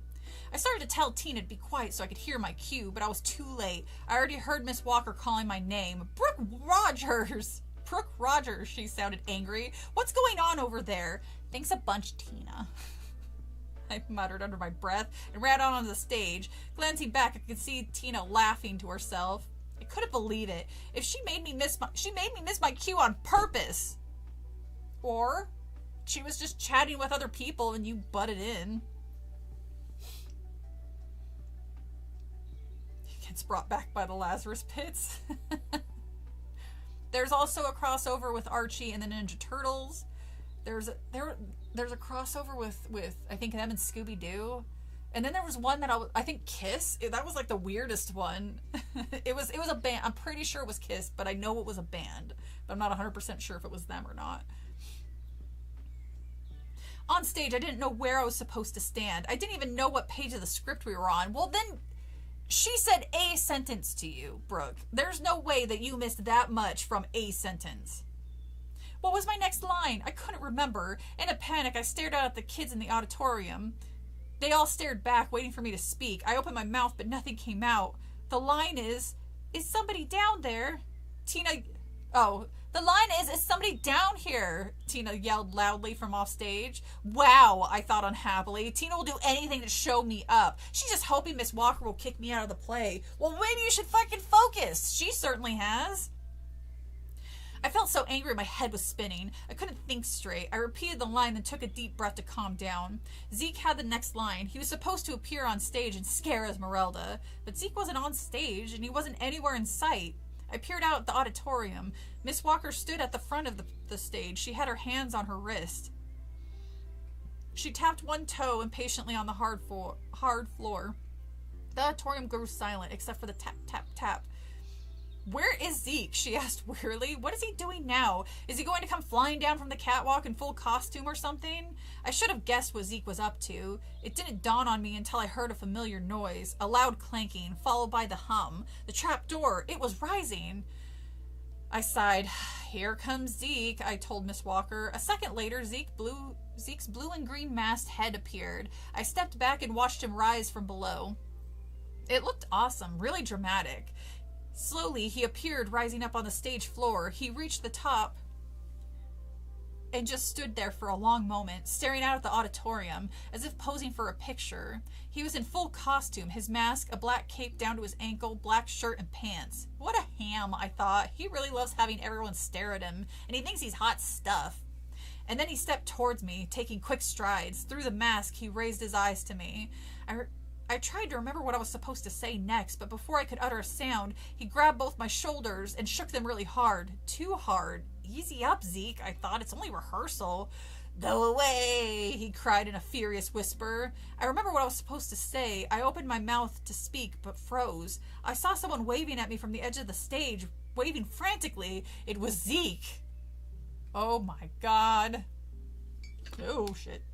I started to tell Tina to be quiet so I could hear my cue, but I was too late. I already heard Miss Walker calling my name. Brooke Rogers! Brooke Rogers, she sounded angry. What's going on over there? Thanks a bunch, Tina. I muttered under my breath and ran out onto the stage. Glancing back, I could see Tina laughing to herself. I couldn't believe it. If she made me miss my cue on purpose. Or she was just chatting with other people and you butted in. He gets brought back by the Lazarus Pits. There's also a crossover with Archie and the Ninja Turtles. There's a crossover with I think them and Scooby-Doo. And then there was one that I think Kiss. That was like the weirdest one. It was a band. I'm pretty sure it was Kiss, but I know it was a band. But I'm not 100% sure if it was them or not. On stage, I didn't know where I was supposed to stand. I didn't even know what page of the script we were on. Well, then she said a sentence to you, Brooke. There's no way that you missed that much from a sentence. What was my next line? I couldn't remember. In a panic, I stared out at the kids in the auditorium. They all stared back, waiting for me to speak. I opened my mouth, but nothing came out. The line is somebody down there? The line is somebody down here? Tina yelled loudly from off stage. Wow, I thought unhappily. Tina will do anything to show me up. She's just hoping Miss Walker will kick me out of the play. Well, maybe you should fucking focus. She certainly has. I felt so angry my head was spinning. I couldn't think straight. I repeated the line, then took a deep breath to calm down. Zeke had the next line. He was supposed to appear on stage and scare Esmeralda, but Zeke wasn't on stage, and he wasn't anywhere in sight. I peered out at the auditorium. Miss Walker stood at the front of the stage. She had her hands on her wrist. She tapped one toe impatiently on the hard floor. The auditorium grew silent, except for the tap, tap, tap. Where is Zeke? She asked wearily. What is he doing now? Is he going to come flying down from the catwalk in full costume or something? I should have guessed what Zeke was up to. It didn't dawn on me until I heard a familiar noise, a loud clanking, followed by the hum. The trap door, it was rising. I sighed. Here comes Zeke, I told Miss Walker. A second later, Zeke's blue and green masked head appeared. I stepped back and watched him rise from below. It looked awesome, really dramatic. Slowly, he appeared, rising up on the stage floor. He reached the top and just stood there for a long moment, staring out at the auditorium, as if posing for a picture. He was in full costume, his mask, a black cape down to his ankle, black shirt and pants. What a ham, I thought. He really loves having everyone stare at him, and he thinks he's hot stuff. And then he stepped towards me, taking quick strides. Through the mask, he raised his eyes to me. I tried to remember what I was supposed to say next, but before I could utter a sound, he grabbed both my shoulders and shook them really hard. Too hard. Easy up, Zeke, I thought. It's only rehearsal. Go away, he cried in a furious whisper. I remember what I was supposed to say. I opened my mouth to speak, but froze. I saw someone waving at me from the edge of the stage, waving frantically. It was Zeke. Oh my God. Oh, shit.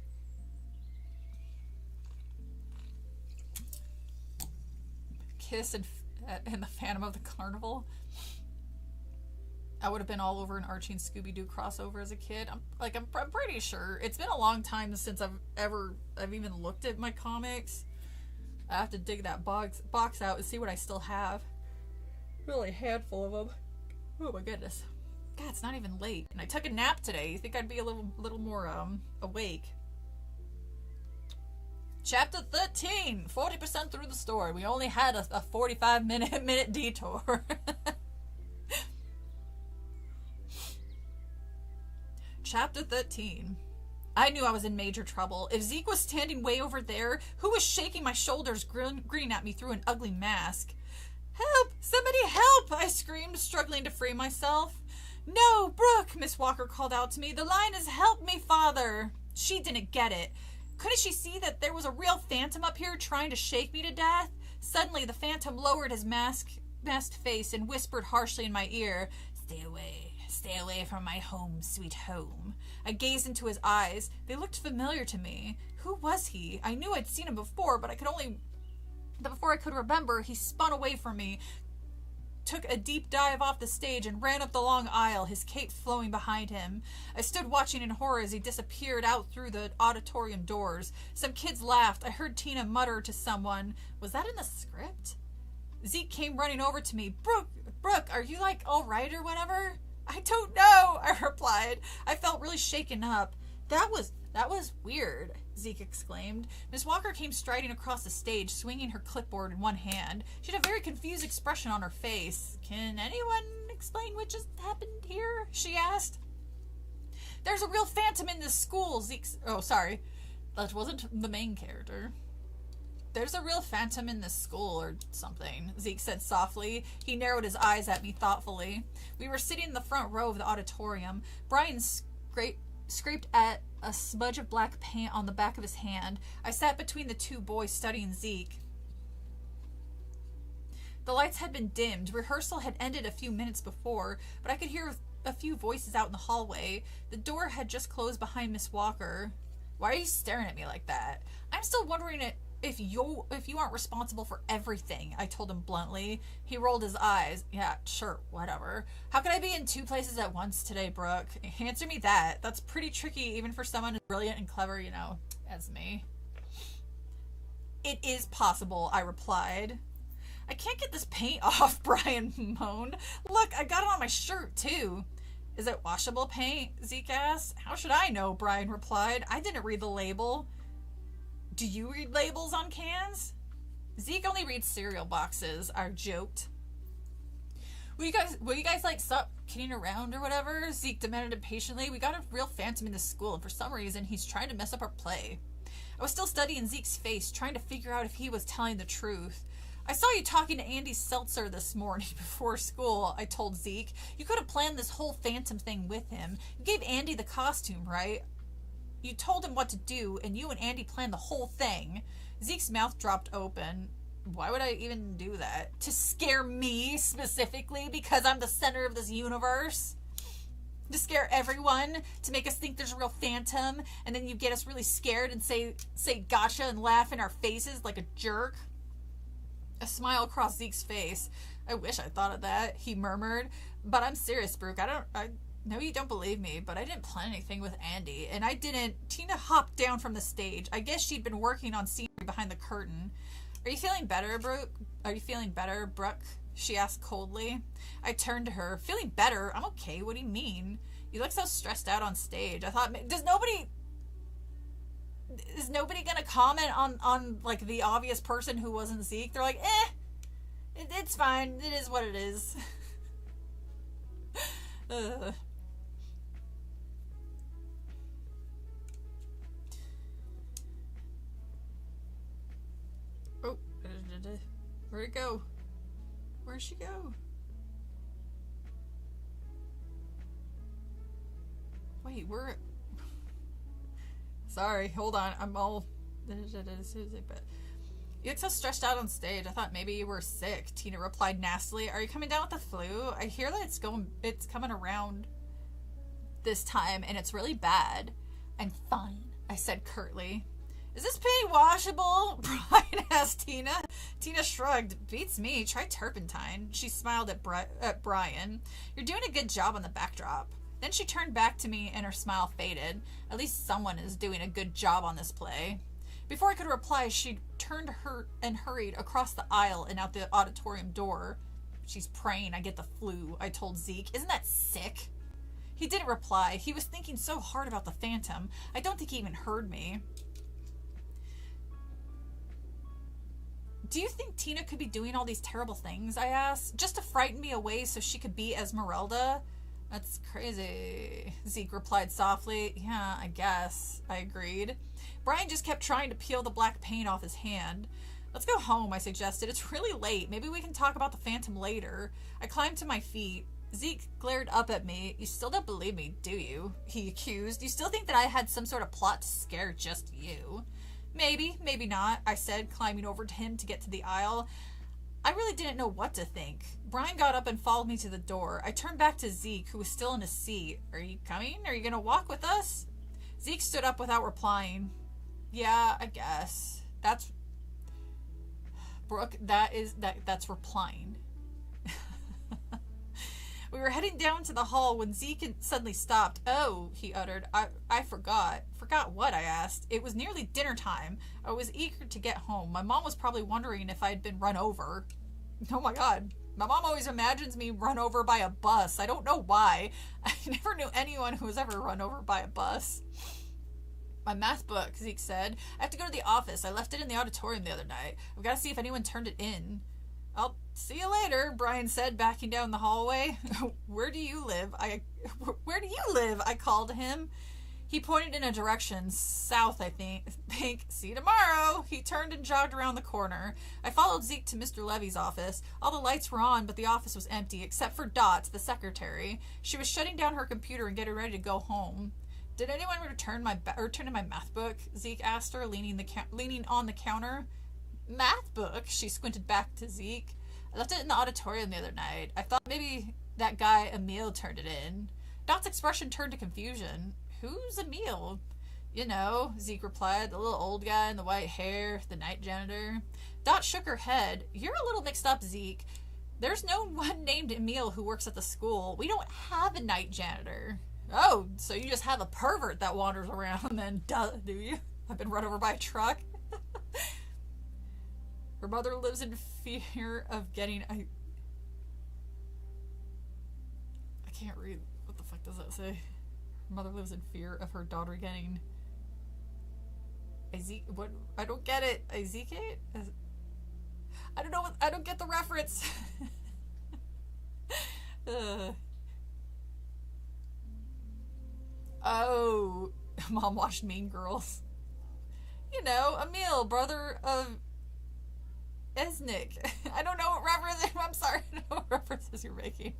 Kiss and the Phantom of the Carnival. I would have been all over an Archie and Scooby-Doo crossover as a kid. I'm pretty sure. It's been a long time since I've even looked at my comics. I have to dig that box out and see what I still have. Really a handful of them. Oh my goodness. God, it's not even late. And I took a nap today. You think I'd be a little more awake. Chapter 13, 40% through the story. We only had a 45-minute detour. Chapter 13. I knew I was in major trouble. If Zeke was standing way over there, who was shaking my shoulders, grinning at me through an ugly mask? Help! Somebody help! I screamed, struggling to free myself. No, Brooke, Miss Walker called out to me. The line is, help me, father. She didn't get it. Couldn't she see that there was a real phantom up here trying to shake me to death? Suddenly, the phantom lowered his masked face and whispered harshly in my ear, Stay away from my home, sweet home. I gazed into his eyes. They looked familiar to me. Who was he? I knew I'd seen him before, but before I could remember, he spun away from me, took a deep dive off the stage and ran up the long aisle, his cape flowing behind him. I stood watching in horror as he disappeared out through the auditorium doors. Some kids laughed. I heard Tina mutter to someone, "Was that in the script?" Zeke came running over to me. Brooke, are you like all right or whatever?" "I don't know," I replied. I felt really shaken up. That was weird," Zeke exclaimed. Miss Walker came striding across the stage, swinging her clipboard in one hand. She had a very confused expression on her face. "Can anyone explain what just happened here?" she asked. "There's a real phantom in this school," Oh, sorry. That wasn't the main character. "There's a real phantom in this school or something," Zeke said softly. He narrowed his eyes at me thoughtfully. We were sitting in the front row of the auditorium. Brian scraped at a smudge of black paint on the back of his hand. I sat between the two boys studying Zeke. The lights had been dimmed. Rehearsal had ended a few minutes before, but I could hear a few voices out in the hallway. The door had just closed behind Miss Walker. "Why are you staring at me like that?" "I'm still wondering if you aren't responsible for everything," I told him bluntly. He rolled his eyes. "Yeah, sure, whatever. How could I be in two places at once today, Brooke? Answer me that. That's pretty tricky even for someone as brilliant and clever, as me." "It is possible," I replied. "I can't get this paint off," Brian moaned. "Look, I got it on my shirt, too." "Is it washable paint?" Zeke asked. "How should I know?" Brian replied. "I didn't read the label." "Do you read labels on cans?" "Zeke only reads cereal boxes," I joked. Will you guys like stop kidding around or whatever?" Zeke demanded impatiently. "We got a real phantom in this school, and for some reason he's trying to mess up our play." I was still studying Zeke's face, trying to figure out if he was telling the truth. "I saw you talking to Andy Seltzer this morning before school," I told Zeke. "You could have planned this whole phantom thing with him. You gave Andy the costume, right? You told him what to do, and you and Andy planned the whole thing." Zeke's mouth dropped open. "Why would I even do that? To scare me, specifically, because I'm the center of this universe? To scare everyone? To make us think there's a real phantom, and then you get us really scared and say gotcha and laugh in our faces like a jerk?" A smile crossed Zeke's face. "I wish I thought of that," he murmured. "But I'm serious, Brooke. I know you don't believe me, but I didn't plan anything with Andy, and I didn't..." Tina hopped down from the stage. I guess she'd been working on scenery behind the curtain. Are you feeling better, Brooke?" she asked coldly. I turned to her. "Feeling better? I'm okay. What do you mean? You look so stressed out on stage." I thought, is nobody gonna comment on like the obvious person who wasn't Zeke? They're like, it's fine. It is what it is. Oh, where'd it go? Where'd she go? Wait, where? Sorry, hold on. I'm all... "You look so stressed out on stage. I thought maybe you were sick," Tina replied nastily. "Are you coming down with the flu? I hear that it's coming around this time, and it's really bad." "I'm fine," I said curtly. "Is this paint washable?" Brian asked Tina. Tina shrugged. "Beats me. Try turpentine." She smiled at Brian. "You're doing a good job on the backdrop." Then she turned back to me and her smile faded. At least someone is doing a good job on this play. Before I could reply, she turned her and hurried across the aisle and out the auditorium door. "She's praying I get the flu," I told Zeke. "Isn't that sick?" He didn't reply. He was thinking so hard about the phantom. I don't think he even heard me. "Do you think Tina could be doing all these terrible things?" I asked. "Just to frighten me away so she could be Esmeralda?" "That's crazy," Zeke replied softly. "Yeah, I guess," I agreed. Brian just kept trying to peel the black paint off his hand. "Let's go home," I suggested. "It's really late. Maybe we can talk about the phantom later." I climbed to my feet. Zeke glared up at me. "You still don't believe me, do you?" he accused. "You still think that I had some sort of plot to scare just you?" "Maybe, maybe not," I said, climbing over to him to get to the aisle. I really didn't know what to think. Brian got up and followed me to the door. I turned back to Zeke, who was still in his seat. "Are you coming? Are you going to walk with us?" Zeke stood up without replying. "Yeah, I guess." That's... Brooke, that's replying. We were heading down to the hall when Zeke suddenly stopped. "Oh," he uttered. I forgot. Forgot what?" I asked. It was nearly dinner time. I was eager to get home. My mom was probably wondering if I had been run over. Oh my god. My mom always imagines me run over by a bus. I don't know why. I never knew anyone who was ever run over by a bus. "My math book," Zeke said. "I have to go to the office. I left it in the auditorium the other night. I've got to see if anyone turned it in." "I'll see you later," Brian said, backing down the hallway. Where do you live? Where do you live? I called him. He pointed in a direction, south, I think. "See you tomorrow." He turned and jogged around the corner. I followed Zeke to Mr. Levy's office. All the lights were on, but the office was empty, except for Dot, the secretary. She was shutting down her computer and getting ready to go home. "Did anyone return in my math book?" Zeke asked her, leaning on the counter. "Math book?" She squinted back to Zeke. "I left it in the auditorium the other night. I thought maybe that guy Emil turned it in." Dot's expression turned to confusion. "Who's Emil?" "You know," Zeke replied, "the little old guy in the white hair, the night janitor." Dot shook her head. "You're a little mixed up, Zeke. There's no one named Emil who works at the school. We don't have a night janitor." "Oh, so you just have a pervert that wanders around then, do you? I've been run over by a truck." Her mother lives in fear of getting... I can't read. What the fuck does that say? Her mother lives in fear of her daughter getting... What? I don't get it. Ezekiel? I don't know what... I don't get the reference. Oh, Mom watched Mean Girls. You know, Emil, brother of Esnick. I don't know what reference. I'm sorry, I don't know what references you're making.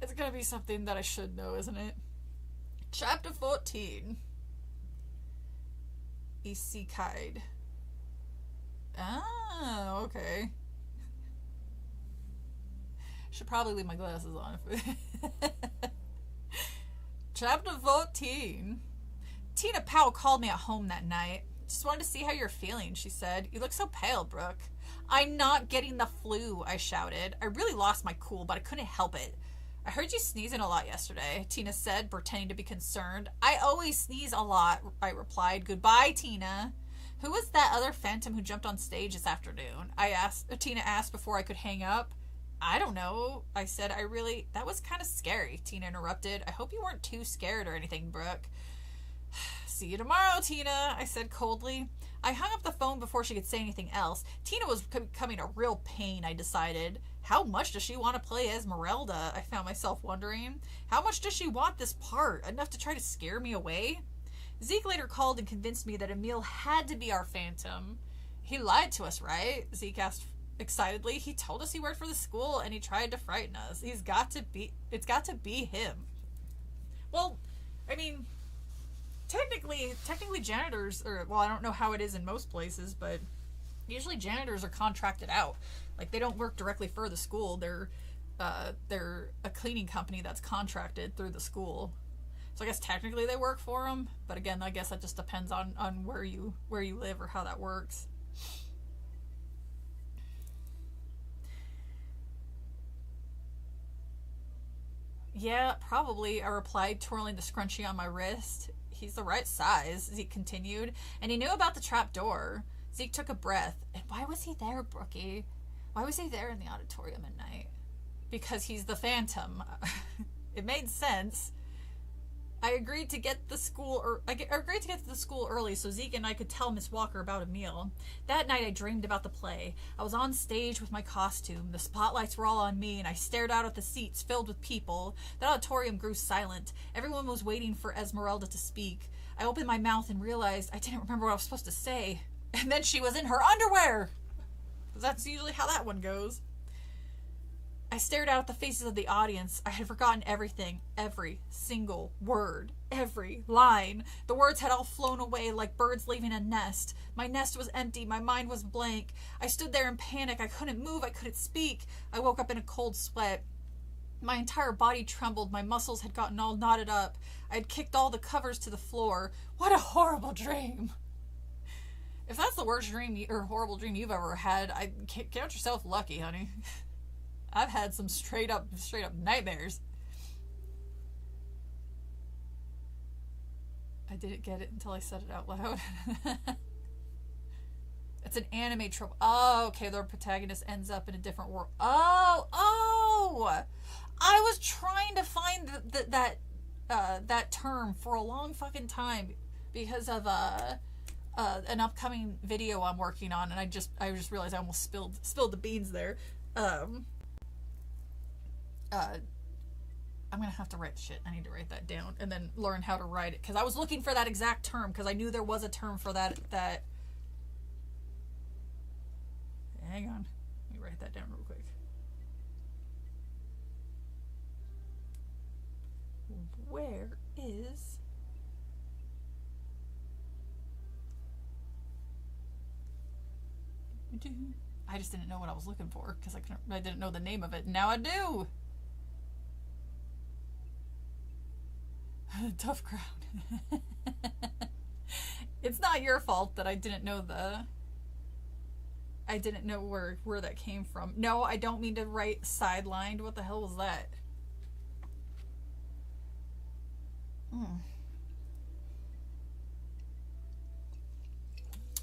It's gonna be something that I should know, isn't it? Chapter 14. Isekai. Ah, okay. Should probably leave my glasses on. Chapter 14. Tina Powell called me at home that night. "Just wanted to see how you're feeling," she said. "You look so pale, Brooke." "I'm not getting the flu," I shouted. I really lost my cool, but I couldn't help it. "I heard you sneezing a lot yesterday," Tina said, pretending to be concerned. "I always sneeze a lot," I replied. "Goodbye, Tina." "Who was that other phantom who jumped on stage this afternoon?" Tina asked before I could hang up. "I don't know," I said. That was kind of scary," Tina interrupted. "I hope you weren't too scared or anything, Brooke." "See you tomorrow, Tina," I said coldly. I hung up the phone before she could say anything else. Tina was becoming a real pain, I decided. How much does she want to play Esmeralda? I found myself wondering. How much does she want this part? Enough to try to scare me away? Zeke later called and convinced me that Emil had to be our phantom. "He lied to us, right?" Zeke asked excitedly. "He told us he worked for the school and he tried to frighten us. It's got to be him." Well, I mean, technically janitors well, I don't know how it is in most places, but usually janitors are contracted out. Like, they don't work directly for the school. They're a cleaning company that's contracted through the school. So I guess technically they work for them, but again, I guess that just depends on where you live or how that works. "Yeah, probably," I replied, twirling the scrunchie on my wrist. "He's the right size," Zeke continued, "and he knew about the trap door." Zeke took a breath. "And why was he there, Brookie? Why was he there in the auditorium at night?" "Because he's the phantom." It made sense. I agreed to get to the school early so Zeke and I could tell Miss Walker about Emil. That night I dreamed about the play. I was on stage with my costume. The spotlights were all on me, and I stared out at the seats filled with people. The auditorium grew silent. Everyone was waiting for Esmeralda to speak. I opened my mouth and realized I didn't remember what I was supposed to say. And then she was in her underwear! That's usually how that one goes. I stared out at the faces of the audience. I had forgotten everything. Every single word. Every line. The words had all flown away like birds leaving a nest. My nest was empty. My mind was blank. I stood there in panic. I couldn't move. I couldn't speak. I woke up in a cold sweat. My entire body trembled. My muscles had gotten all knotted up. I had kicked all the covers to the floor. What a horrible dream. If that's the worst dream or horrible dream you've ever had, count yourself lucky, honey. I've had some straight up nightmares. I didn't get it until I said it out loud. It's an anime trope. Oh, okay. The protagonist ends up in a different world. Oh! I was trying to find that term for a long fucking time because of an upcoming video I'm working on, and I just realized I almost spilled the beans there. I'm gonna have to write shit. I need to write that down and then learn how to write it, because I was looking for that exact term because I knew there was a term for that. Hang on, let me write that down real quick. Where is I just didn't know what I was looking for because I didn't know the name of it. Now I do. Tough crowd. It's not your fault that I didn't know where that came from. No, I don't mean to write sidelined. What the hell was that?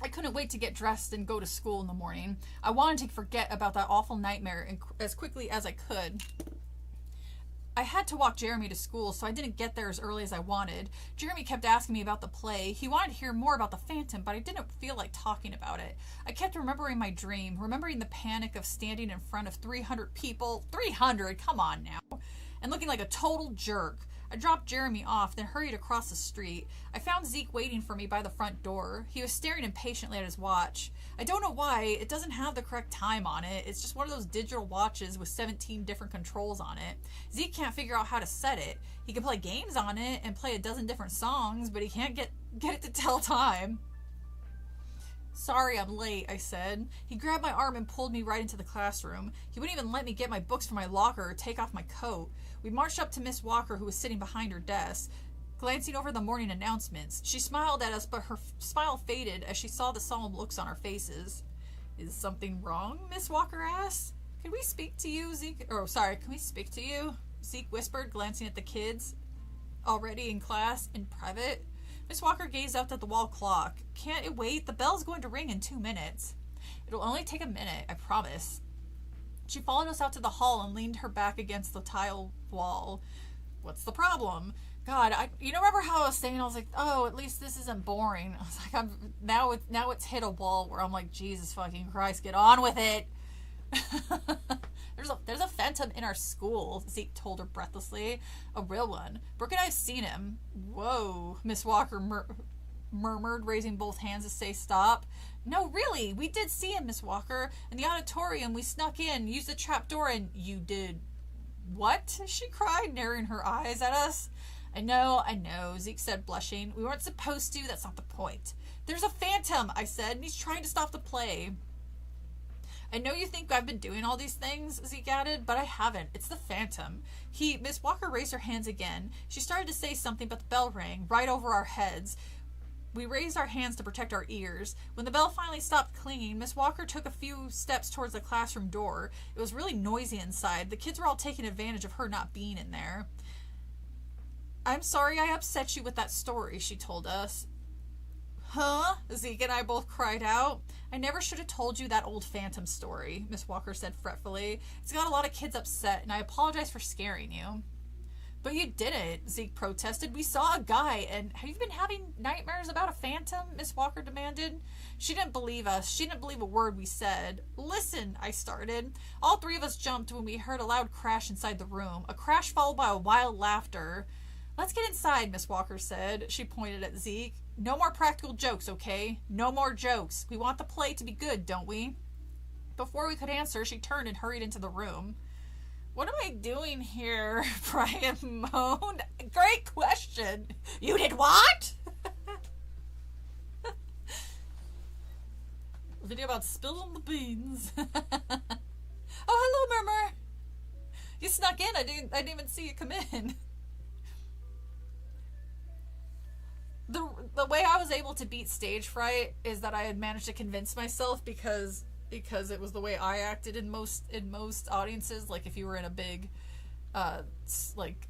I couldn't wait to get dressed and go to school in the morning. I wanted to forget about that awful nightmare as quickly as I could. I had to walk Jeremy to school, so I didn't get there as early as I wanted. Jeremy kept asking me about the play. He wanted to hear more about the Phantom, but I didn't feel like talking about it. I kept remembering my dream, remembering the panic of standing in front of 300 people. 300? Come on now. And looking like a total jerk. I dropped Jeremy off, then hurried across the street. I found Zeke waiting for me by the front door. He was staring impatiently at his watch. I don't know why. It doesn't have the correct time on it. It's just one of those digital watches with 17 different controls on it. Zeke can't figure out how to set it. He can play games on it and play a dozen different songs, but he can't get it to tell time. Sorry, I'm late, I said. He grabbed my arm and pulled me right into the classroom. He wouldn't even let me get my books from my locker or take off my coat. We marched up to Miss Walker, who was sitting behind her desk, glancing over the morning announcements. She smiled at us, but her smile faded as she saw the solemn looks on our faces. Is something wrong? Miss Walker asked. Can we speak to you, Zeke? Can we speak to you? Zeke whispered, glancing at the kids already in class in private. Miss Walker gazed up at the wall clock. Can't it wait? The bell's going to ring in 2 minutes. It'll only take a minute, I promise. She followed us out to the hall and leaned her back against the tile wall. What's the problem? God, remember how I was saying? I was like, oh, at least this isn't boring. I was like, now it's hit a wall where I'm like, Jesus fucking Christ, get on with it. There's a Phantom in our school, Zeke told her breathlessly. A real one. Brooke and I have seen him. Whoa, Miss Walker murmured, raising both hands to say stop. No, really, we did see him, Miss Walker. In the auditorium, we snuck in, used the trap door, and you did what? She cried, narrowing her eyes at us. I know, Zeke said, blushing. We weren't supposed to, that's not the point. There's a Phantom, I said, and he's trying to stop the play. I know you think I've been doing all these things, Zeke added, but I haven't. It's the Phantom. Miss Walker raised her hands again. She started to say something, but the bell rang right over our heads. We raised our hands to protect our ears. When the bell finally stopped clanging, Miss Walker took a few steps towards the classroom door. It was really noisy inside. The kids were all taking advantage of her not being in there. I'm sorry I upset you with that story, she told us. Huh? Zeke and I both cried out. I never should have told you that old Phantom story, Miss Walker said fretfully. It's got a lot of kids upset, and I apologize for scaring you. But you didn't, Zeke protested. We saw a guy, and have you been having nightmares about a Phantom? Miss Walker demanded. She didn't believe us. She didn't believe a word we said. Listen, I started. All three of us jumped when we heard a loud crash inside the room, a crash followed by a wild laughter. Let's get inside, Miss Walker said. She pointed at Zeke. No more practical jokes, okay? No more jokes. We want the play to be good, don't we? Before we could answer, she turned and hurried into the room. What am I doing here? Brian moaned. Great question. You did what? A video about spilling the beans. Oh, hello, Murmur. You snuck in. I didn't even see you come in. The way I was able to beat stage fright is that I had managed to convince myself, because because it was the way I acted in most audiences. Like if you were in a big, like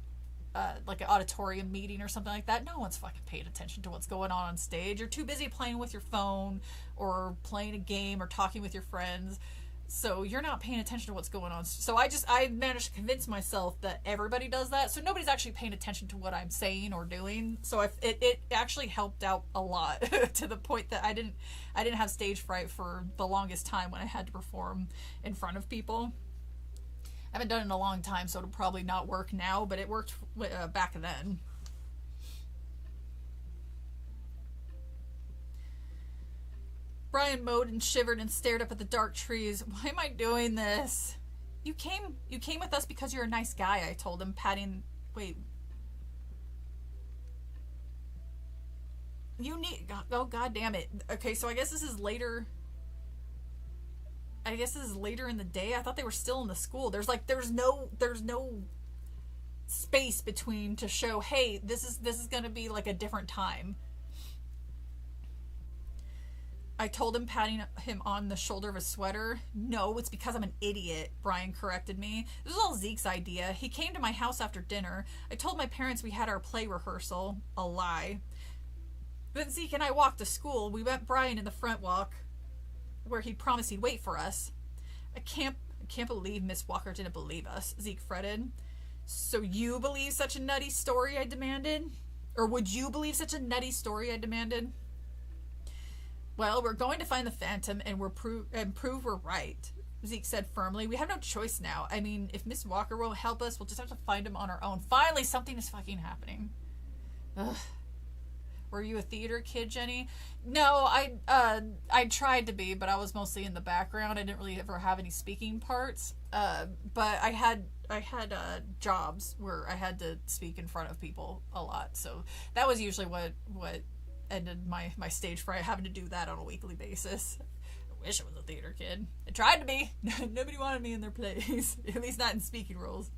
an auditorium meeting or something like that, no one's fucking paying attention to what's going on stage. You're too busy playing with your phone or playing a game or talking with your friends. So you're not paying attention to what's going on. So I managed to convince myself that everybody does that. So nobody's actually paying attention to what I'm saying or doing. So it actually helped out a lot to the point that I didn't have stage fright for the longest time when I had to perform in front of people. I haven't done it in a long time, so it'll probably not work now, but it worked back then. Brian mowed and shivered and stared up at the dark trees. Why am I doing this? You came with us because you're a nice guy, I told him, patting... Wait. You need... Oh, God damn it. Okay, so I guess this is later... I guess this is later in the day. I thought they were still in the school. There's no space between to show, hey, this is gonna be like a different time. I told him, patting him on the shoulder of his sweater. No, it's because I'm an idiot, Brian corrected me. This was all Zeke's idea. He came to my house after dinner. I told my parents we had our play rehearsal. A lie. Then Zeke and I walked to school. We met Brian in the front walk, where he promised he'd wait for us. I can't believe Miss Walker didn't believe us, Zeke fretted. So you believe such a nutty story, I demanded? Or would you believe such a nutty story, I demanded? Well, we're going to find the Phantom and prove we're right, Zeke said firmly. We have no choice now. I mean, if Miss Walker won't help us, we'll just have to find him on our own. Finally, something is fucking happening. Ugh. Were you a theater kid, Jenny? No, I tried to be, but I was mostly in the background. I didn't really ever have any speaking parts. But I had jobs where I had to speak in front of people a lot. So that was usually what ended my stage fright, having to do that on a weekly basis. I wish I was a theater kid. I tried to be. Nobody wanted me in their plays. At least not in speaking roles.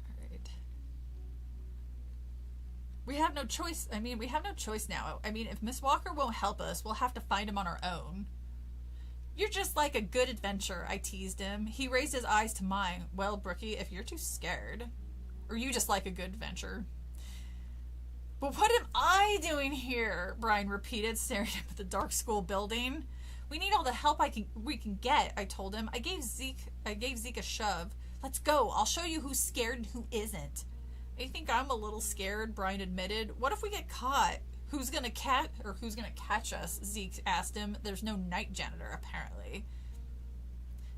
Alright. We have no choice. We have no choice now. If Miss Walker won't help us, we'll have to find him on our own. You're just like a good adventure, I teased him. He raised his eyes to mine. Well, Brookie, if you're too scared... Or you just like a good adventure. But what am I doing here? Brian repeated, staring up at the dark school building. We need all the help we can get, I told him. I gave Zeke a shove. Let's go. I'll show you who's scared and who isn't. I think I'm a little scared, Brian admitted. What if we get caught? Who's gonna catch us? Zeke asked him. There's no night janitor, apparently.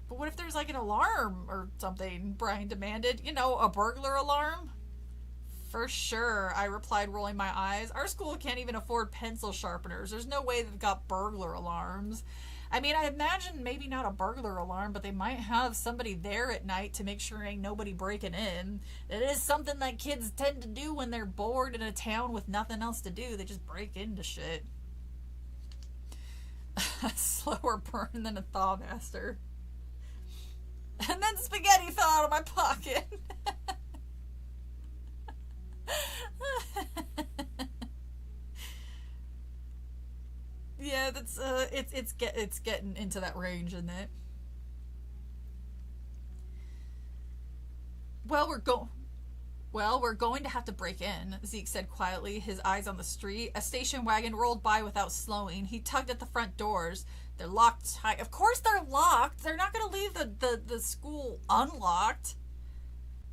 But what if there's like an alarm or something? Brian demanded. You know, a burglar alarm? For sure, I replied, rolling my eyes. Our school can't even afford pencil sharpeners. There's no way they've got burglar alarms. I imagine maybe not a burglar alarm, but they might have somebody there at night to make sure ain't nobody breaking in. It is something that kids tend to do when they're bored in a town with nothing else to do. They just break into shit. A slower burn than a Thawmaster. And then spaghetti fell out of my pocket. Yeah, that's it's getting into that range, isn't it? Well, we're going to have to break in, Zeke said quietly, his eyes on the street. A station wagon rolled by without slowing. He tugged at the front doors. They're locked tight. Of course they're locked. They're not going to leave the school unlocked.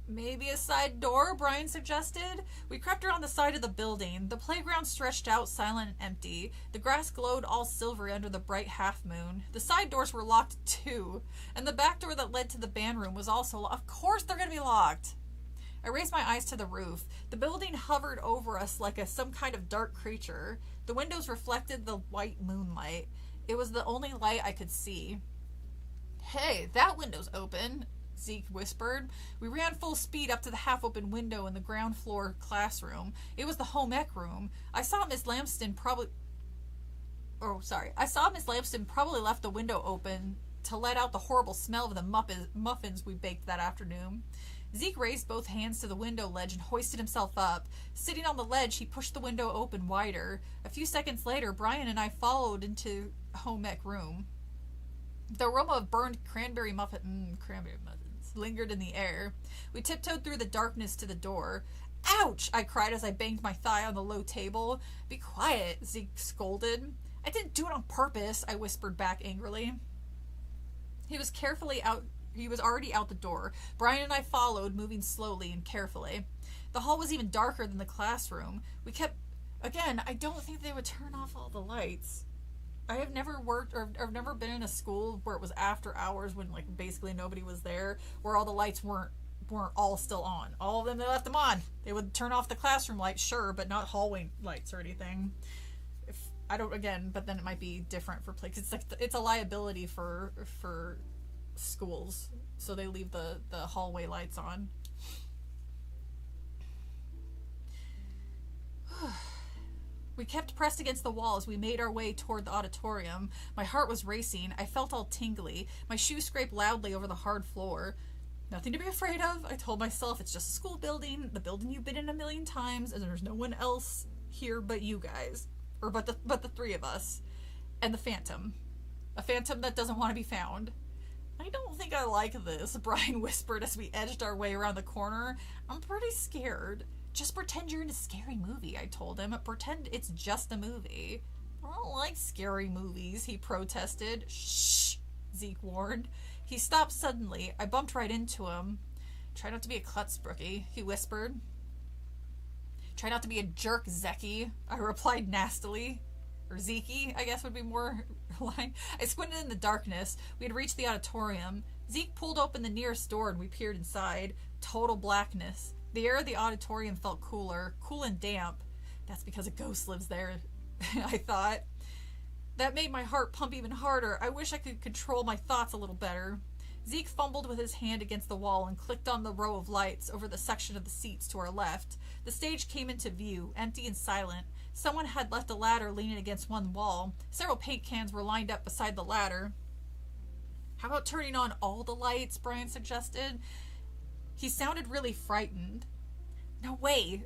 Maybe a side door, Brian suggested. We crept around the side of the building. The playground stretched out, silent and empty. The grass glowed all silvery under the bright half-moon. The side doors were locked, too. And the back door that led to the band room was also locked. Of course they're going to be locked. I raised my eyes to the roof. The building hovered over us like some kind of dark creature. The windows reflected the white moonlight. It was the only light I could see. Hey, that window's open, Zeke whispered. We ran full speed up to the half-open window in the ground floor classroom. It was the home ec room. I saw Miss Lamston probably left the window open to let out the horrible smell of the muffins we baked that afternoon. Zeke raised both hands to the window ledge and hoisted himself up. Sitting on the ledge, he pushed the window open wider. A few seconds later, Brian and I followed into home ec room. The aroma of burned cranberry muffins lingered in the air. We tiptoed through the darkness to the door. Ouch! I cried as I banged my thigh on the low table. Be quiet, Zeke scolded. I didn't do it on purpose, I whispered back angrily. He was already out the door. Brian and I followed, moving slowly and carefully. The hall was even darker than the classroom. Again, I don't think they would turn off all the lights. I have never worked, or I've never been in a school where it was after hours when, like, basically nobody was there, where all the lights weren't all still on. All of them, they left them on. They would turn off the classroom lights, sure, but not hallway lights or anything. But then it might be different for places. It's like it's a liability for schools, so they leave the hallway lights on. We kept pressed against the wall as we made our way toward the auditorium. My heart was racing. I felt all tingly. My shoes scraped loudly over the hard floor. Nothing to be afraid of, I told myself. It's just a school building, the building you've been in a million times, and there's no one else here but you guys. Or but the three of us. And the phantom. A phantom that doesn't want to be found. I don't think I like this, Brian whispered as we edged our way around the corner. I'm pretty scared. Just pretend you're in a scary movie, I told him. Pretend it's just a movie. I don't like scary movies, he protested. Shh, Zeke warned. He stopped suddenly. I bumped right into him. Try not to be a klutz, Brookie, he whispered. Try not to be a jerk, Zeki, I replied nastily. Or Zeke, I guess would be more line. I squinted in the darkness. We had reached the auditorium. Zeke pulled open the nearest door and we peered inside. Total blackness. The air of the auditorium felt cooler, cool and damp. That's because a ghost lives there, I thought. That made my heart pump even harder. I wish I could control my thoughts a little better. Zeke fumbled with his hand against the wall and clicked on the row of lights over the section of the seats to our left. The stage came into view, empty and silent. Someone had left a ladder leaning against one wall. Several paint cans were lined up beside the ladder. How about turning on all the lights? Brian suggested. He sounded really frightened. No way,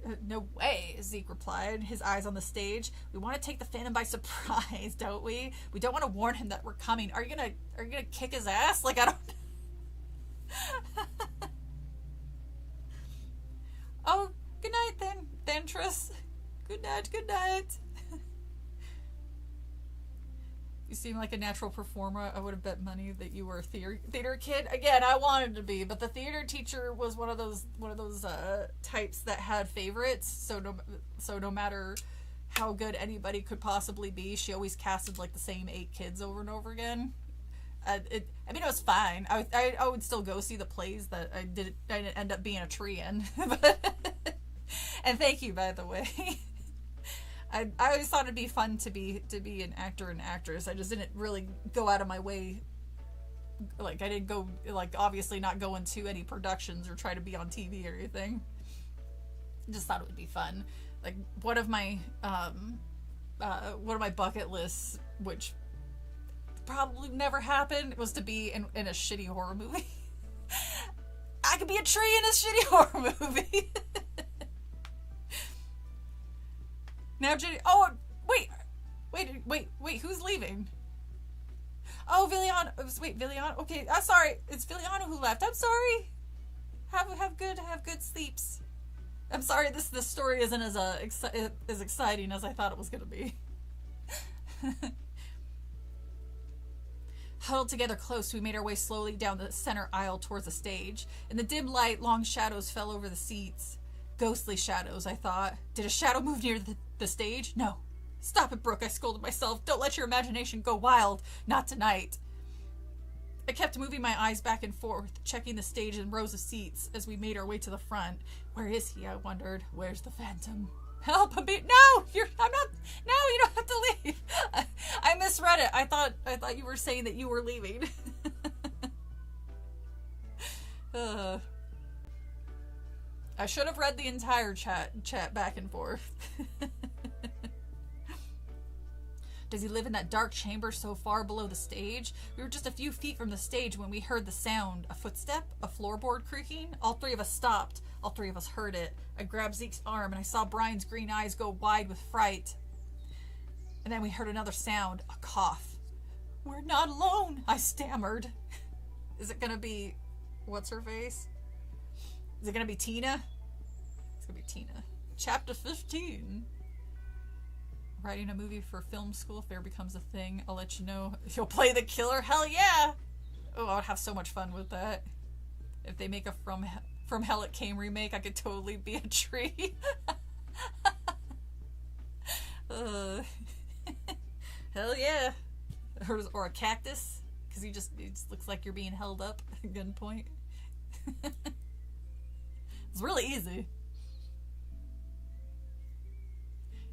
Zeke replied, his eyes on the stage. We want to take the Phantom by surprise, don't we? We don't want to warn him that we're coming. Are you gonna kick his ass? Like, I don't... Oh, good night then, Thantris. Good night. You seem like a natural performer. I would have bet money that you were a theater kid. Again, I wanted to be, but the theater teacher was one of those types that had favorites. So no matter how good anybody could possibly be, she always casted like the same 8 kids over and over again. It was fine. I would still go see the plays that I didn't end up being a tree in. And thank you, by the way. I always thought it'd be fun to be an actor and actress. I just didn't really go out of my way. Like, I didn't go, like, obviously not go into any productions or try to be on TV or anything. Just thought it would be fun. Like, one of my bucket lists, which probably never happened, was to be in a shitty horror movie. I could be a tree in a shitty horror movie. Now, Jenny. Oh, wait. Who's leaving? Oh, Viliana. Wait, Viliana. Okay, I'm sorry. It's Viliana who left. I'm sorry. Have good sleeps. I'm sorry. This story isn't as exciting as I thought it was gonna be. Huddled together close, we made our way slowly down the center aisle towards the stage. In the dim light, long shadows fell over the seats. Ghostly shadows, I thought. Did a shadow move near the stage? No. Stop it, Brooke, I scolded myself. Don't let your imagination go wild. Not tonight. I kept moving my eyes back and forth, checking the stage and rows of seats as we made our way to the front. Where is he, I wondered. Where's the Phantom? Help me! No! You don't have to leave. I misread it. I thought you were saying that you were leaving. I should have read the entire chat back and forth. Does he live in that dark chamber so far below the stage? We were just a few feet from the stage when we heard the sound. A footstep? A floorboard creaking? All three of us stopped. All three of us heard it. I grabbed Zeke's arm and I saw Brian's green eyes go wide with fright. And then we heard another sound. A cough. "We're not alone," I stammered. Is it gonna be... what's her face? Is it gonna be Tina? It's gonna be Tina. Chapter 15. Writing a movie for film school if there becomes a thing. I'll let you know. If you'll play the killer, hell yeah! Oh, I would have so much fun with that. If they make a From Hell It Came remake, I could totally be a tree. Hell yeah. Or a cactus, because it just looks like you're being held up at gunpoint. It's really easy.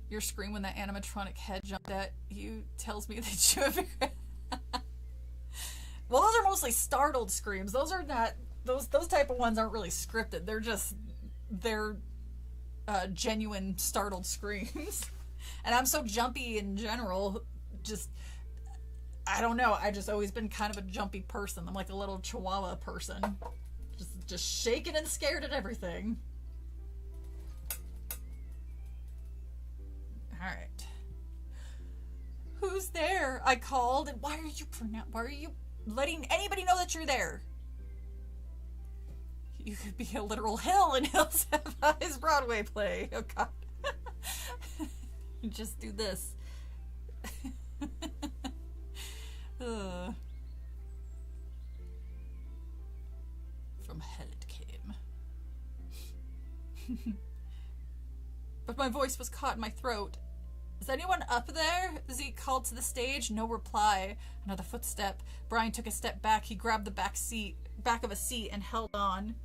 Your scream when that animatronic head jumped at you tells me that you have... Well, those are mostly startled screams. Those are not... Those type of ones aren't really scripted. They're genuine startled screams. And I'm so jumpy in general. Just... I don't know. I just always been kind of a jumpy person. I'm like a little chihuahua person. Just shaking and scared at everything. Alright. "Who's there?" I called. "And why are you letting anybody know that you're there?" You could be a literal hill and Hills Have Eyes Broadway play. Oh god. Just do this. From hell it came. But my voice was caught in my throat. "Is anyone up there?" Zeke called to the stage. No reply. Another footstep. Brian took a step back. He grabbed the back of a seat and held on.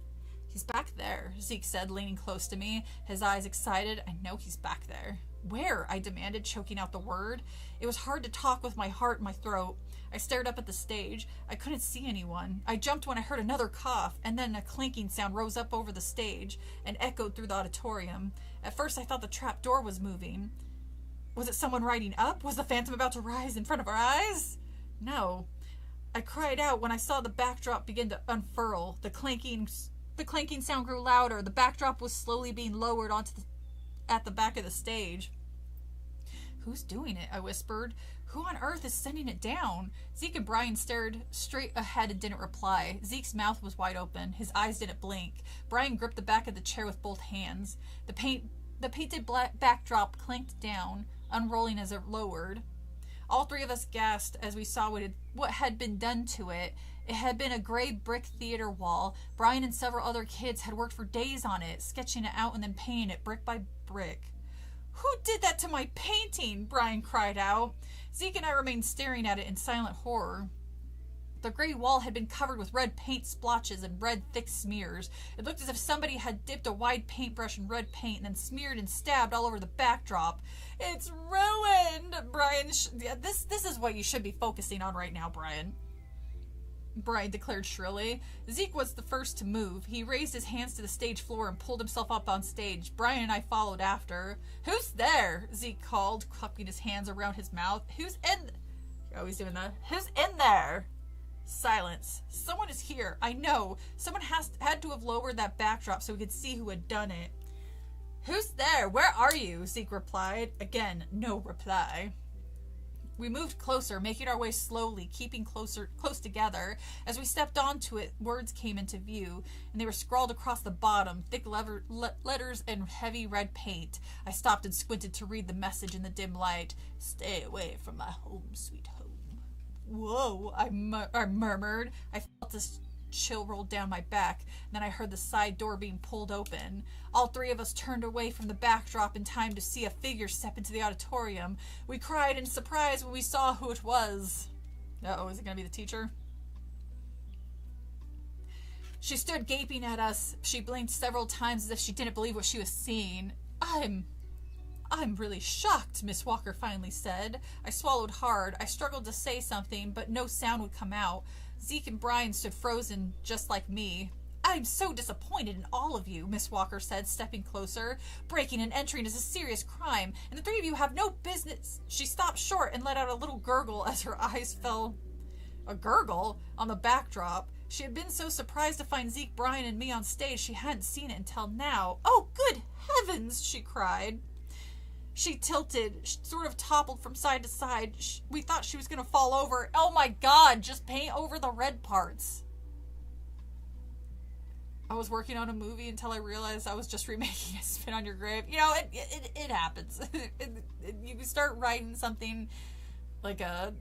"He's back there," Zeke said, leaning close to me, his eyes excited. "I know he's back there." "Where?" I demanded, choking out the word. It was hard to talk with my heart in my throat. I stared up at the stage. I couldn't see anyone. I jumped when I heard another cough, and then a clinking sound rose up over the stage and echoed through the auditorium. At first I thought the trap door was moving. Was it someone riding up? Was the phantom about to rise in front of our eyes? No. I cried out when I saw the backdrop begin to unfurl. The clanking sound grew louder. The backdrop was slowly being lowered at the back of the stage. "Who's doing it?" I whispered. "Who on earth is sending it down?" Zeke and Brian stared straight ahead and didn't reply. Zeke's mouth was wide open. His eyes didn't blink. Brian gripped the back of the chair with both hands. The painted black backdrop clanked down, unrolling as it lowered. All three of us gasped as we saw what had been done to it. It had been a gray brick theater wall. Brian and several other kids had worked for days on it, sketching it out and then painting it brick by brick. "Who did that to my painting?" Brian cried out. Zeke and I remained staring at it in silent horror. The gray wall had been covered with red paint splotches and red thick smears. It looked as if somebody had dipped a wide paintbrush in red paint and then smeared and stabbed all over the backdrop. "It's ruined!" Brian... This is what you should be focusing on right now, Brian. Brian declared shrilly. Zeke was the first to move. He raised his hands to the stage floor and pulled himself up on stage. Brian and I followed after. "Who's there?" Zeke called, cupping his hands around his mouth. "Who's in..." You're always doing that. "Who's in there?" Silence. "Someone is here. I know. Someone had to have lowered that backdrop so we could see who had done it." "Who's there? Where are you?" Zeke replied. Again, no reply. We moved closer, making our way slowly, keeping close together. As we stepped onto it, words came into view, and they were scrawled across the bottom, thick letters in heavy red paint. I stopped and squinted to read the message in the dim light. "Stay away from my home, sweet home." "Whoa," I murmured. I felt this chill roll down my back. Then I heard the side door being pulled open. All three of us turned away from the backdrop in time to see a figure step into the auditorium. We cried in surprise when we saw who it was. Uh-oh, is it going to be the teacher? She stood gaping at us. She blinked several times as if she didn't believe what she was seeing. I'm really shocked," Miss Walker finally said. I swallowed hard. I struggled to say something, but no sound would come out. Zeke and Brian stood frozen, just like me. I'm so disappointed in all of you, Miss Walker said, stepping closer. Breaking and entering is a serious crime, and the three of you have no business. She stopped short and let out a little gurgle as her eyes fell, a gurgle, on the backdrop. She had been so surprised to find Zeke, Brian, and me on stage she hadn't seen it until now. Oh, good heavens, she cried. She tilted, sort of toppled from side to side. We thought she was going to fall over. Oh my God, just paint over the red parts. I was working on a movie until I realized I was just remaking a Spit on Your Grave. You know, it happens. You start writing something like a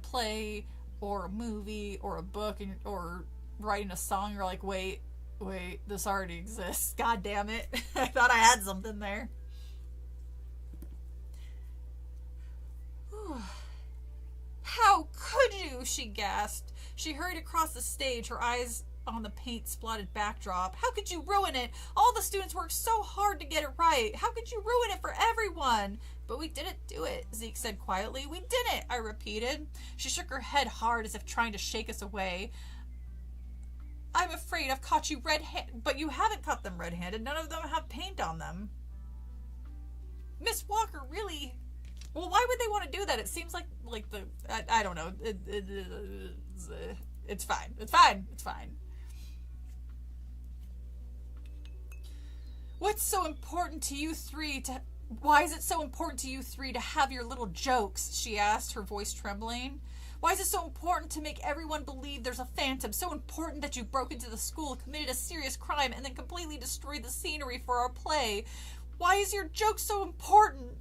play or a movie or a book, or writing a song, you're like, wait, this already exists. God damn it. I thought I had something there. How could you? She gasped. She hurried across the stage, her eyes on the paint-splotted backdrop. How could you ruin it? All the students worked so hard to get it right. How could you ruin it for everyone? But we didn't do it, Zeke said quietly. We didn't, I repeated. She shook her head hard as if trying to shake us away. I'm afraid I've caught you red-handed. But you haven't caught them red-handed. None of them have paint on them. Miss Walker, really... Well, why would they want to do that? It seems like the... I don't know. It's fine. It's fine. It's fine. What's so important to you three to... Why is it so important to you three to have your little jokes? She asked, her voice trembling. Why is it so important to make everyone believe there's a phantom? So important that you broke into the school, committed a serious crime, and then completely destroyed the scenery for our play? Why is your joke so important?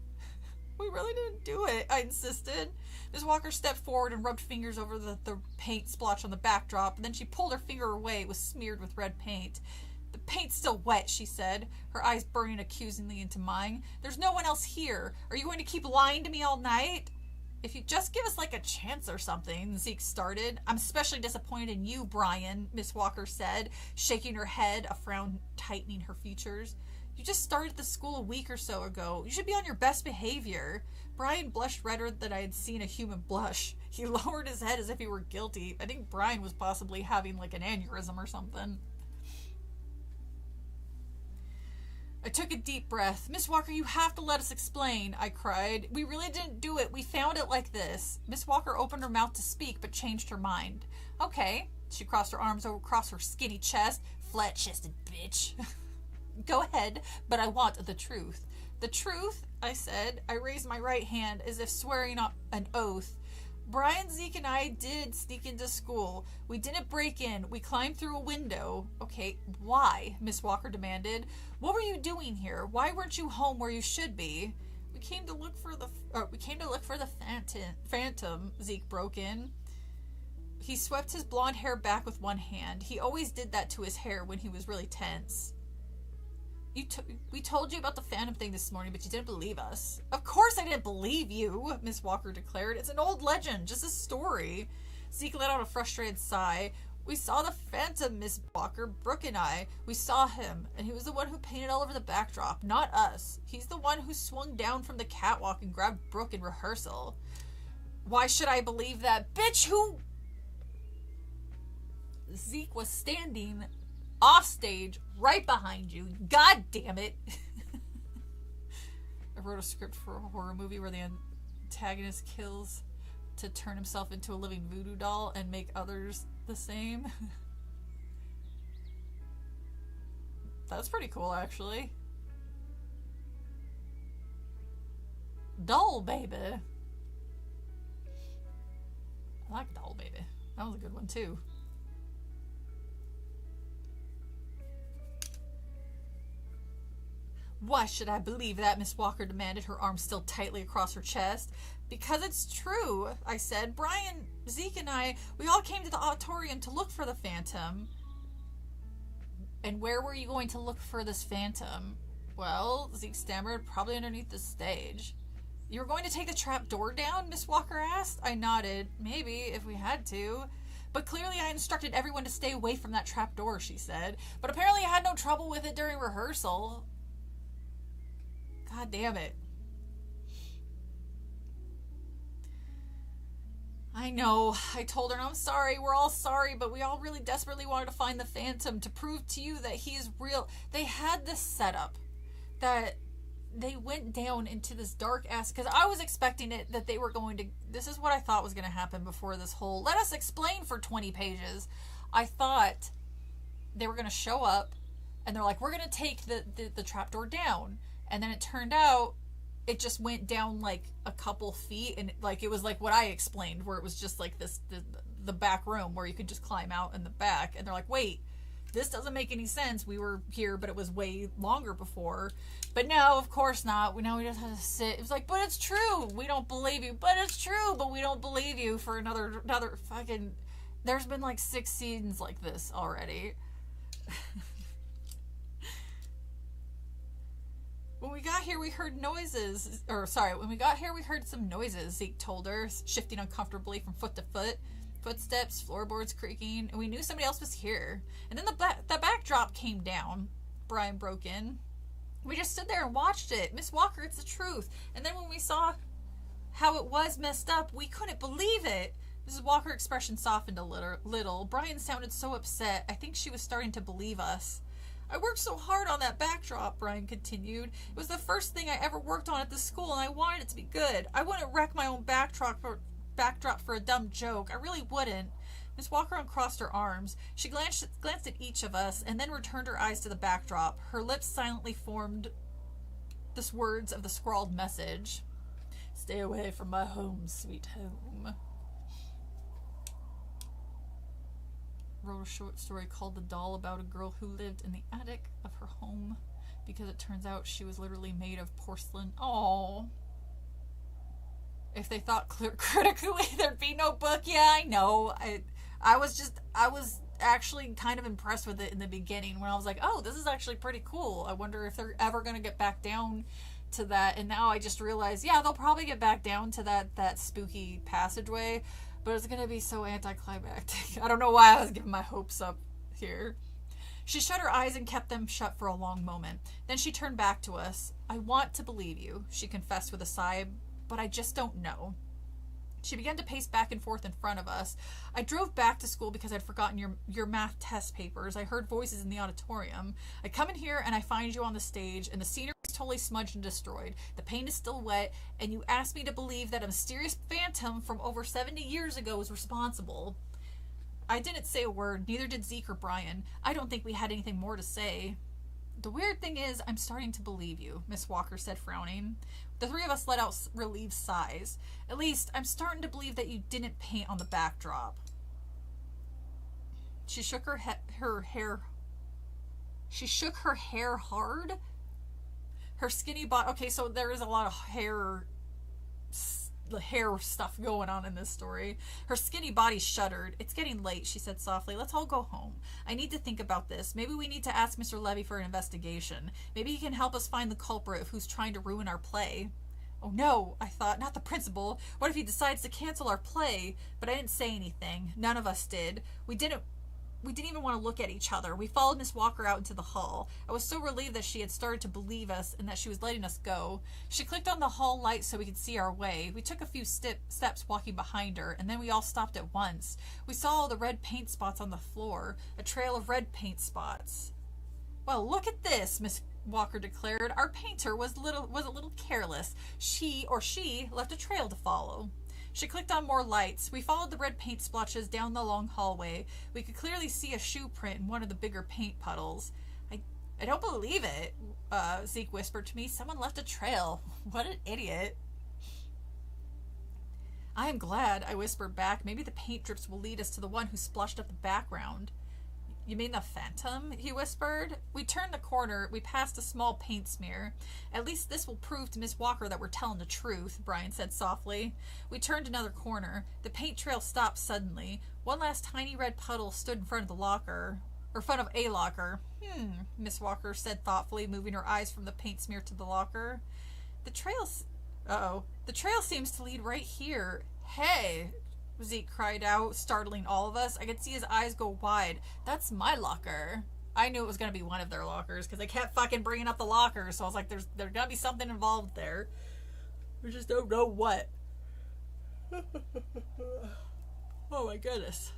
We really didn't do it, I insisted. Ms. Walker stepped forward and rubbed fingers over the paint splotch on the backdrop, and then she pulled her finger away. It was smeared with red paint. The paint's still wet, she said, her eyes burning accusingly into mine. There's no one else here. Are you going to keep lying to me all night? If you just give us like a chance or something, Zeke started. I'm especially disappointed in you, Brian, Miss Walker said, shaking her head, a frown tightening her features. You just started the school a week or so ago. You should be on your best behavior. Brian blushed redder than I had seen a human blush. He lowered his head as if he were guilty. I think Brian was possibly having like an aneurysm or something. I took a deep breath. Miss Walker, you have to let us explain, I cried. We really didn't do it. We found it like this. Miss Walker opened her mouth to speak, but changed her mind. Okay. She crossed her arms across her skinny chest. Flat-chested bitch. Go ahead, but I want the truth. The truth, I said. I raised my right hand as if swearing an oath. Brian, Zeke, and I did sneak into school. We didn't break in. We climbed through a window. Okay, why? Miss Walker demanded. What were you doing here? Why weren't you home where you should be? We came to look for the phantom, Zeke broke in. He swept his blonde hair back with one hand. He always did that to his hair when he was really tense. We told you about the phantom thing this morning, but you didn't believe us. Of course I didn't believe you, Miss Walker declared. It's an old legend, just a story. Zeke let out a frustrated sigh. We saw the phantom, Miss Walker, Brooke and I. We saw him, and he was the one who painted all over the backdrop, not us. He's the one who swung down from the catwalk and grabbed Brooke in rehearsal. Why should I believe that? Bitch, who... Zeke was standing off stage, right behind you. God damn it. I wrote a script for a horror movie where the antagonist kills to turn himself into a living voodoo doll and make others the same. That's pretty cool, actually. Doll Baby. I like Doll Baby. That was a good one, too. Why should I believe that? Miss Walker demanded, her arm still tightly across her chest. Because it's true, I said. Brian, Zeke, and I, we all came to the auditorium to look for the phantom. And where were you going to look for this phantom? Well, Zeke stammered, probably underneath the stage. You were going to take the trap door down? Miss Walker asked. I nodded. Maybe, if we had to. But clearly I instructed everyone to stay away from that trap door, she said. But apparently I had no trouble with it during rehearsal. God damn it. I know. I told her, I'm sorry. We're all sorry, but we all really desperately wanted to find the Phantom to prove to you that he is real. They had this setup that they went down into this dark ass, because I was expecting it that they were going to, this is what I thought was going to happen before this whole let us explain for 20 pages. I thought they were going to show up and they're like, we're going to take the trapdoor down, and then it turned out it just went down like a couple feet, and like it was like what I explained, where it was just like this the back room where you could just climb out in the back, and they're like, wait, this doesn't make any sense. We were here, but it was way longer before. But no, of course not. We just had to sit. It was like, but it's true. We don't believe you. But it's true. But we don't believe you for another fucking. There's been like 6 scenes like this already. When we got here, we heard noises. When we got here, we heard some noises, Zeke told her, shifting uncomfortably from foot to foot. Footsteps, floorboards creaking, and we knew somebody else was here. And then the backdrop came down. Brian broke in. We just stood there and watched it. Miss Walker, it's the truth. And then when we saw how it was messed up, we couldn't believe it. Mrs. Walker's expression softened a little. Brian sounded so upset. I think she was starting to believe us. I worked so hard on that backdrop, Brian continued. It was the first thing I ever worked on at the school, and I wanted it to be good. I wouldn't wreck my own backdrop for a dumb joke. I really wouldn't. Miss Walker uncrossed her arms. She glanced at each of us and then returned her eyes to the backdrop. Her lips silently formed the words of the scrawled message. Stay away from my home, sweet home. Wrote a short story called The Doll about a girl who lived in the attic of her home because it turns out she was literally made of porcelain. Aww. If they thought critically there'd be no book, yeah, I know. I was actually kind of impressed with it in the beginning when I was like, oh, this is actually pretty cool. I wonder if they're ever going to get back down to that. And now I just realized, yeah, they'll probably get back down to that spooky passageway, but it's going to be so anticlimactic. I don't know why I was giving my hopes up here. She shut her eyes and kept them shut for a long moment. Then she turned back to us. I want to believe you, she confessed with a sigh, but I just don't know. She began to pace back and forth in front of us. I drove back to school because I'd forgotten your math test papers. I heard voices in the auditorium. I come in here and I find you on the stage, and the scenery is totally smudged and destroyed. The paint is still wet, and you asked me to believe that a mysterious phantom from over 70 years ago was responsible. I didn't say a word, neither did Zeke or Brian. I don't think we had anything more to say. The weird thing is, I'm starting to believe you, Miss Walker said, frowning. The three of us let out relieved sighs. At least, I'm starting to believe that you didn't paint on the backdrop. She shook her hair. She shook her hair hard. Her skinny body. Okay, so there is a lot of hair stuff going on in this story. Her skinny body shuddered. It's getting late, she said softly. Let's all go home. I need to think about this. Maybe we need to ask Mr. Levy for an investigation. Maybe he can help us find the culprit who's trying to ruin our play. Oh no, I thought, not the principal. What if he decides to cancel our play? But I didn't say anything. None of us did. We didn't even want to look at each other. We followed Miss Walker out into the hall. I was so relieved that she had started to believe us and that she was letting us go. She clicked on the hall light so we could see our way. We took a few steps walking behind her, and then we all stopped at once. We saw all the red paint spots on the floor, a trail of red paint spots. Well, look at this, Miss Walker declared. Our painter was a little careless. She left a trail to follow. She clicked on more lights. We followed the red paint splotches down the long hallway. We could clearly see a shoe print in one of the bigger paint puddles. I don't believe it, Zeke whispered to me. Someone left a trail. What an idiot. I am glad, I whispered back. Maybe the paint drips will lead us to the one who splotched up the background. You mean the phantom? He whispered. We turned the corner. We passed a small paint smear. At least this will prove to Miss Walker that we're telling the truth, Brian said softly. We turned another corner. The paint trail stopped suddenly. One last tiny red puddle stood in front of a locker. Miss Walker said thoughtfully, moving her eyes from the paint smear to the locker. The trail seems to lead right here. Hey! Zeke cried out, startling all of us. I could see his eyes go wide. That's my locker. I knew it was going to be one of their lockers because they kept fucking bringing up the lockers. So I was like, there's going to be something involved there. We just don't know what. Oh my goodness.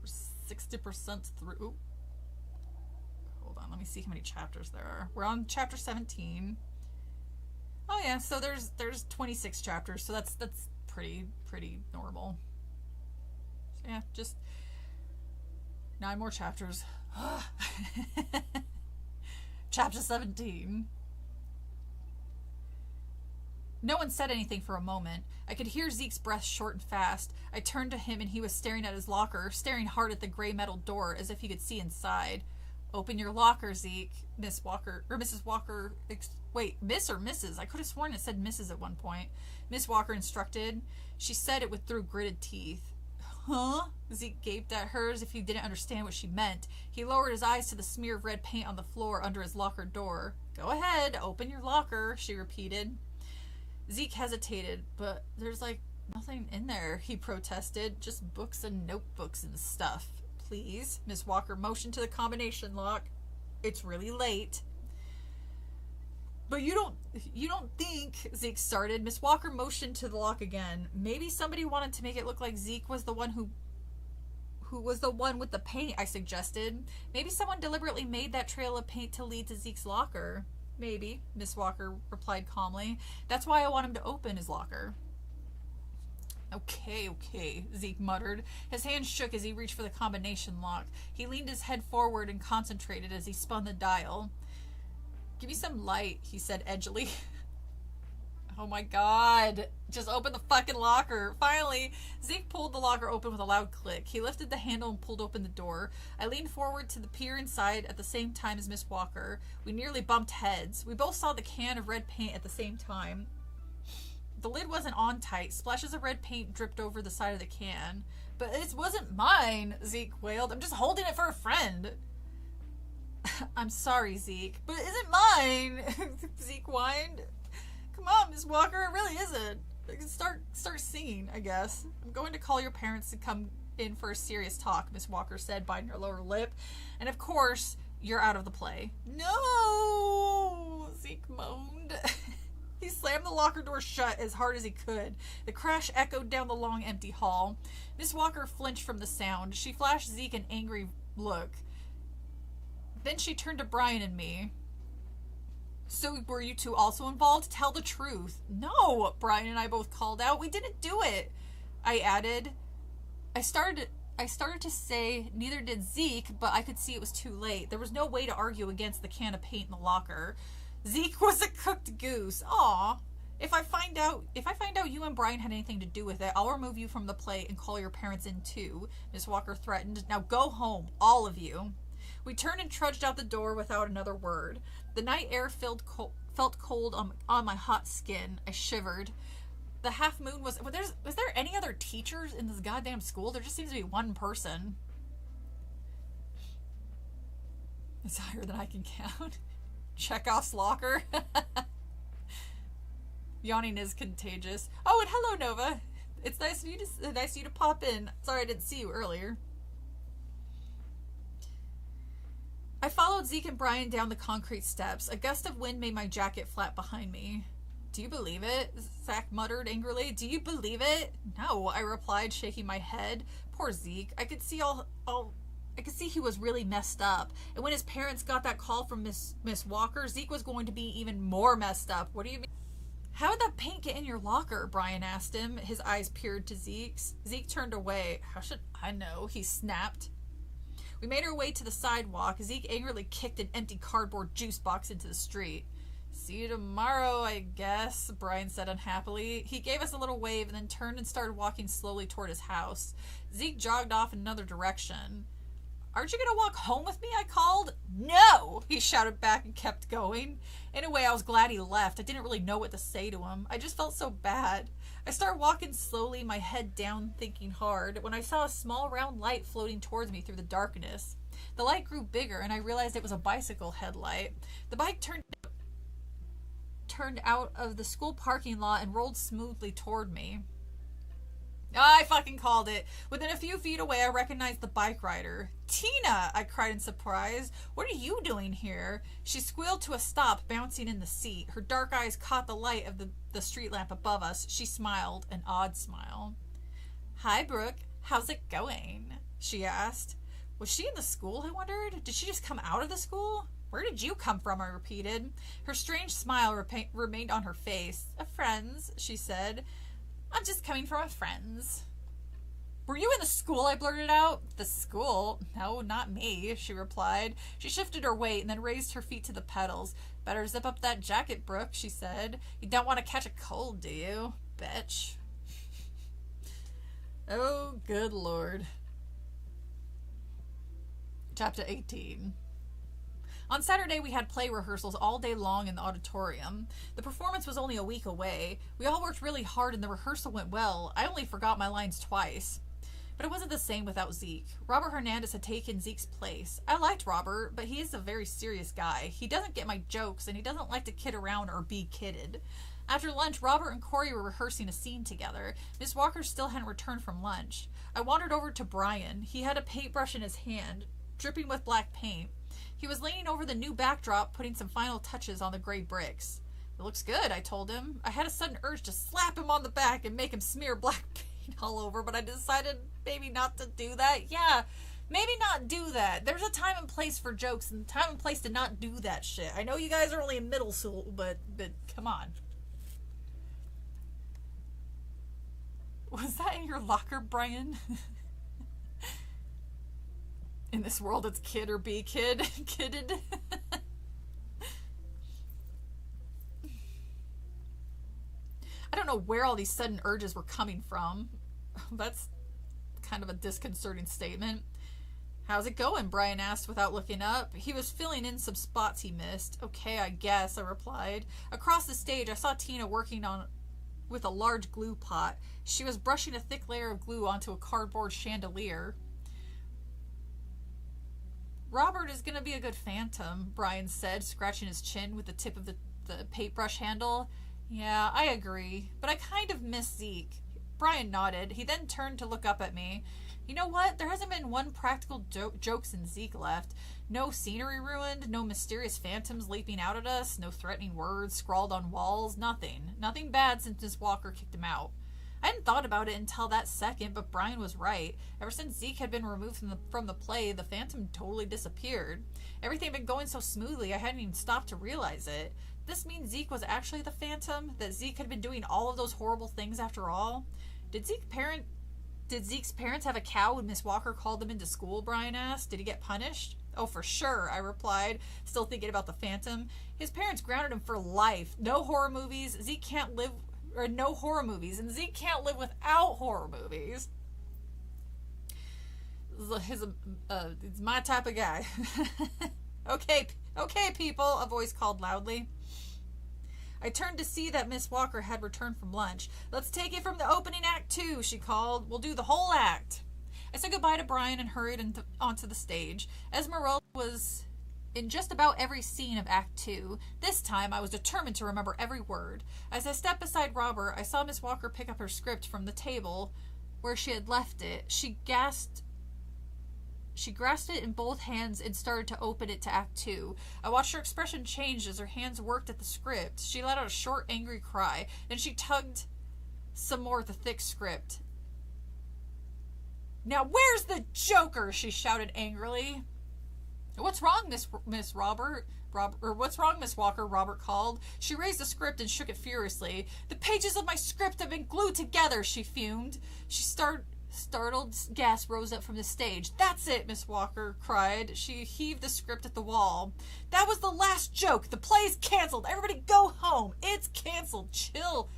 We're 60% through. Hold on, let me see how many chapters there are. We're on chapter 17. Oh yeah, so there's 26 chapters, so that's pretty normal. So yeah, just 9 more chapters. Chapter 17. No one said anything for a moment. I could hear Zeke's breath short and fast. I turned to him and he was staring at his locker, staring hard at the gray metal door as if he could see inside. Open your locker, Zeke. Miss Walker, or Mrs. Walker, wait, Miss or Mrs.? I could have sworn it said Mrs. at one point. Miss Walker instructed. She said it with through gritted teeth. Huh? Zeke gaped at her as if he didn't understand what she meant. He lowered his eyes to the smear of red paint on the floor under his locker door. Go ahead, open your locker, she repeated. Zeke hesitated, but there's like nothing in there, he protested. Just books and notebooks and stuff. Please. Miss Walker motioned to the combination lock. It's really late. But you don't think, Zeke started. Miss Walker motioned to the lock again. Maybe somebody wanted to make it look like Zeke was the one who was the one with the paint, I suggested. Maybe someone deliberately made that trail of paint to lead to Zeke's locker. Maybe, Miss Walker replied calmly. That's why I want him to open his locker. Okay, Zeke muttered. His hand shook as he reached for the combination lock. He leaned his head forward and concentrated as he spun the dial. Give me some light, he said edgily. Oh my god. Just open the fucking locker. Finally, Zeke pulled the locker open with a loud click. He lifted the handle and pulled open the door. I leaned forward to peer inside at the same time as Miss Walker. We nearly bumped heads. We both saw the can of red paint at the same time. The lid wasn't on tight. Splashes of red paint dripped over the side of the can. But it wasn't mine, Zeke wailed. I'm just holding it for a friend. I'm sorry, Zeke, but it isn't mine, Zeke whined. Come on, Miss Walker, it really isn't. Start singing, I guess. I'm going to call your parents to come in for a serious talk, Miss Walker said, biting her lower lip. And of course, you're out of the play. No, Zeke moaned. He slammed the locker door shut as hard as he could. The crash echoed down the long, empty hall. Miss Walker flinched from the sound. She flashed Zeke an angry look. Then she turned to Brian and me. So were you two also involved? Tell the truth. No, Brian and I both called out. We didn't do it. I added. I started to say neither did Zeke, but I could see it was too late. There was no way to argue against the can of paint in the locker. Zeke was a cooked goose. Aw. If I find out you and Brian had anything to do with it, I'll remove you from the play and call your parents in too, Miss Walker threatened. Now go home, all of you. We turned and trudged out the door without another word. The night air felt cold on my hot skin. I shivered. The half moon was there any other teachers in this goddamn school? There just seems to be one person. It's higher than I can count. Chekhov's locker. Yawning is contagious. Oh, and hello, Nova. It's nice of you to pop in. Sorry I didn't see you earlier. I followed Zeke and Brian down the concrete steps. A gust of wind made my jacket flap behind me. Do you believe it? Zach muttered angrily. Do you believe it? No, I replied, shaking my head. Poor Zeke. I could see he was really messed up. And when his parents got that call from Miss Walker, Zeke was going to be even more messed up. What do you mean? How did that paint get in your locker? Brian asked him. His eyes peered to Zeke's. Zeke turned away. How should I know? He snapped. We made our way to the sidewalk. Zeke angrily kicked an empty cardboard juice box into the street. See you tomorrow, I guess, Brian said unhappily. He gave us a little wave and then turned and started walking slowly toward his house. Zeke jogged off in another direction. Aren't you going to walk home with me? I called. No, he shouted back and kept going. In a way, I was glad he left. I didn't really know what to say to him. I just felt so bad. I started walking slowly, my head down, thinking hard, when I saw a small round light floating towards me through the darkness. The light grew bigger, and I realized it was a bicycle headlight. The bike turned out of the school parking lot and rolled smoothly toward me. I fucking called it. Within a few feet away, I recognized the bike rider. Tina, I cried in surprise. What are you doing here? She squealed to a stop, bouncing in the seat. Her dark eyes caught the light of the street lamp above us. She smiled, an odd smile. Hi, Brooke. How's it going? She asked. Was she in the school, I wondered? Did she just come out of the school? Where did you come from, I repeated. Her strange smile remained on her face. A friend's, she said. I'm just coming from a friend's. Were you in the school, I blurted out. The school? No, not me, she replied. She shifted her weight and then raised her feet to the pedals. Better zip up that jacket, Brooke, she said. You don't want to catch a cold, do you? Bitch. Oh, good Lord. Chapter 18. On Saturday, we had play rehearsals all day long in the auditorium. The performance was only a week away. We all worked really hard and the rehearsal went well. I only forgot my lines twice. But it wasn't the same without Zeke. Robert Hernandez had taken Zeke's place. I liked Robert, but he is a very serious guy. He doesn't get my jokes, and he doesn't like to kid around or be kidded. After lunch, Robert and Corey were rehearsing a scene together. Miss Walker still hadn't returned from lunch. I wandered over to Brian. He had a paintbrush in his hand, dripping with black paint. He was leaning over the new backdrop, putting some final touches on the gray bricks. It looks good, I told him. I had a sudden urge to slap him on the back and make him smear black paint all over, but I decided maybe not to do that. Yeah, maybe not do that. There's a time and place for jokes and time and place to not do that shit. I know you guys are only in middle school, but come on. Was that in your locker, Brian? In this world, it's kid or be kid. Kidded. I don't know where all these sudden urges were coming from. That's kind of a disconcerting statement. How's it going? Brian asked without looking up. He was filling in some spots he missed. Okay, I guess, I replied. Across the stage, I saw Tina working with a large glue pot. She was brushing a thick layer of glue onto a cardboard chandelier. Robert is going to be a good phantom, Brian said, scratching his chin with the tip of the paintbrush handle. Yeah, I agree, but I kind of miss Zeke. Brian nodded. He then turned to look up at me. You know what? There hasn't been one practical joke since Zeke left. No scenery ruined, no mysterious phantoms leaping out at us, no threatening words scrawled on walls, nothing. Nothing bad since Miss Walker kicked him out. I hadn't thought about it until that second, but Brian was right. Ever since Zeke had been removed from the play, the phantom totally disappeared. Everything had been going so smoothly, I hadn't even stopped to realize it. This means Zeke was actually the phantom? That Zeke had been doing all of those horrible things after all? Did Zeke's parents have a cow when Miss Walker called them into school, Brian asked. Did he get punished? Oh, for sure, I replied, still thinking about the phantom. His parents grounded him for life. No horror movies. Zeke can't live... Or no horror movies. And Zeke can't live without horror movies. He's my type of guy. Okay, people, a voice called loudly. I turned to see that Miss Walker had returned from lunch. Let's take it from the opening act, too, she called. We'll do the whole act. I said goodbye to Brian and hurried onto the stage. Esmeralda was in just about every scene of Act 2. This time, I was determined to remember every word. As I stepped beside Robert, I saw Miss Walker pick up her script from the table where she had left it. She grasped it in both hands and started to open it to Act 2. I watched her expression change as her hands worked at the script. She let out a short, angry cry. Then she tugged some more at the thick script. Now where's the Joker? She shouted angrily. What's wrong, Miss Robert? Or what's wrong, Miss Walker? Robert called. She raised the script and shook it furiously. The pages of my script have been glued together, she fumed. Startled gasp rose up from the stage. That's it, Miss Walker cried. She heaved the script at the wall. That was the last joke. The play's canceled. Everybody go home. It's canceled. Chill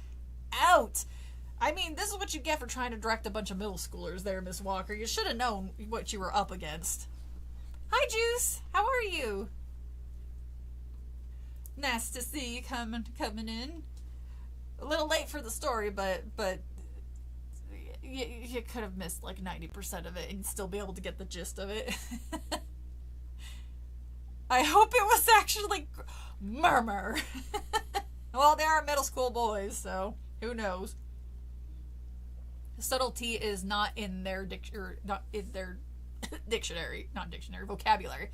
out. I mean, this is what you get for trying to direct a bunch of middle schoolers there, Miss Walker. You should have known what you were up against. Hi, Juice. How are you? Nice to see you coming in. A little late for the story, but you could have missed like 90% of it and still be able to get the gist of it. I hope it was actually murmur. Well, they are middle school boys, so who knows? Subtlety is not in their vocabulary.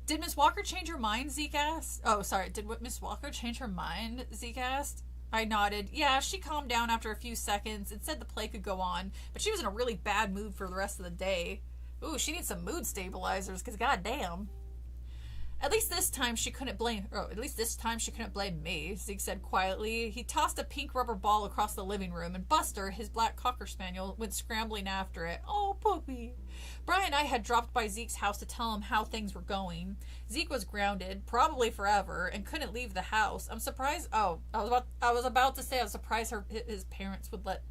Did Miss Walker change her mind? Zeke asked. Oh, sorry. Did Miss Walker change her mind? Zeke asked. I nodded. Yeah, she calmed down after a few seconds and said the play could go on, but she was in a really bad mood for the rest of the day. Ooh, she needs some mood stabilizers, because goddamn. At least this time she couldn't blame me, Zeke said quietly. He tossed a pink rubber ball across the living room, and Buster, his black cocker spaniel, went scrambling after it. Oh, puppy. Brian and I had dropped by Zeke's house to tell him how things were going. Zeke was grounded, probably forever, and couldn't leave the house. I'm surprised. Oh, I was about to say I was surprised his parents would let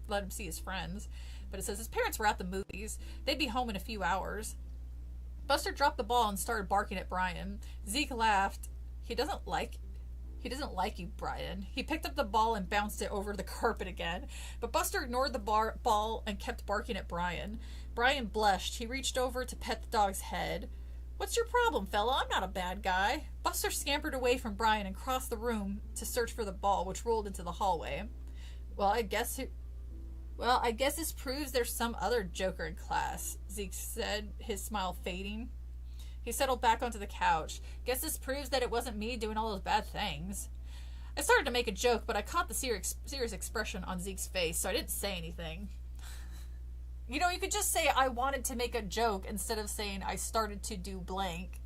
him see his friends, but it says his parents were at the movies. They'd be home in a few hours. Buster dropped the ball and started barking at Brian. Zeke laughed. He doesn't like you, Brian. He picked up the ball and bounced it over the carpet again, but Buster ignored the ball and kept barking at Brian. Brian blushed. He reached over to pet the dog's head. What's your problem, fella? I'm not a bad guy. Buster scampered away from Brian and crossed the room to search for the ball, which rolled into the hallway. Well, I guess this proves there's some other joker in class, Zeke said, his smile fading. He settled back onto the couch. Guess this proves that it wasn't me doing all those bad things. I started to make a joke, but I caught the serious expression on Zeke's face, so I didn't say anything. You know, you could just say I wanted to make a joke instead of saying I started to do blank.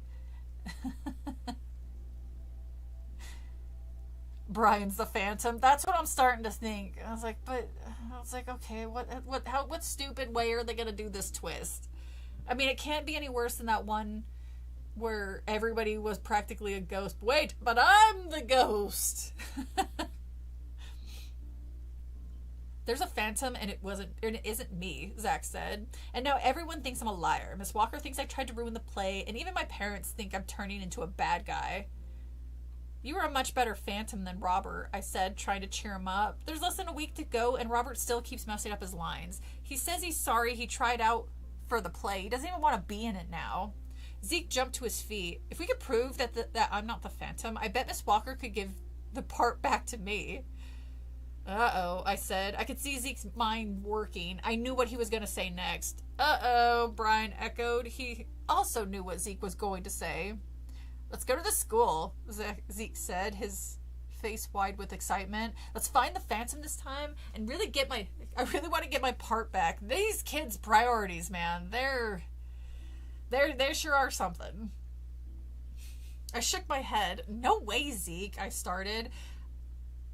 Brian's the Phantom. That's what I'm starting to think. I was like, okay, what stupid way are they gonna do this twist? I mean, it can't be any worse than that one where everybody was practically a ghost. Wait, but I'm the ghost. There's a phantom and it isn't me, Zach said. And now everyone thinks I'm a liar. Miss Walker thinks I tried to ruin the play, and even my parents think I'm turning into a bad guy. You were a much better phantom than Robert, I said, trying to cheer him up. There's less than a week to go, and Robert still keeps messing up his lines. He says he's sorry he tried out for the play. He doesn't even want to be in it now. Zeke jumped to his feet. If we could prove that I'm not the Phantom, I bet Miss Walker could give the part back to me. Uh-oh, I said. I could see Zeke's mind working. I knew what he was going to say next. Uh-oh, Brian echoed. He also knew what Zeke was going to say. Let's go to the school, Zeke said, his face wide with excitement. Let's find the Phantom this time and really I really want to get my part back. These kids' priorities, man. They sure are something. I shook my head. No way, Zeke, I started.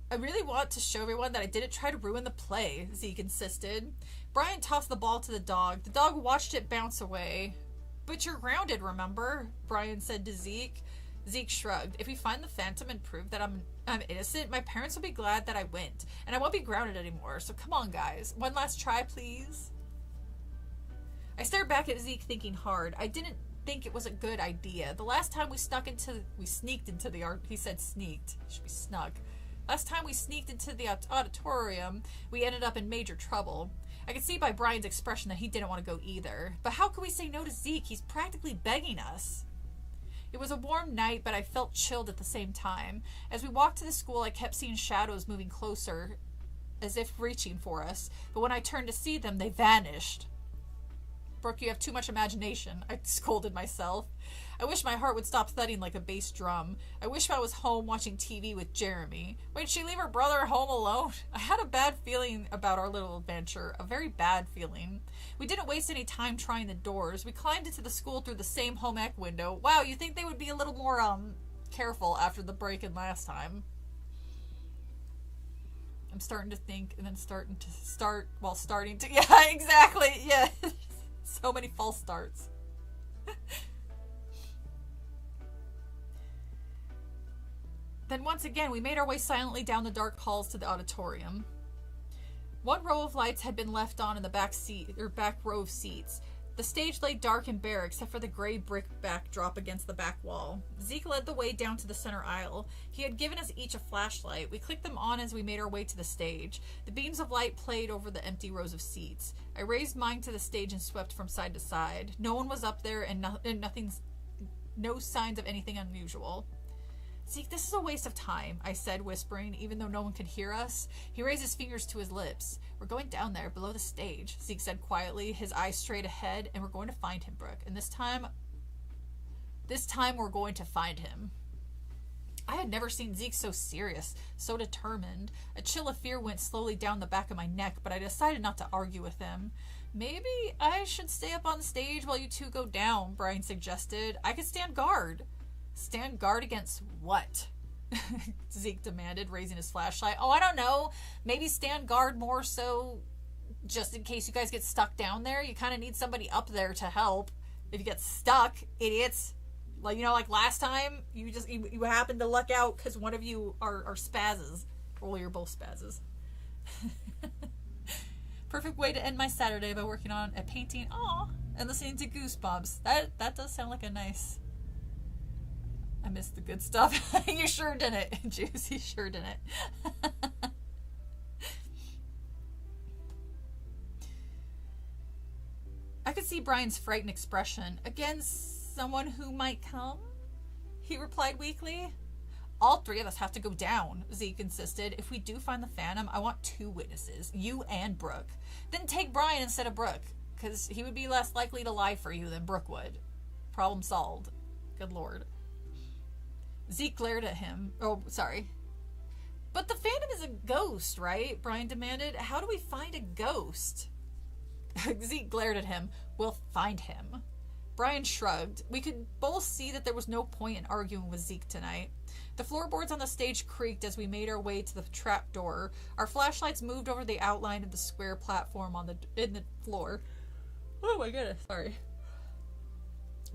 I really want to show everyone that I didn't try to ruin the play, Zeke insisted. Brian tossed the ball to the dog. The dog watched it bounce away. But you're grounded, remember? Brian said to Zeke. Zeke shrugged. If we find the Phantom and prove that I'm innocent, my parents will be glad that I went, and I won't be grounded anymore. So come on, guys. One last try, please. I stared back at Zeke, thinking hard. I didn't think it was a good idea. The last time he said sneaked. It should be snuck. Last time we sneaked into the auditorium, we ended up in major trouble. I could see by Brian's expression that he didn't want to go either. But how could we say no to Zeke? He's practically begging us. It was a warm night, but I felt chilled at the same time. As we walked to the school, I kept seeing shadows moving closer, as if reaching for us. But when I turned to see them, they vanished. Brooke, you have too much imagination, I scolded myself. I wish my heart would stop thudding like a bass drum. I wish I was home watching TV with Jeremy. Wait, she leave her brother home alone? I had a bad feeling about our little adventure. A very bad feeling. We didn't waste any time trying the doors. We climbed into the school through the same home ec window. Wow, you'd think they would be a little more, careful after the break-in last time. I'm starting to think and then starting to start while starting to... Yeah, exactly, yeah. So many false starts. Then once again, we made our way silently down the dark halls to the auditorium. One row of lights had been left on in the back row of seats. The stage lay dark and bare, except for the gray brick backdrop against the back wall. Zeke led the way down to the center aisle. He had given us each a flashlight. We clicked them on as we made our way to the stage. The beams of light played over the empty rows of seats. I raised mine to the stage and swept from side to side. No one was up there, and no signs of anything unusual. Zeke, this is a waste of time, I said, whispering, even though no one could hear us. He raised his fingers to his lips. We're going down there, below the stage, Zeke said quietly, his eyes straight ahead, and we're going to find him, Brooke. And this time we're going to find him. I had never seen Zeke so serious, so determined. A chill of fear went slowly down the back of my neck, but I decided not to argue with him. Maybe I should stay up on stage while you two go down, Brian suggested. I could stand guard. Stand guard against what? Zeke demanded, raising his flashlight. Oh, I don't know. Maybe stand guard more so just in case you guys get stuck down there. You kind of need somebody up there to help. If you get stuck, idiots. Like, like last time, you happen to luck out because one of you are spazzes. Well, you're both spazzes. Perfect way to end my Saturday by working on a painting, and listening to Goosebumps. That does sound like a nice... I missed the good stuff. You sure didn't, Juice. You sure didn't. I could see Brian's frightened expression. Against someone who might come? He replied weakly. All three of us have to go down, Zeke insisted. If we do find the Phantom, I want 2 witnesses, you and Brooke. Then take Brian instead of Brooke, because he would be less likely to lie for you than Brooke would. Problem solved. Good Lord. Zeke glared at him. Oh, sorry. But the Phantom is a ghost, right? Brian demanded. How do we find a ghost? Zeke glared at him. We'll find him. Brian shrugged. We could both see that there was no point in arguing with Zeke tonight. The floorboards on the stage creaked as we made our way to the trap door. Our flashlights moved over the outline of the square platform in the floor. Oh my goodness, sorry.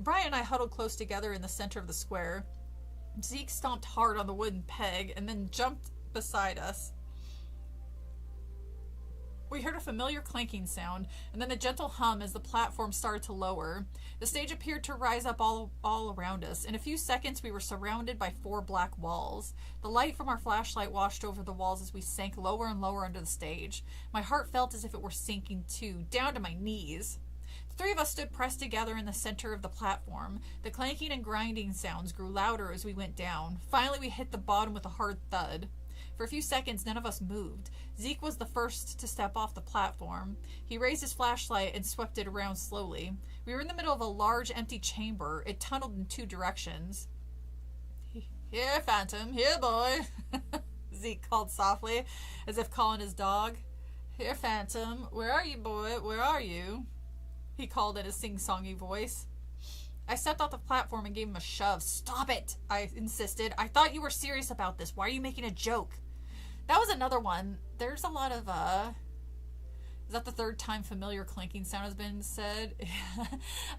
Brian and I huddled close together in the center of the square. Zeke stomped hard on the wooden peg and then jumped beside us. We heard a familiar clanking sound, and then a gentle hum as the platform started to lower. The stage appeared to rise up all around us. In a few seconds, we were surrounded by 4 black walls. The light from our flashlight washed over the walls as we sank lower and lower under the stage. My heart felt as if it were sinking too, down to my knees. The 3 of us stood pressed together in the center of the platform. The clanking and grinding sounds grew louder as we went down. Finally, we hit the bottom with a hard thud. For a few seconds, none of us moved. Zeke was the first to step off the platform. He raised his flashlight and swept it around slowly. We were in the middle of a large, empty chamber. It tunneled in 2 directions. Here, Phantom. Here, boy. Zeke called softly, as if calling his dog. Here, Phantom. Where are you, boy? Where are you? He called in a sing-songy voice. I stepped off the platform and gave him a shove. Stop it, I insisted. I thought you were serious about this. Why are you making a joke? That was another one. There's a lot of, is that the 3rd time familiar clanking sound has been said?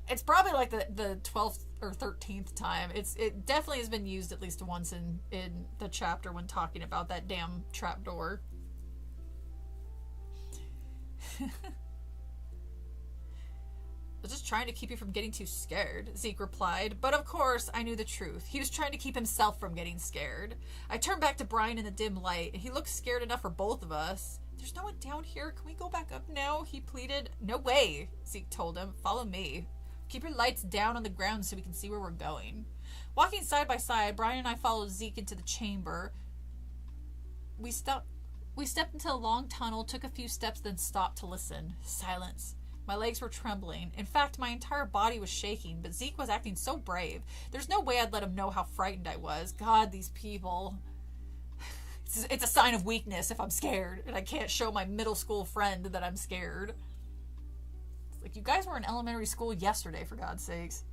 It's probably like the 12th or 13th time. It definitely has been used at least once in the chapter when talking about that damn trapdoor. I was just trying to keep you from getting too scared, Zeke replied. But of course, I knew the truth. He was trying to keep himself from getting scared. I turned back to Brian in the dim light, and he looked scared enough for both of us. There's no one down here. Can we go back up now? He pleaded. No way, Zeke told him. Follow me. Keep your lights down on the ground so we can see where we're going. Walking side by side, Brian and I followed Zeke into the chamber. We stepped into a long tunnel, took a few steps, then stopped to listen. Silence. My legs were trembling. In fact, my entire body was shaking, but Zeke was acting so brave. There's no way I'd let him know how frightened I was. God, these people. It's a sign of weakness if I'm scared, and I can't show my middle school friend that I'm scared. It's like, you guys were in elementary school yesterday, for God's sakes.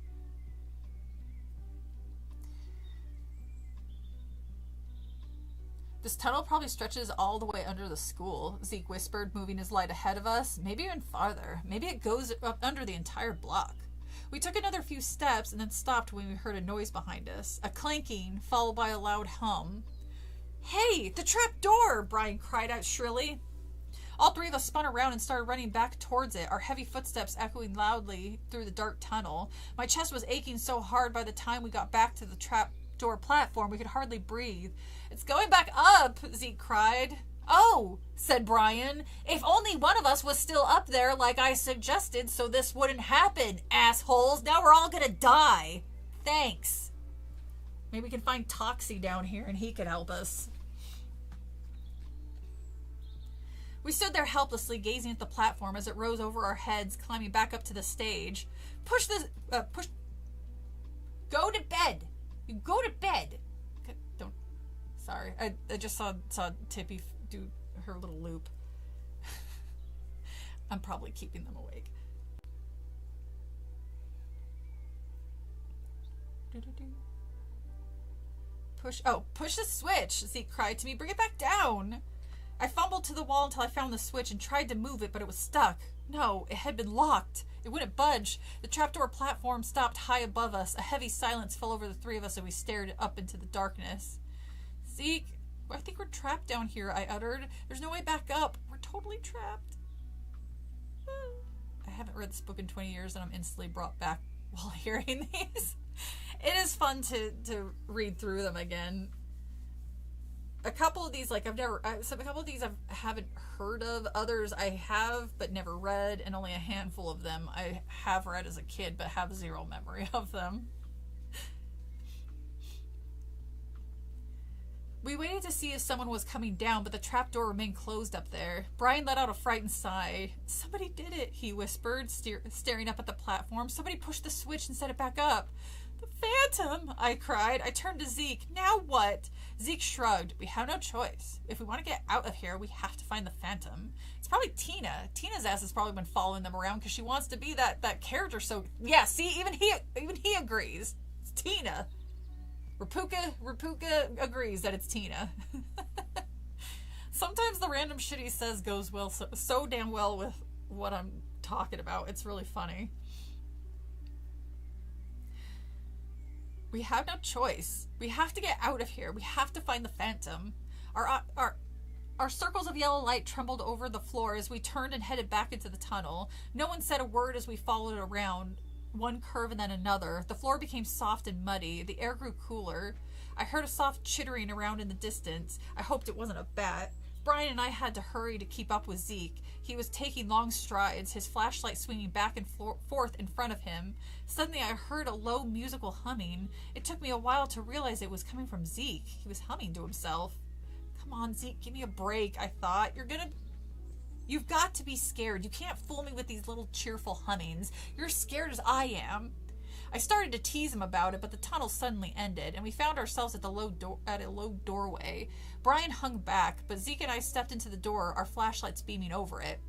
This tunnel probably stretches all the way under the school, Zeke whispered, moving his light ahead of us. Maybe even farther. Maybe it goes up under the entire block. We took another few steps and then stopped when we heard a noise behind us. A clanking, followed by a loud hum. Hey, the trap door! Brian cried out shrilly. All 3 of us spun around and started running back towards it, our heavy footsteps echoing loudly through the dark tunnel. My chest was aching so hard by the time we got back to the trap door platform we could hardly breathe. It's going back up, Zeke cried. Oh, said Brian. If only one of us was still up there like I suggested so this wouldn't happen, assholes. Now we're all gonna die. Thanks. Maybe we can find Toxie down here and he could help us. We stood there helplessly, gazing at the platform as it rose over our heads, climbing back up to the stage. Push. Go to bed. You go to bed. Don't Sorry. I just saw Tippy do her little loop. I'm probably keeping them awake. Push the switch, Zeke cried to me. Bring it back down. I fumbled to the wall until I found the switch and tried to move it, but it was stuck. No, it had been locked. It wouldn't budge. The trapdoor platform stopped high above us. A heavy silence fell over the three of us as we stared up into the darkness. Zeke, I think we're trapped down here, I uttered. There's no way back up. We're totally trapped. I haven't read this book in 20 years and I'm instantly brought back while hearing these. It is fun to read through them again. A couple of these, like, a couple of these I haven't heard of. Others I have, but never read, and only a handful of them I have read as a kid, but have zero memory of them. We waited to see if someone was coming down, but the trapdoor remained closed up there. Brian let out a frightened sigh. Somebody did it, he whispered, staring up at the platform. Somebody pushed the switch and set it back up. The Phantom, I cried. I turned to Zeke. Now what? Zeke shrugged. We have no choice. If we want to get out of here, we have to find the Phantom. It's probably Tina. Tina's ass has probably been following them around because she wants to be that character. So yeah, see, even he agrees. It's Tina. Rapuka agrees that it's Tina. Sometimes the random shit he says goes well so damn well with what I'm talking about. It's really funny. We have no choice. We have to get out of here. We have to find the Phantom. Our circles of yellow light trembled over the floor as we turned and headed back into the tunnel. No one said a word as we followed it around one curve and then another. The floor became soft and muddy. The air grew cooler. I heard a soft chittering around in the distance. I hoped it wasn't a bat. Brian and I had to hurry to keep up with Zeke. He was taking long strides, his flashlight swinging back and forth in front of him. Suddenly I heard a low musical humming. It took me a while to realize it was coming from Zeke. He was humming to himself. Come on, Zeke, give me a break, I thought. You've got to be scared. You can't fool me with these little cheerful hummings. You're as scared as I am. I started to tease him about it, but the tunnel suddenly ended, and we found ourselves at a low doorway. Brian hung back, but Zeke and I stepped into the door, our flashlights beaming over it.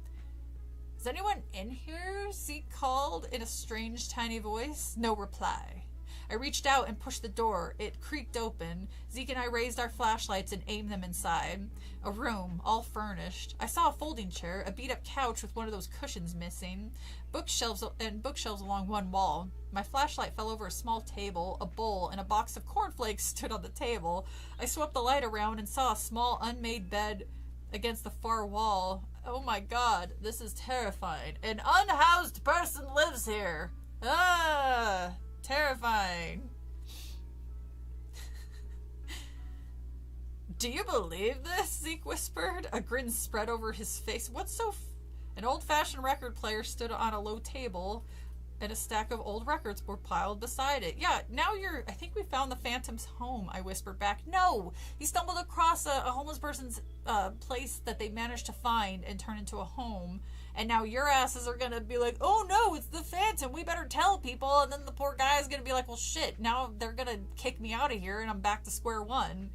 Is anyone in here? Zeke called in a strange, tiny voice. No reply. I reached out and pushed the door. It creaked open. Zeke and I raised our flashlights and aimed them inside. A room, all furnished. I saw a folding chair, a beat-up couch with one of those cushions missing, bookshelves along one wall. My flashlight fell over a small table, a bowl, and a box of cornflakes stood on the table. I swept the light around and saw a small, unmade bed against the far wall. Oh my God, this is terrifying. An unhoused person lives here. Ah! Terrifying. Do you believe this? Zeke whispered. A grin spread over his face. An old-fashioned record player stood on a low table, and a stack of old records were piled beside it. Yeah, I think we found the Phantom's home, I whispered back. No! He stumbled across a homeless person's place that they managed to find and turn into a home. And now your asses are going to be like, oh no, it's the Phantom, we better tell people. And then the poor guy is going to be like, well shit, now they're going to kick me out of here and I'm back to square one.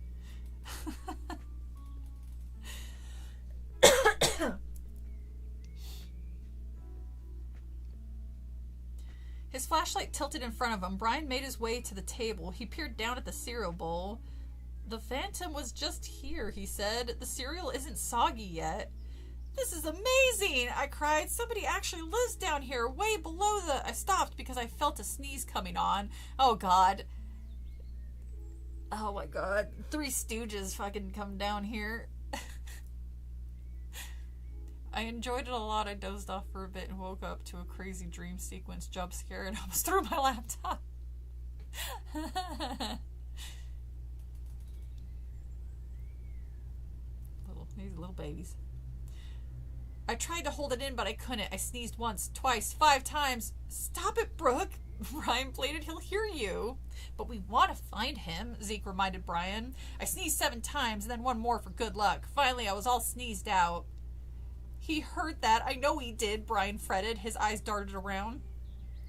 His flashlight tilted in front of him. Brian made his way to the table. He peered down at the cereal bowl. The Phantom was just here, he said. The cereal isn't soggy yet. This is amazing, I cried. Somebody actually lives down here, way below I stopped because I felt a sneeze coming on. Oh, God. Oh, my God. Three Stooges fucking come down here. I enjoyed it a lot. I dozed off for a bit and woke up to a crazy dream sequence jump scare and almost threw my laptop. These little babies. I tried to hold it in, but I couldn't. I sneezed once, twice, 5 times. Stop it, Brooke. Brian pleaded. He'll hear you. But we want to find him, Zeke reminded Brian. I sneezed 7 times, and then one more for good luck. Finally, I was all sneezed out. He heard that. I know he did, Brian fretted. His eyes darted around.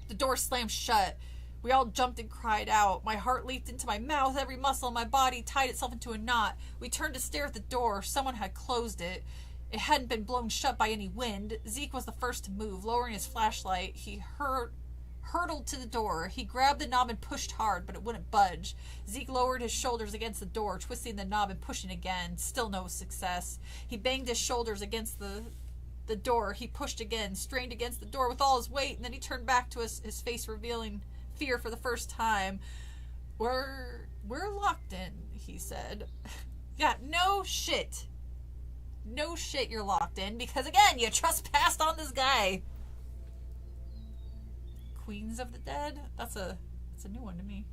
The door slammed shut. We all jumped and cried out. My heart leaped into my mouth. Every muscle in my body tied itself into a knot. We turned to stare at the door. Someone had closed it. It hadn't been blown shut by any wind. Zeke was the first to move. Lowering his flashlight, he hurtled to the door. He grabbed the knob and pushed hard, but it wouldn't budge. Zeke lowered his shoulders against the door, twisting the knob and pushing again. Still no success. He banged his shoulders against the door. He pushed again, strained against the door with all his weight, and then he turned back to us, his face revealing fear for the first time. We're locked in, he said. Yeah, no shit. No shit you're locked in, because again, you trespassed on this guy. Queens of the Dead? That's a new one to me.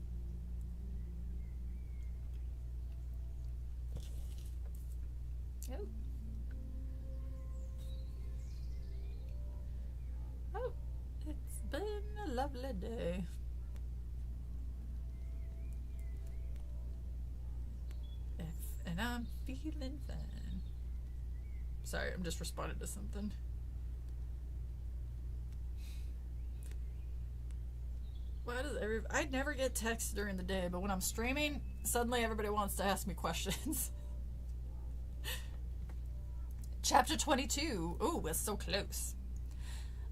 Oh. Oh, it's been a lovely day. And I'm feeling fine. Sorry, I'm just responding to something. Why does I never get texts during the day, but when I'm streaming, suddenly everybody wants to ask me questions. Chapter 22. Ooh, we're so close.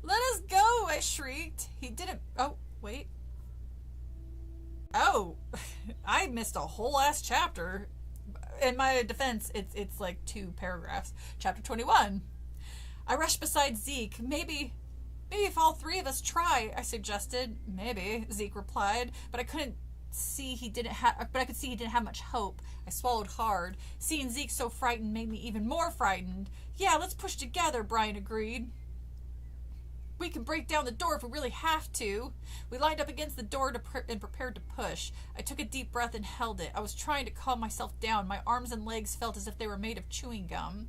Let us go, I shrieked. He didn't... Oh, wait. Oh, I missed a whole ass chapter. In my defense, it's like 2 paragraphs. Chapter 21. I rushed beside Zeke. Maybe if all 3 of us try, I suggested. Maybe, Zeke replied, but I could see he didn't have much hope. I swallowed hard. Seeing Zeke so frightened made me even more frightened. Yeah, let's push together, Brian agreed. We can break down the door if we really have to. We lined up against the door and prepared to push. I took a deep breath and held it. I was trying to calm myself down. My arms and legs felt as if they were made of chewing gum.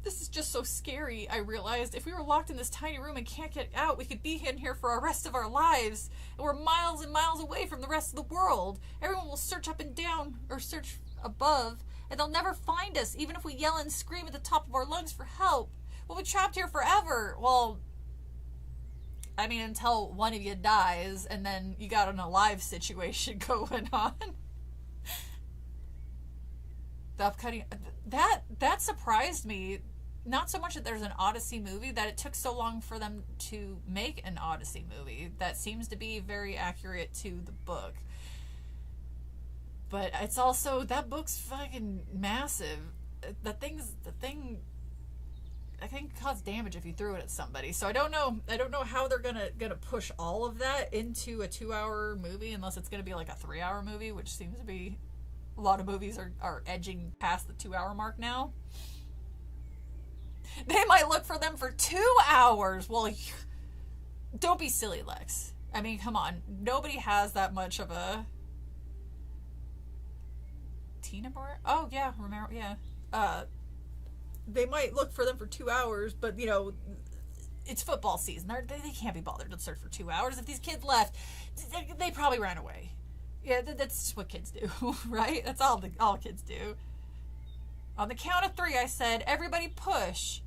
This is just so scary, I realized. If we were locked in this tiny room and can't get out, we could be in here for the rest of our lives. And we're miles and miles away from the rest of the world. Everyone will search up and down, or search above, and they'll never find us, even if we yell and scream at the top of our lungs for help. We'll be trapped here forever. Well, I mean, until one of you dies, and then you got an alive situation going on. The upcutting... That surprised me. Not so much that there's an Odyssey movie, that it took so long for them to make an Odyssey movie. That seems to be very accurate to the book. But it's also... That book's fucking massive. The thing I think cause damage if you threw it at somebody. So I don't know how they're gonna push all of that into a 2-hour movie, unless it's gonna be like a 3-hour movie, which seems to be a lot of movies are edging past the 2-hour mark now. They might look for them for 2 hours. Well, don't be silly, Lex. I mean, come on. Nobody has that much of a Tina Bar. Oh yeah, remember? Yeah. They might look for them for 2 hours, but, you know, it's football season. They can't be bothered to search for 2 hours. If these kids left, they probably ran away. Yeah, that's just what kids do, right? That's all kids do. On the count of 3, I said, everybody push.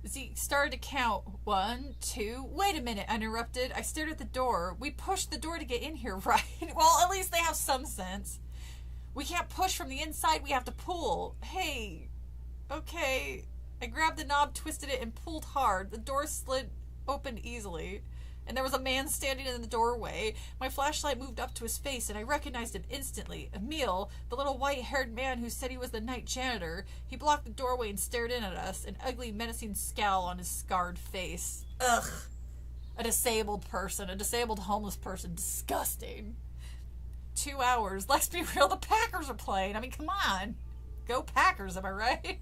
Zeke started to count. 1, 2... Wait a minute, I interrupted. I stared at the door. We pushed the door to get in here, right? Well, at least they have some sense. We can't push from the inside, we have to pull. Hey, okay. I grabbed the knob, twisted it, and pulled hard. The door slid open easily, and there was a man standing in the doorway. My flashlight moved up to his face, and I recognized him instantly. Emil, the little white-haired man who said he was the night janitor. He blocked the doorway and stared in at us, an ugly, menacing scowl on his scarred face. Ugh. A disabled homeless person. Disgusting. 2 hours. Let's be real, the Packers are playing. I mean, come on. Go Packers, am I right?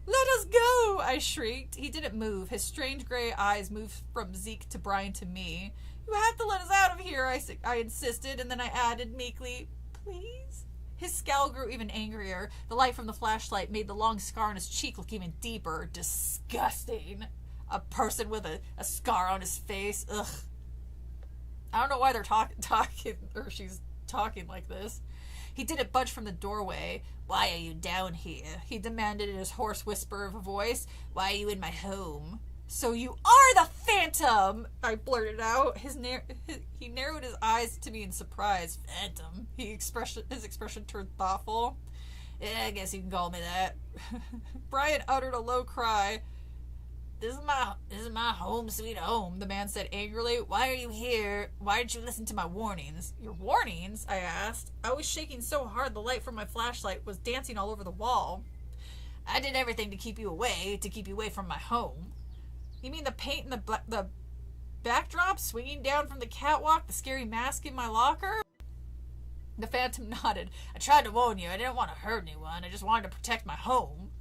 Let us go, I shrieked. He didn't move. His strange gray eyes moved from Zeke to Brian to me. You have to let us out of here, I insisted, and then I added meekly, please? His scowl grew even angrier. The light from the flashlight made the long scar on his cheek look even deeper. Disgusting. A person with a scar on his face. Ugh. I don't know why they're talking, or she's talking like this. He didn't budge from the doorway. "Why are you down here?" he demanded in his hoarse whisper of a voice. "Why are you in my home?" "So you are the Phantom!" I blurted out. He narrowed his eyes to me in surprise. "Phantom?" His expression turned thoughtful. "Yeah, I guess you can call me that." Brian uttered a low cry. This is my home sweet home," the man said angrily. "Why are you here? Why didn't you listen to my warnings?" "Your warnings?" I asked. I was shaking so hard the light from my flashlight was dancing all over the wall. "I did everything to keep you away from my home." "You mean the paint and the backdrop swinging down from the catwalk, the scary mask in my locker?" The Phantom nodded. "I tried to warn you. I didn't want to hurt anyone. I just wanted to protect my home."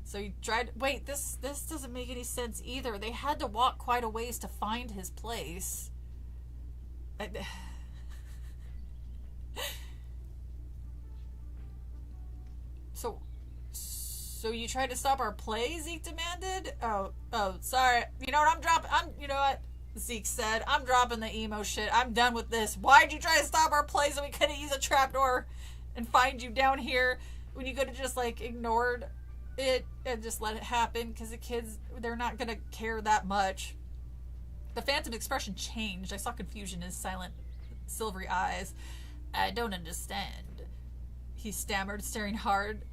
"So you tried... Wait, this doesn't make any sense either. They had to walk quite a ways to find his place." So you tried to stop our play?" Zeke demanded. Oh, sorry. You know what, you know what? Zeke said. "I'm dropping the emo shit. I'm done with this. Why'd you try to stop our play so we couldn't use a trapdoor and find you down here when you could have just, like, ignored it and just let it happen? Because the kids, they're not gonna care that much." The Phantom's expression changed. I saw confusion in his silent, silvery eyes. "I don't understand," he stammered, staring hard,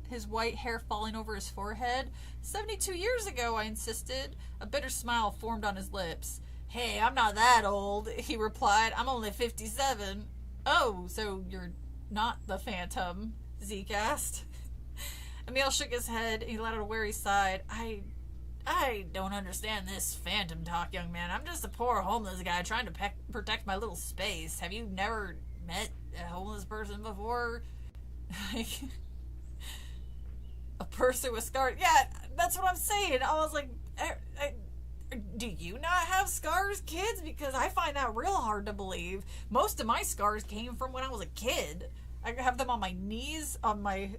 his white hair falling over his forehead. 72 years ago, I insisted. A bitter smile formed on his lips. "Hey, I'm not that old," he replied. "I'm only 57. "Oh, so you're not the Phantom?" Zeke asked. Emil shook his head and he let out a weary sigh. I don't understand this Phantom talk, young man. I'm just a poor homeless guy trying to protect my little space. Have you never met a homeless person before?" A person with scars. Yeah, that's what I'm saying. I was like, do you not have scars, kids? Because I find that real hard to believe. Most of my scars came from when I was a kid. I have them on my knees, on my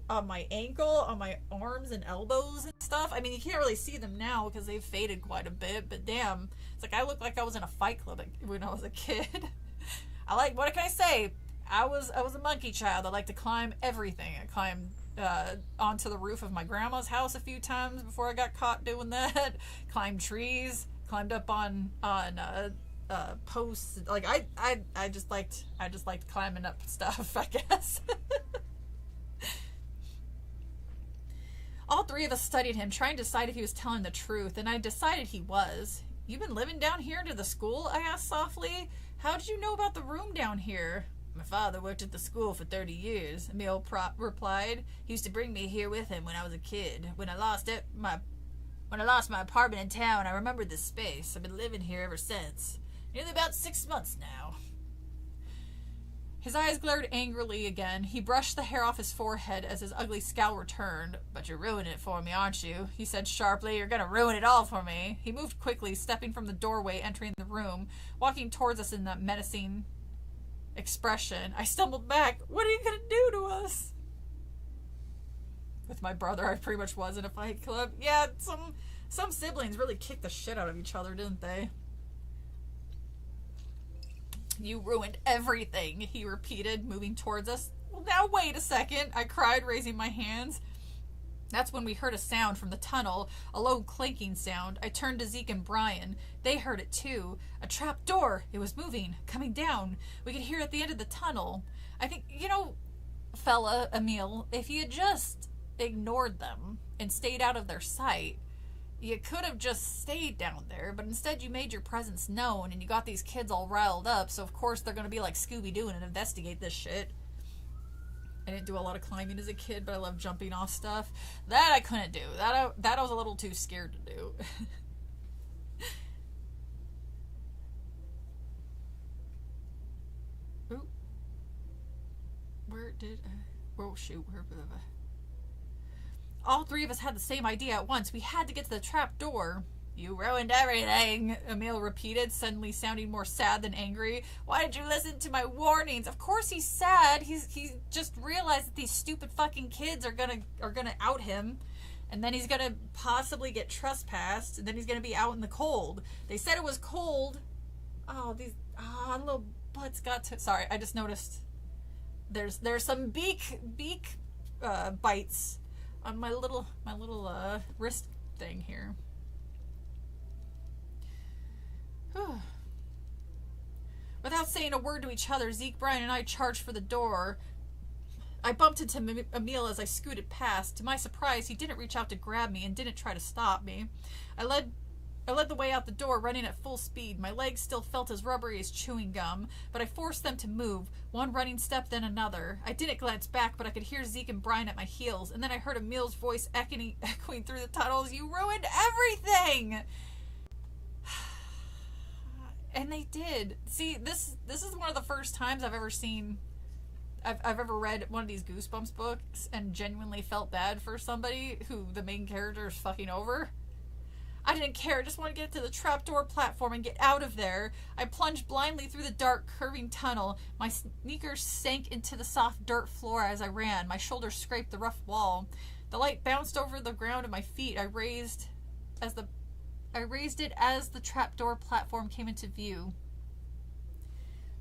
ankle, on my arms and elbows and stuff. I mean, you can't really see them now because they've faded quite a bit, but damn, it's like I look like I was in a fight club when I was a kid. What can I say? I was a monkey child. I like to climb everything. I climbed onto the roof of my grandma's house a few times before I got caught doing that. Climbed trees, climbed up on posts. Like I just liked climbing up stuff, I guess. All three of us studied him, trying to decide if he was telling the truth, and I decided he was. "You've been living down here near the school?" I asked softly. "How did you know about the room down here?" "My father worked at the school for 30 years, Emil replied. "He used to bring me here with him when I was a kid. When I lost my apartment in town, I remembered this space. I've been living here ever since. Nearly about 6 months now." His eyes glared angrily again. He brushed the hair off his forehead as his ugly scowl returned. "But you're ruining it for me, aren't you?" he said sharply. "You're gonna ruin it all for me." He moved quickly, stepping from the doorway, entering the room, walking towards us in that menacing expression. I stumbled back. "What are you gonna do to us?" With my brother, I pretty much was in a fight club. Yeah, some siblings really kicked the shit out of each other, didn't they? "You ruined everything," he repeated, moving towards us. "Well, now wait a second," I cried, raising my hands. That's when we heard a sound from the tunnel, a low clanking sound. I turned to Zeke and Brian. They heard it too. A trap door. It was moving, coming down. We could hear it at the end of the tunnel. I think, fella, Emil, if you had just ignored them and stayed out of their sight, you could have just stayed down there, but instead you made your presence known and you got these kids all riled up, so of course they're going to be like Scooby-Doo and investigate this shit. I didn't do a lot of climbing as a kid, but I love jumping off stuff. That I couldn't do. That I was a little too scared to do. Ooh. Where did I... Oh, shoot. Where... All three of us had the same idea at once. We had to get to the trap door. "You ruined everything," Emil repeated, suddenly sounding more sad than angry. "Why did you listen to my warnings?" Of course he's sad. He just realized that these stupid fucking kids are gonna out him, and then he's gonna possibly get trespassed, and then he's gonna be out in the cold. They said it was cold. Oh, these little butt's got to... Sorry, I just noticed there's some beak bites on my little wrist thing here. Without saying a word to each other, Zeke, Brian, and I charged for the door. I bumped into Emil as I scooted past. To my surprise, he didn't reach out to grab me and didn't try to stop me. I led the way out the door, running at full speed. My legs still felt as rubbery as chewing gum, but I forced them to move, one running step, then another. I didn't glance back, but I could hear Zeke and Brian at my heels, and then I heard Emil's voice echoing through the tunnels. You ruined everything! And they did. See, this is one of the first times I've ever read one of these Goosebumps books and genuinely felt bad for somebody who the main character is fucking over. I didn't care. I just wanted to get to the trapdoor platform and get out of there. I plunged blindly through the dark, curving tunnel. My sneakers sank into the soft dirt floor as I ran. My shoulders scraped the rough wall. The light bounced over the ground at my feet. I raised it as the trapdoor platform came into view.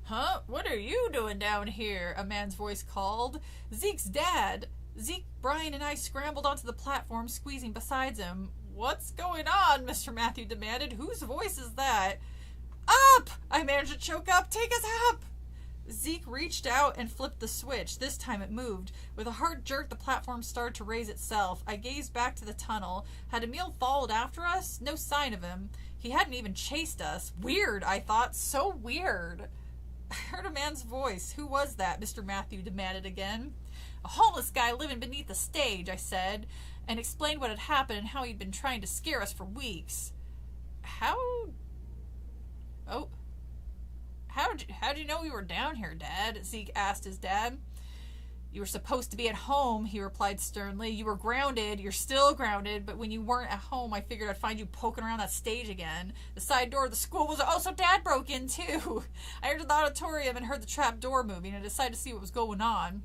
Huh? What are you doing down here? A man's voice called. Zeke's dad. Zeke, Brian, and I scrambled onto the platform, squeezing beside him. What's going on? Mr. Matthew demanded. Whose voice is that? Up! I managed to choke up. Take us up! Zeke reached out and flipped the switch. This time it moved. With a hard jerk, the platform started to raise itself. I gazed back to the tunnel. Had Emil followed after us? No sign of him. He hadn't even chased us. Weird, I thought. So weird. I heard a man's voice. Who was that? Mr. Matthew demanded again. A homeless guy living beneath the stage, I said, and explained what had happened and how he'd been trying to scare us for weeks. How'd you know we were down here, Dad? Zeke asked his dad. You were supposed to be at home, he replied sternly. You were grounded. You're still grounded, but when you weren't at home, I figured I'd find you poking around that stage again. The side door of the school was... Oh, so Dad broke in, too. I entered the auditorium and heard the trap door moving and decided to see what was going on.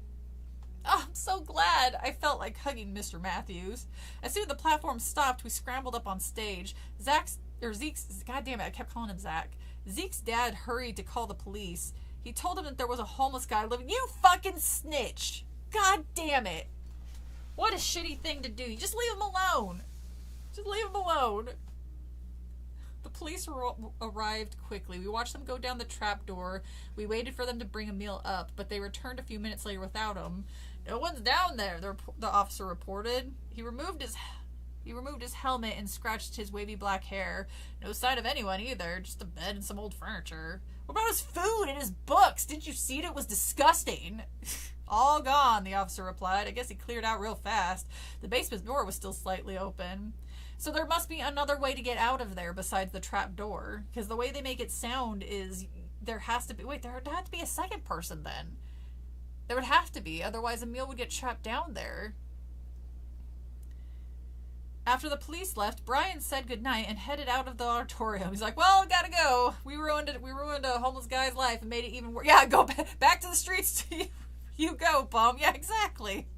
Oh, I'm so glad. I felt like hugging Mr. Matthews. As soon as the platform stopped, we scrambled up on stage. Zeke's... God damn it, I kept calling him Zach. Zeke's dad hurried to call the police. He told him that there was a homeless guy living... You fucking snitch! God damn it! What a shitty thing to do. You just leave him alone. Just leave him alone. The police arrived quickly. We watched them go down the trapdoor. We waited for them to bring Emil up, but they returned a few minutes later without him. No one's down there, the officer reported. He removed his helmet and scratched his wavy black hair. No sign of anyone either, just a bed and some old furniture. What about his food and his books? Didn't you see it? It was disgusting. All gone, the officer replied. I guess he cleared out real fast. The basement door was still slightly open. So there must be another way to get out of there besides the trap door. Because the way they make it sound is there has to be... Wait, there would have to be a second person then. There would have to be. Otherwise Emil would get trapped down there. After the police left, Brian said goodnight and headed out of the auditorium. He's like, well, gotta go. We ruined a homeless guy's life and made it even worse. Yeah, go back to the streets. You go, bum. Yeah, exactly.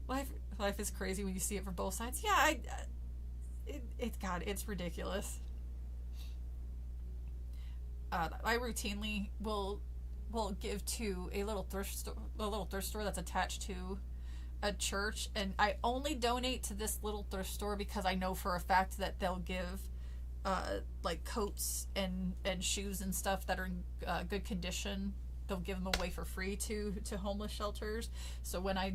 Life is crazy when you see it from both sides. Yeah, God, it's ridiculous. I routinely will give to a little thrift store that's attached to a church, and I only donate to this little thrift store because I know for a fact that they'll give like coats and shoes and stuff that are in good condition. They'll give them away for free to homeless shelters. So when I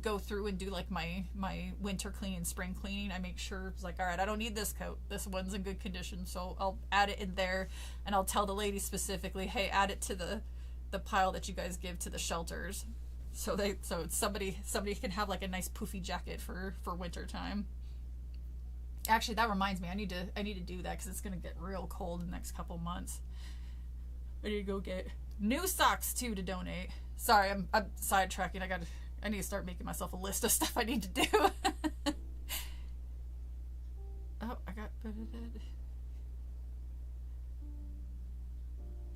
go through and do like my winter cleaning, spring cleaning, I make sure it's like, all right, I don't need this coat, this one's in good condition, so I'll add it in there, and I'll tell the lady specifically, hey, add it to the pile that you guys give to the shelters. So somebody can have like a nice poofy jacket for winter time. Actually, that reminds me, I need to do that because it's gonna get real cold in the next couple months. I need to go get new socks too to donate. Sorry, I'm sidetracking. I need to start making myself a list of stuff I need to do. Oh,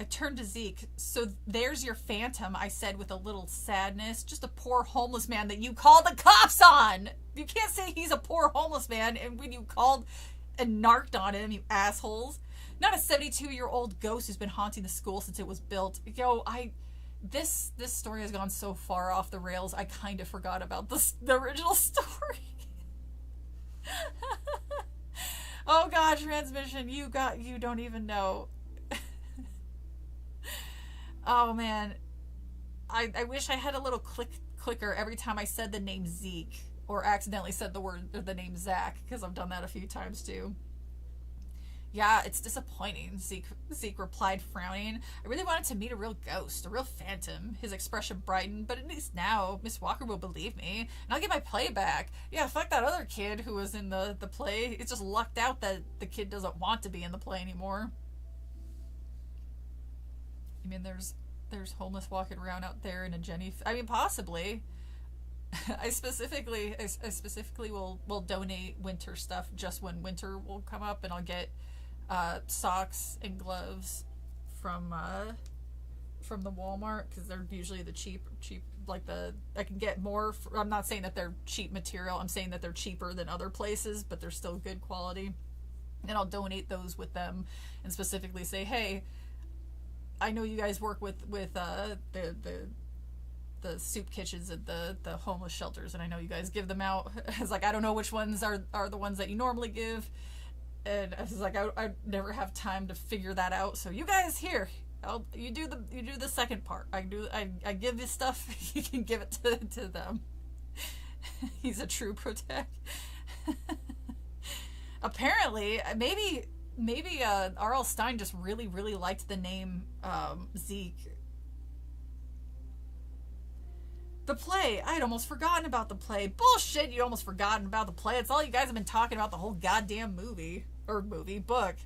I turned to Zeke. So there's your phantom, I said with a little sadness. Just a poor homeless man that you called the cops on. You can't say he's a poor homeless man and when you called and narked on him, you assholes. Not a 72-year-old ghost who's been haunting the school since it was built. Yo, this story has gone so far off the rails, I kind of forgot about the original story. Oh god, transmission, you don't even know. Oh man. I wish I had a little clicker every time I said the name Zeke, or accidentally said the name Zach, because I've done that a few times too. Yeah, it's disappointing, Zeke replied, frowning. I really wanted to meet a real ghost, a real phantom. His expression brightened, but at least now, Miss Walker will believe me, and I'll get my play back. Yeah, fuck that other kid who was in the play. It's just lucked out that the kid doesn't want to be in the play anymore. I mean, there's homeless walking around out there in a Jenny... I mean, possibly. I specifically will donate winter stuff just when winter will come up, and I'll get socks and gloves from the Walmart, because they're usually the cheap, like I can get more I'm not saying that they're cheap material, I'm saying that they're cheaper than other places, but they're still good quality, and I'll donate those with them and specifically say, hey, I know you guys work with the soup kitchens at the homeless shelters, and I know you guys give them out. It's like, I don't know which ones are the ones that you normally give, and I was like, I never have time to figure that out. So you guys, here, you do the second part. I give this stuff. You can give it to them. He's a true protect. Apparently, maybe R.L. Stine just really liked the name Zeke. The play. I had almost forgotten about the play. Bullshit, you almost forgotten about the play. It's all you guys have been talking about the whole goddamn book.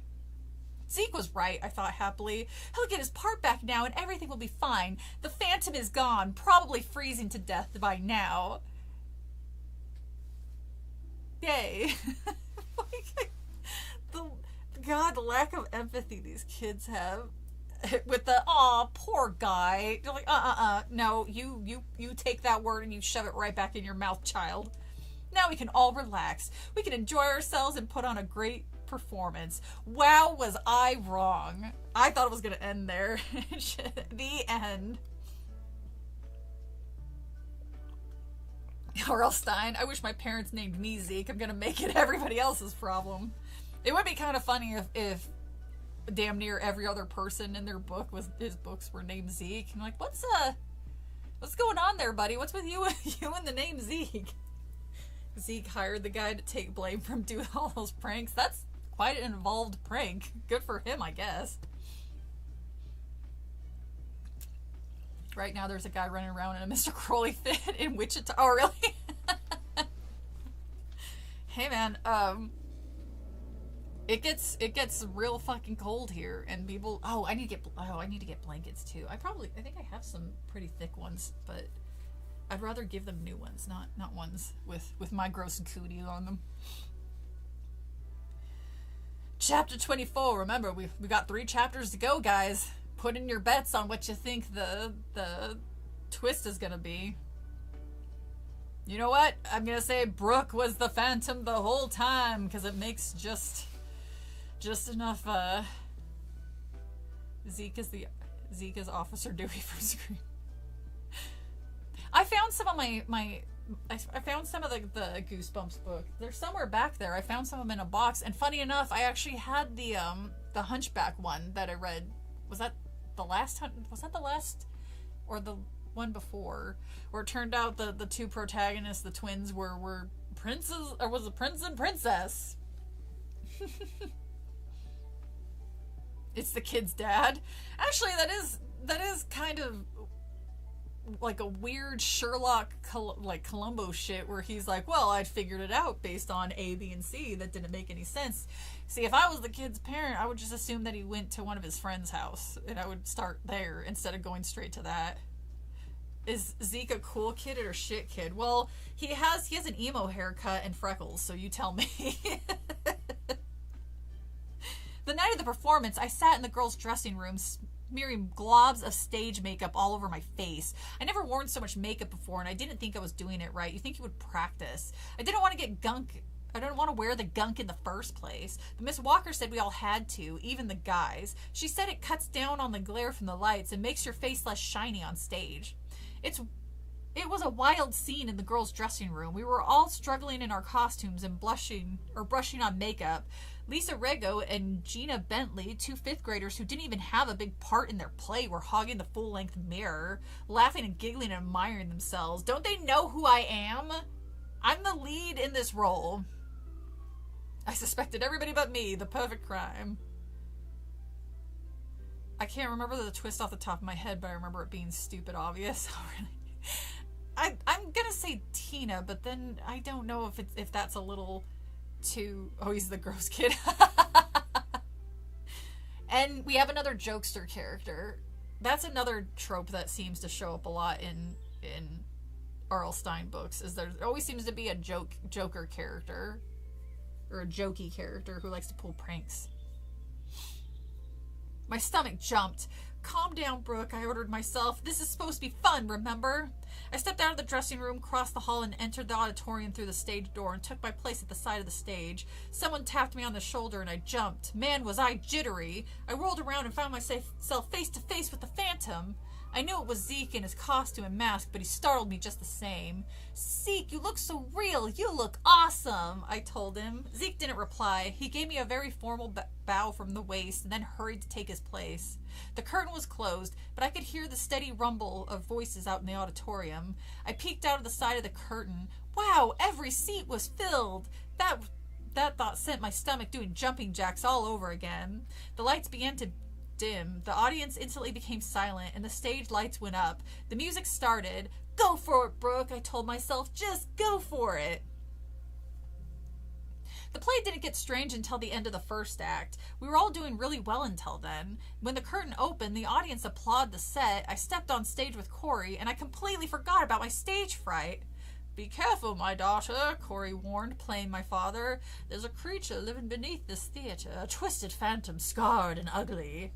Zeke was right, I thought happily. He'll get his part back now and everything will be fine. The Phantom is gone, probably freezing to death by now. Yay. The lack of empathy these kids have. With the, aw, poor guy. You're like, no, you take that word and you shove it right back in your mouth, child. Now we can all relax. We can enjoy ourselves and put on a great performance. Wow, was I wrong. I thought it was going to end there. The end. R.L. Stine, I wish my parents named me Zeke. I'm going to make it everybody else's problem. It would be kind of funny if damn near every other person in their book his books were named Zeke. I'm like, what's going on there, buddy? What's with you and the name Zeke? Zeke hired the guy to take blame from doing all those pranks. That's quite an involved prank. Good for him, I guess. Right now there's a guy running around in a Mr. Crowley fit in Wichita. Oh, really? Hey, man, It gets real fucking cold here, and people. I need to get blankets too. I think I have some pretty thick ones, but I'd rather give them new ones, not ones with my gross cootie on them. Chapter 24. Remember, we got 3 chapters to go, guys. Put in your bets on what you think the twist is gonna be. You know what? I'm gonna say Brooke was the Phantom the whole time, because it makes just enough. Zeke is Officer Dewey from Scream. I found some of I found some of the Goosebumps book. They're somewhere back there. I found some of them in a box, and funny enough, I actually had the Hunchback one that I read. Was that the last or the one before, where it turned out the 2 protagonists, the twins, were princes, or was it prince and princess? It's the kid's dad. Actually, that is kind of like a weird Sherlock Columbo shit, where he's like, well, I'd figured it out based on A, B, and C. That didn't make any sense. See, if I was the kid's parent, I would just assume that he went to one of his friends' house, and I would start there instead of going straight to that. Is Zeke a cool kid or a shit kid? Well, he has an emo haircut and freckles, so you tell me. The night of the performance, I sat in the girls' dressing room, smearing globs of stage makeup all over my face. I never worn so much makeup before, and I didn't think I was doing it right. You think you would practice. I didn't want to get gunk I don't want to wear the gunk in the first place. But Miss Walker said we all had to, even the guys. She said it cuts down on the glare from the lights and makes your face less shiny on stage. It was a wild scene in the girls' dressing room. We were all struggling in our costumes and brushing on makeup. Lisa Rego and Gina Bentley, 2 fifth graders who didn't even have a big part in their play, were hogging the full-length mirror, laughing and giggling and admiring themselves. Don't they know who I am? I'm the lead in this role. I suspected everybody but me, the perfect crime. I can't remember the twist off the top of my head, but I remember it being stupid obvious. I'm gonna say Tina, but then I don't know if that's a little too... Oh, he's the gross kid. And we have another jokester character. That's another trope that seems to show up a lot in R.L. Stine books, is there always seems to be a joker character, or a jokey character who likes to pull pranks. My stomach jumped. Calm down, Brooke, I ordered myself. This is supposed to be fun, remember? I stepped out of the dressing room, crossed the hall, and entered the auditorium through the stage door and took my place at the side of the stage. Someone tapped me on the shoulder and I jumped. Man, was I jittery. I whirled around and found myself face to face with the Phantom. I knew it was Zeke in his costume and mask, but he startled me just the same. Zeke, you look so real. You look awesome, I told him. Zeke didn't reply. He gave me a very formal bow from the waist and then hurried to take his place. The curtain was closed, but I could hear the steady rumble of voices out in the auditorium. I peeked out of the side of the curtain. Wow, every seat was filled. That thought sent my stomach doing jumping jacks all over again. The lights began to dim. The audience instantly became silent, and the stage lights went up. The music started. Go for it, Brooke, I told myself. Just go for it. The play didn't get strange until the end of the first act. We were all doing really well until then. When the curtain opened, the audience applauded the set. I stepped on stage with Corey, and I completely forgot about my stage fright. Be careful, my daughter, Corey warned, playing my father. There's a creature living beneath this theater, a twisted phantom, scarred and ugly.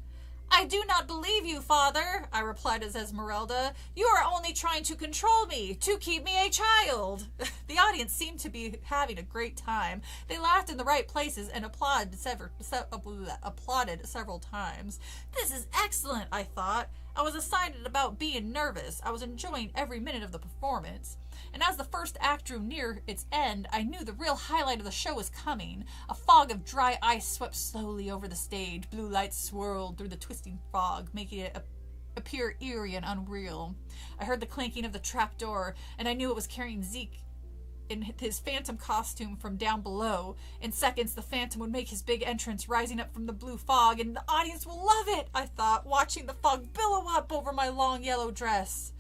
I do not believe you, father, I replied as Esmeralda. You are only trying to control me, to keep me a child. The audience seemed to be having a great time. They laughed in the right places and applauded several times. This is excellent, I thought. I was excited about being nervous. I was enjoying every minute of the performance. And as the first act drew near its end, I knew the real highlight of the show was coming. A fog of dry ice swept slowly over the stage. Blue lights swirled through the twisting fog, making it appear eerie and unreal. I heard the clanking of the trapdoor, and I knew it was carrying Zeke in his phantom costume from down below. In seconds, the Phantom would make his big entrance, rising up from the blue fog, and the audience will love it, I thought, watching the fog billow up over my long yellow dress.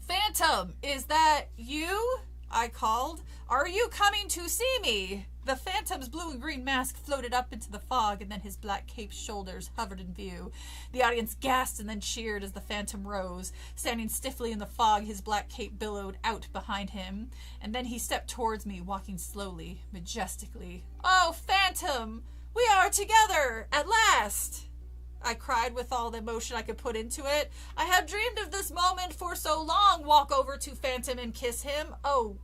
Phantom, is that you? I called. Are you coming to see me? The Phantom's blue and green mask floated up into the fog, and then his black cape's shoulders hovered in view. The audience gasped and then cheered as the Phantom rose. Standing stiffly in the fog, his black cape billowed out behind him, and then he stepped towards me, walking slowly, majestically. Oh, Phantom! We are together! At last! I cried with all the emotion I could put into it. I have dreamed of this moment for so long. Walk over to Phantom and kiss him. Oh.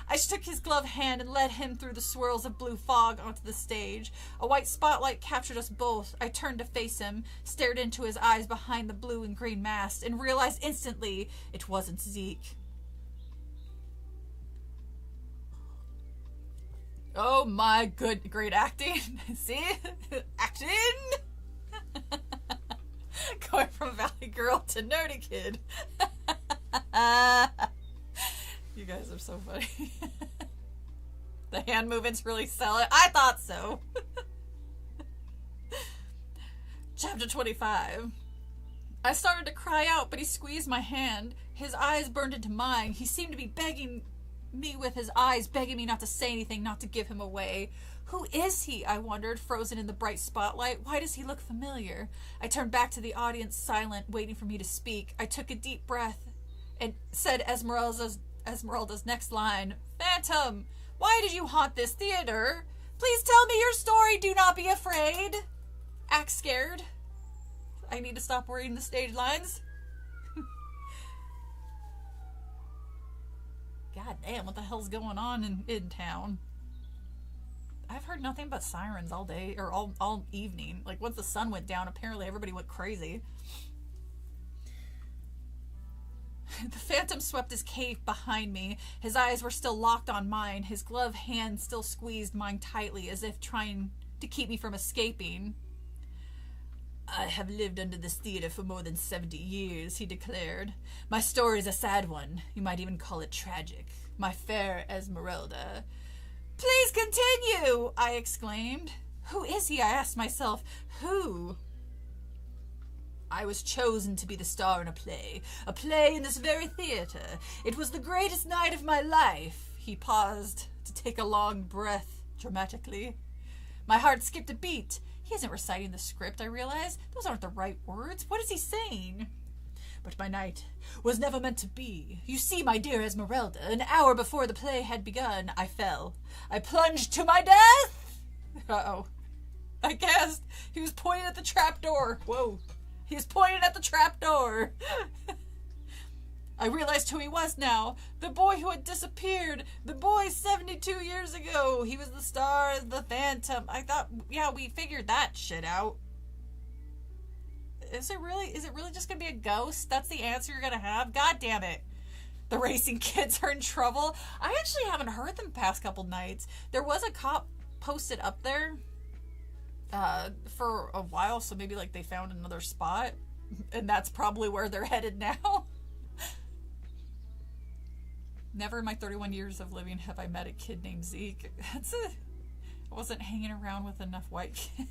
I took his gloved hand and led him through the swirls of blue fog onto the stage. A white spotlight captured us both. I turned to face him, stared into his eyes behind the blue and green mask, and realized instantly it wasn't Zeke. Oh my good, great acting. See? Acting! Going from Valley Girl to Nerdy Kid. You guys are so funny. The hand movements really sell it. I thought so. Chapter 25. I started to cry out, but he squeezed my hand. His eyes burned into mine. He seemed to be begging me with his eyes, begging me not to say anything, not to give him away. Who is he? I wondered, frozen in the bright spotlight. Why does he look familiar? I turned back to the audience, silent, waiting for me to speak. I took a deep breath and said Esmeralda's next line. Phantom, why did you haunt this theater? Please tell me your story. Do not be afraid. Act scared. I need to stop reading the stage lines. God God damn, what the hell's going on in town? I've heard nothing but sirens all day, or all evening. Like, once the sun went down, apparently everybody went crazy. The Phantom swept his cape behind me. His eyes were still locked on mine. His gloved hand still squeezed mine tightly, as if trying to keep me from escaping. I have lived under this theater for more than 70 years, he declared. My story is a sad one. You might even call it tragic. My fair Esmeralda. Please continue, I exclaimed. Who is he? I asked myself. Who? I was chosen to be the star in a play in this very theater. It was the greatest night of my life. He paused to take a long breath dramatically. My heart skipped a beat. He isn't reciting the script, I realized. Those aren't the right words. What is he saying? But my night was never meant to be. You see, my dear Esmeralda, an hour before the play had begun, I fell. I plunged to my death! Uh-oh. I guessed. He was pointing at the trapdoor. Whoa. He was pointing at the trapdoor. I realized who he was now. The boy who had disappeared. The boy 72 years ago. He was the star, the Phantom. I thought, yeah, we figured that shit out. Is it really just gonna be a ghost? That's the answer you're gonna have? God damn it. The racing kids are in trouble. I actually haven't heard them the past couple nights. There was a cop posted up there for a while, so maybe like they found another spot, and that's probably where they're headed now. Never in my 31 years of living have I met a kid named Zeke. I wasn't hanging around with enough white kids.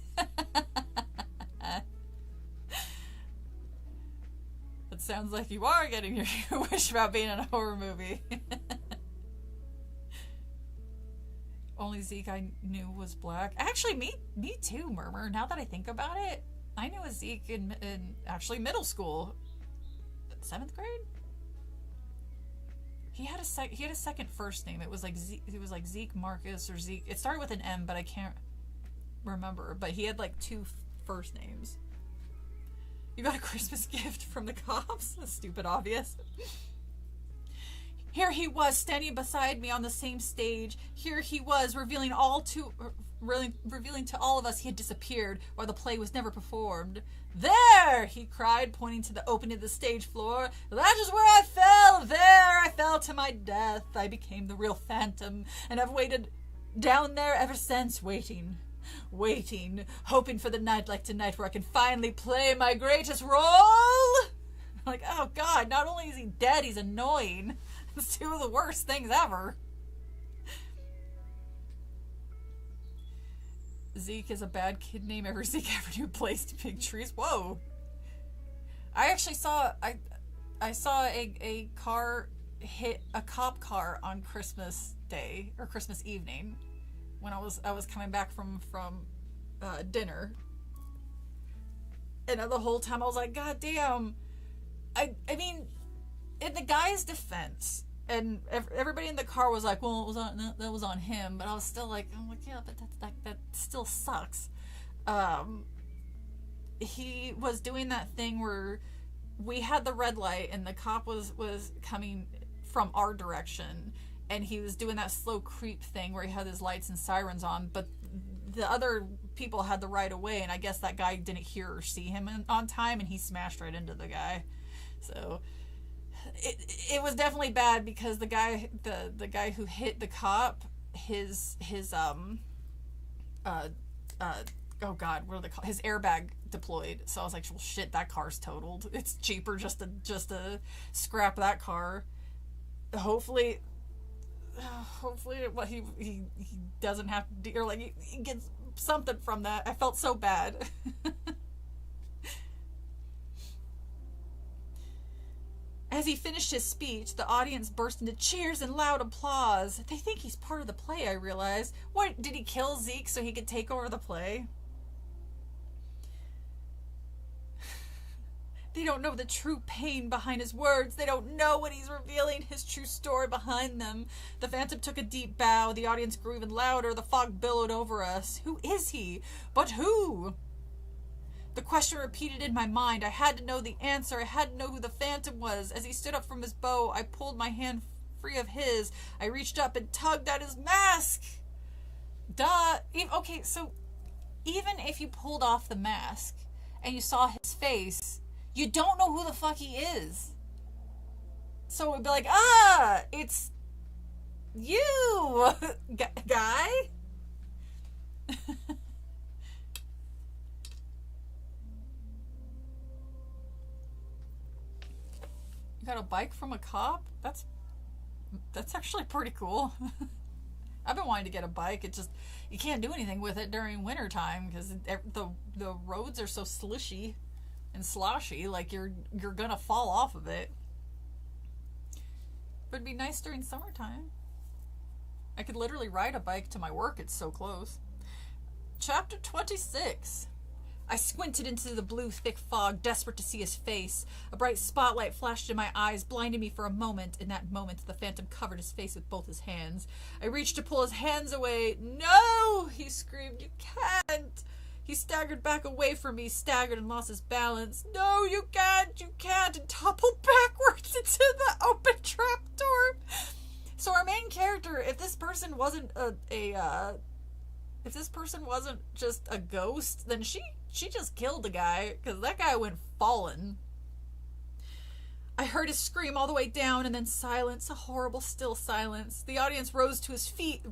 It sounds like you are getting your wish about being in a horror movie. Only Zeke I knew was black. Actually, me too, Murmur. Now that I think about it, I knew a Zeke in actually middle school, 7th grade. He had a second first name. It was like Zeke Marcus or Zeke. It started with an M, but I can't remember. But he had like 2 first names. You got a Christmas gift from the cops? That's stupid obvious. Here he was, standing beside me on the same stage. Here he was, revealing to all of us he had disappeared, while the play was never performed. There! He cried, pointing to the opening of the stage floor. That is where I fell! There! I fell to my death. I became the real Phantom, and I've waited down there ever since, waiting, hoping for the night like tonight where I can finally play my greatest role. Like, oh God, not only is he dead, he's annoying. It's 2 of the worst things ever. Zeke is a bad kid name. Every Zeke ever knew placed big trees. Whoa. I actually saw I saw a car hit a cop car on Christmas Day or Christmas evening when I was coming back from dinner. And the whole time I was like, God damn. I mean, in the guy's defense, and everybody in the car was like, well, that was on him, but I was still like, I'm like, yeah, but that still sucks. He was doing that thing where we had the red light and the cop was coming from our direction, and he was doing that slow creep thing where he had his lights and sirens on, but the other people had the right of way, and I guess that guy didn't hear or see him on time, and he smashed right into the guy. So it was definitely bad because the guy who hit the cop, his oh God, what are they called? His airbag deployed. So I was like, well, shit, that car's totaled. It's cheaper just to scrap that car. Hopefully what he doesn't have to do, or like he gets something from that. I felt so bad. As he finished his speech, the audience burst into cheers and loud applause. They think he's part of the play, I realized. What, did he kill Zeke so he could take over the play? They don't know the true pain behind his words. They don't know what he's revealing, his true story behind them. The Phantom took a deep bow. The audience grew even louder. The fog billowed over us. Who is he? But who? The question repeated in my mind. I had to know the answer. I had to know who the Phantom was. As he stood up from his bow, I pulled my hand free of his. I reached up and tugged at his mask. Duh. Okay, so even if you pulled off the mask and you saw his face, you don't know who the fuck he is. So it'd be like, it's you, guy. You got a bike from a cop? That's actually pretty cool. I've been wanting to get a bike. It just, you can't do anything with it during winter time because the roads are so slishy and sloshy, like you're gonna fall off of it. But it'd be nice during summertime. I could literally ride a bike to my work. It's so close. Chapter 26. I squinted into the blue, thick fog, desperate to see his face. A bright spotlight flashed in my eyes, blinding me for a moment. In that moment, the phantom covered his face with both his hands. I reached to pull his hands away. No! He screamed. You can't! He staggered back away from me, staggered and lost his balance. No, you can't! You can't! And toppled backwards into the open trapdoor. So our main character, if this person wasn't if this person wasn't just a ghost, then she just killed the guy, because that guy went falling. I heard his scream all the way down, and then silence, a horrible still silence. The audience rose to his feet.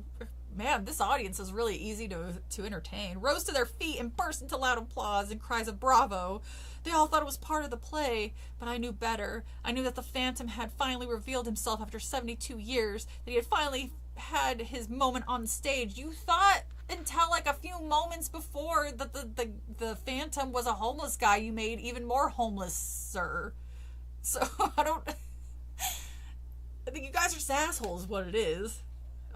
Man, this audience is really easy to entertain. Rose to their feet and burst into loud applause and cries of bravo. They all thought it was part of the play, but I knew better. I knew that the Phantom had finally revealed himself after 72 years, that he had finally had his moment on stage. You thought until like a few moments before that the Phantom was a homeless guy you made even more homeless, sir. So I think you guys are just assholes, what it is.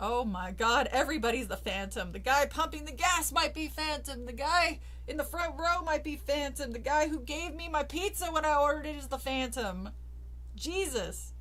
Oh my god, everybody's the Phantom. The guy pumping the gas might be Phantom. The guy in the front row might be Phantom. The guy who gave me my pizza when I ordered it is the Phantom. Jesus.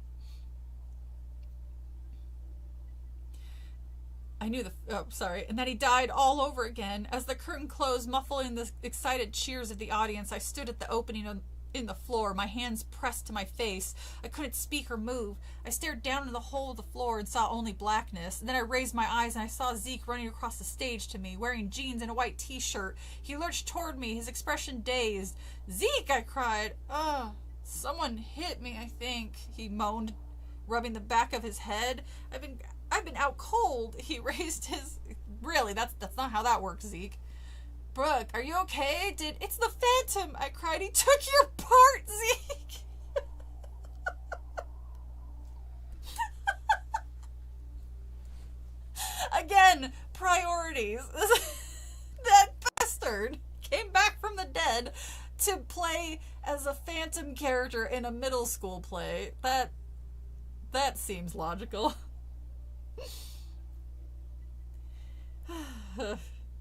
I knew and then he died all over again. As the curtain closed, muffling the excited cheers of the audience, I stood at the opening in the floor, my hands pressed to my face. I couldn't speak or move. I stared down into the hole of the floor and saw only blackness. And then I raised my eyes and I saw Zeke running across the stage to me, wearing jeans and a white t-shirt. He lurched toward me, his expression dazed. Zeke, I cried. Someone hit me, I think, he moaned, rubbing the back of his head. I've been out cold. He raised his... Really, that's not how that works, Zeke. Brooke, are you okay? It's the Phantom, I cried. He took your part, Zeke. Again, priorities. That bastard came back from the dead to play as a Phantom character in a middle school play. That seems logical.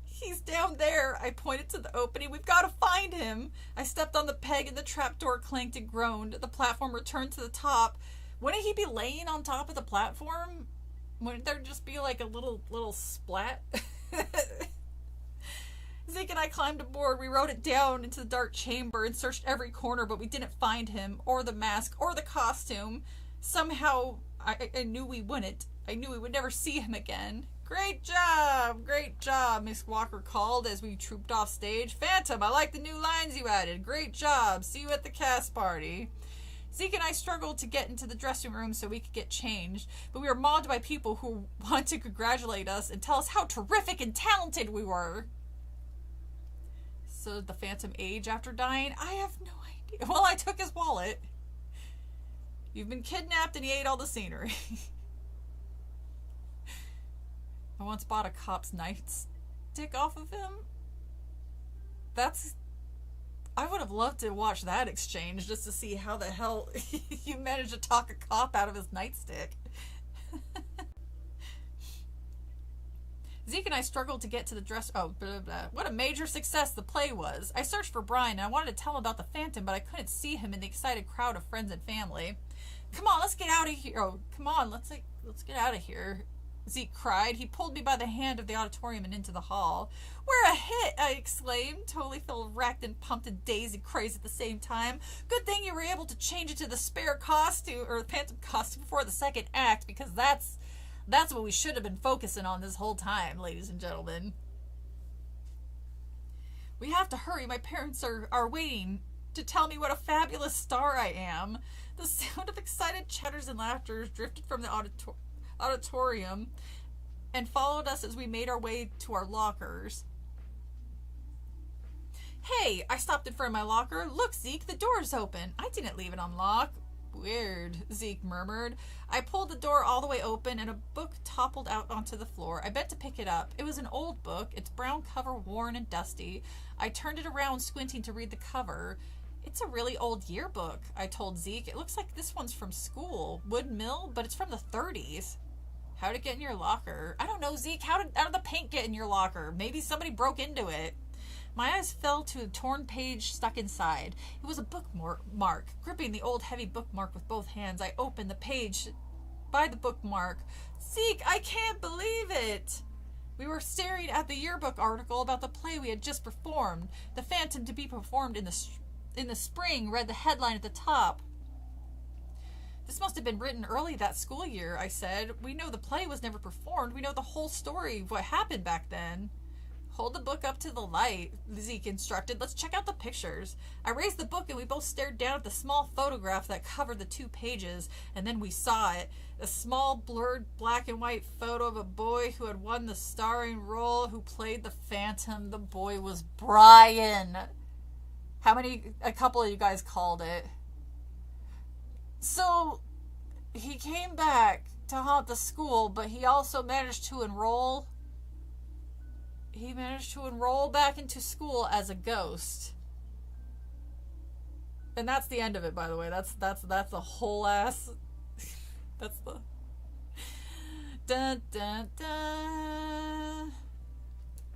He's down there. I pointed to the opening. We've got to find him. I stepped on the peg and the trapdoor clanked and groaned. The platform returned to the top. Wouldn't he be laying on top of the platform? Wouldn't there just be like a little splat? Zeke and I climbed aboard. We rode it down into the dark chamber and searched every corner, but we didn't find him, or the mask, or the costume. Somehow, I knew we wouldn't. I knew we would never see him again. Great job, Miss Walker called as we trooped off stage. Phantom, I like the new lines you added. Great job. See you at the cast party. Zeke and I struggled to get into the dressing room so we could get changed, but we were mobbed by people who wanted to congratulate us and tell us how terrific and talented we were. So did the Phantom age after dying? I have no idea. Well, I took his wallet. You've been kidnapped and he ate all the scenery. I once bought a cop's nightstick off of him. I would have loved to watch that exchange just to see how the hell you managed to talk a cop out of his nightstick. Zeke and I struggled to get to the dress... Oh, blah, blah. What a major success the play was. I searched for Brian and I wanted to tell him about the Phantom, but I couldn't see him in the excited crowd of friends and family. Come on, let's get out of here. Oh, come on, let's get out of here. Zeke cried. He pulled me by the hand of the auditorium and into the hall. We're a hit, I exclaimed, totally felt wrecked and pumped and dazed and crazed at the same time. Good thing you were able to change it to the spare costume, or the phantom costume, before the second act, because that's what we should have been focusing on this whole time, ladies and gentlemen. We have to hurry. My parents are waiting to tell me what a fabulous star I am. The sound of excited chatters and laughter drifted from the auditorium and followed us as we made our way to our lockers. Hey, I stopped in front of my locker. Look, Zeke, the door's open. I didn't leave it unlocked. Weird, Zeke murmured. I pulled the door all the way open and a book toppled out onto the floor. I bent to pick it up. It was an old book, its brown cover worn and dusty. I turned it around, squinting to read the cover. It's a really old yearbook, I told Zeke. It looks like this one's from school. Wood Mill, but it's from the 30s. How'd it get in your locker? I don't know, Zeke. How did the paint get in your locker? Maybe somebody broke into it. My eyes fell to a torn page stuck inside. It was a bookmark. Gripping the old heavy bookmark with both hands, I opened the page by the bookmark. Zeke, I can't believe it! We were staring at the yearbook article about the play we had just performed. The Phantom to be performed in the spring, read the headline at the top. This must have been written early that school year, I said. We know the play was never performed. We know the whole story of what happened back then. Hold the book up to the light, Zeke instructed. Let's check out the pictures. I raised the book and we both stared down at the small photograph that covered the 2 pages, and then we saw it. A small, blurred, black and white photo of a boy who had won the starring role, who played the Phantom. The boy was Brian. A couple of you guys called it. So, he came back to haunt the school, but he also managed to enroll... He managed to enroll back into school as a ghost. And that's the end of it, by the way. That's the whole ass... That's the... Dun, dun, dun.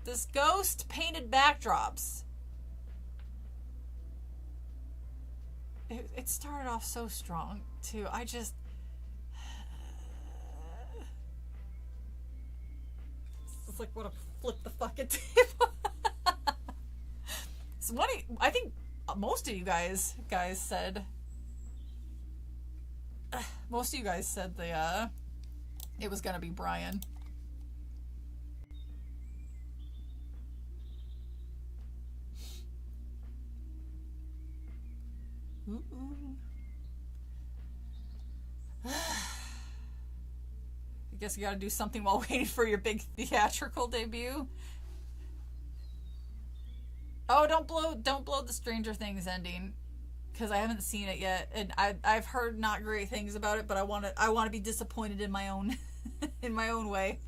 This ghost painted backdrops. It started off so strong, too. I just... It's like, what a flip the fucking table. So I think most of you guys said... Most of you guys said it was gonna be Brian. I guess you gotta do something while waiting for your big theatrical debut. Oh, don't blow the Stranger Things ending, because I haven't seen it yet, and I've heard not great things about it, but I want to be disappointed in my own in my own way.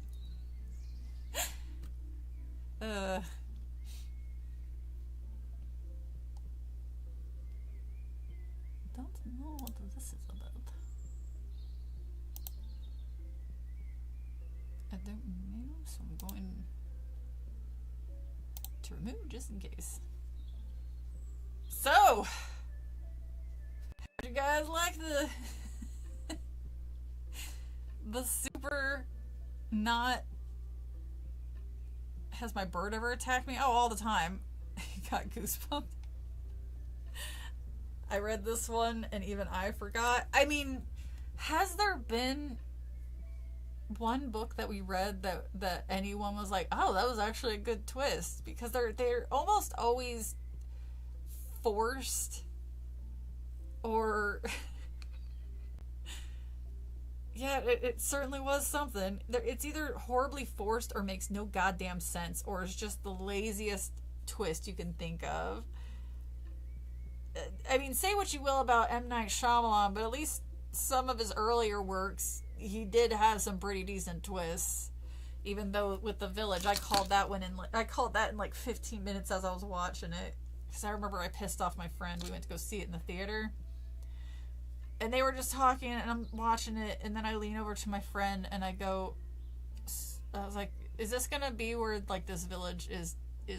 Don't know what this is about. I don't know, so I'm going to remove just in case. So, how do you guys like the super not... Has my bird ever attacked me? Oh, all the time. Got goosebumps. I read this one and even I forgot. I mean, has there been one book that we read that anyone was like, oh, that was actually a good twist? Because they're almost always forced, or yeah, it certainly was something. It's either horribly forced or makes no goddamn sense, or is just the laziest twist you can think of. I mean, say what you will about M. Night Shyamalan, but at least some of his earlier works, he did have some pretty decent twists. Even though with The Village, I called that in like 15 minutes as I was watching it. Because I remember I pissed off my friend. We went to go see it in the theater. And they were just talking, and I'm watching it, and then I lean over to my friend, and I was like, is this gonna be where, like, this village is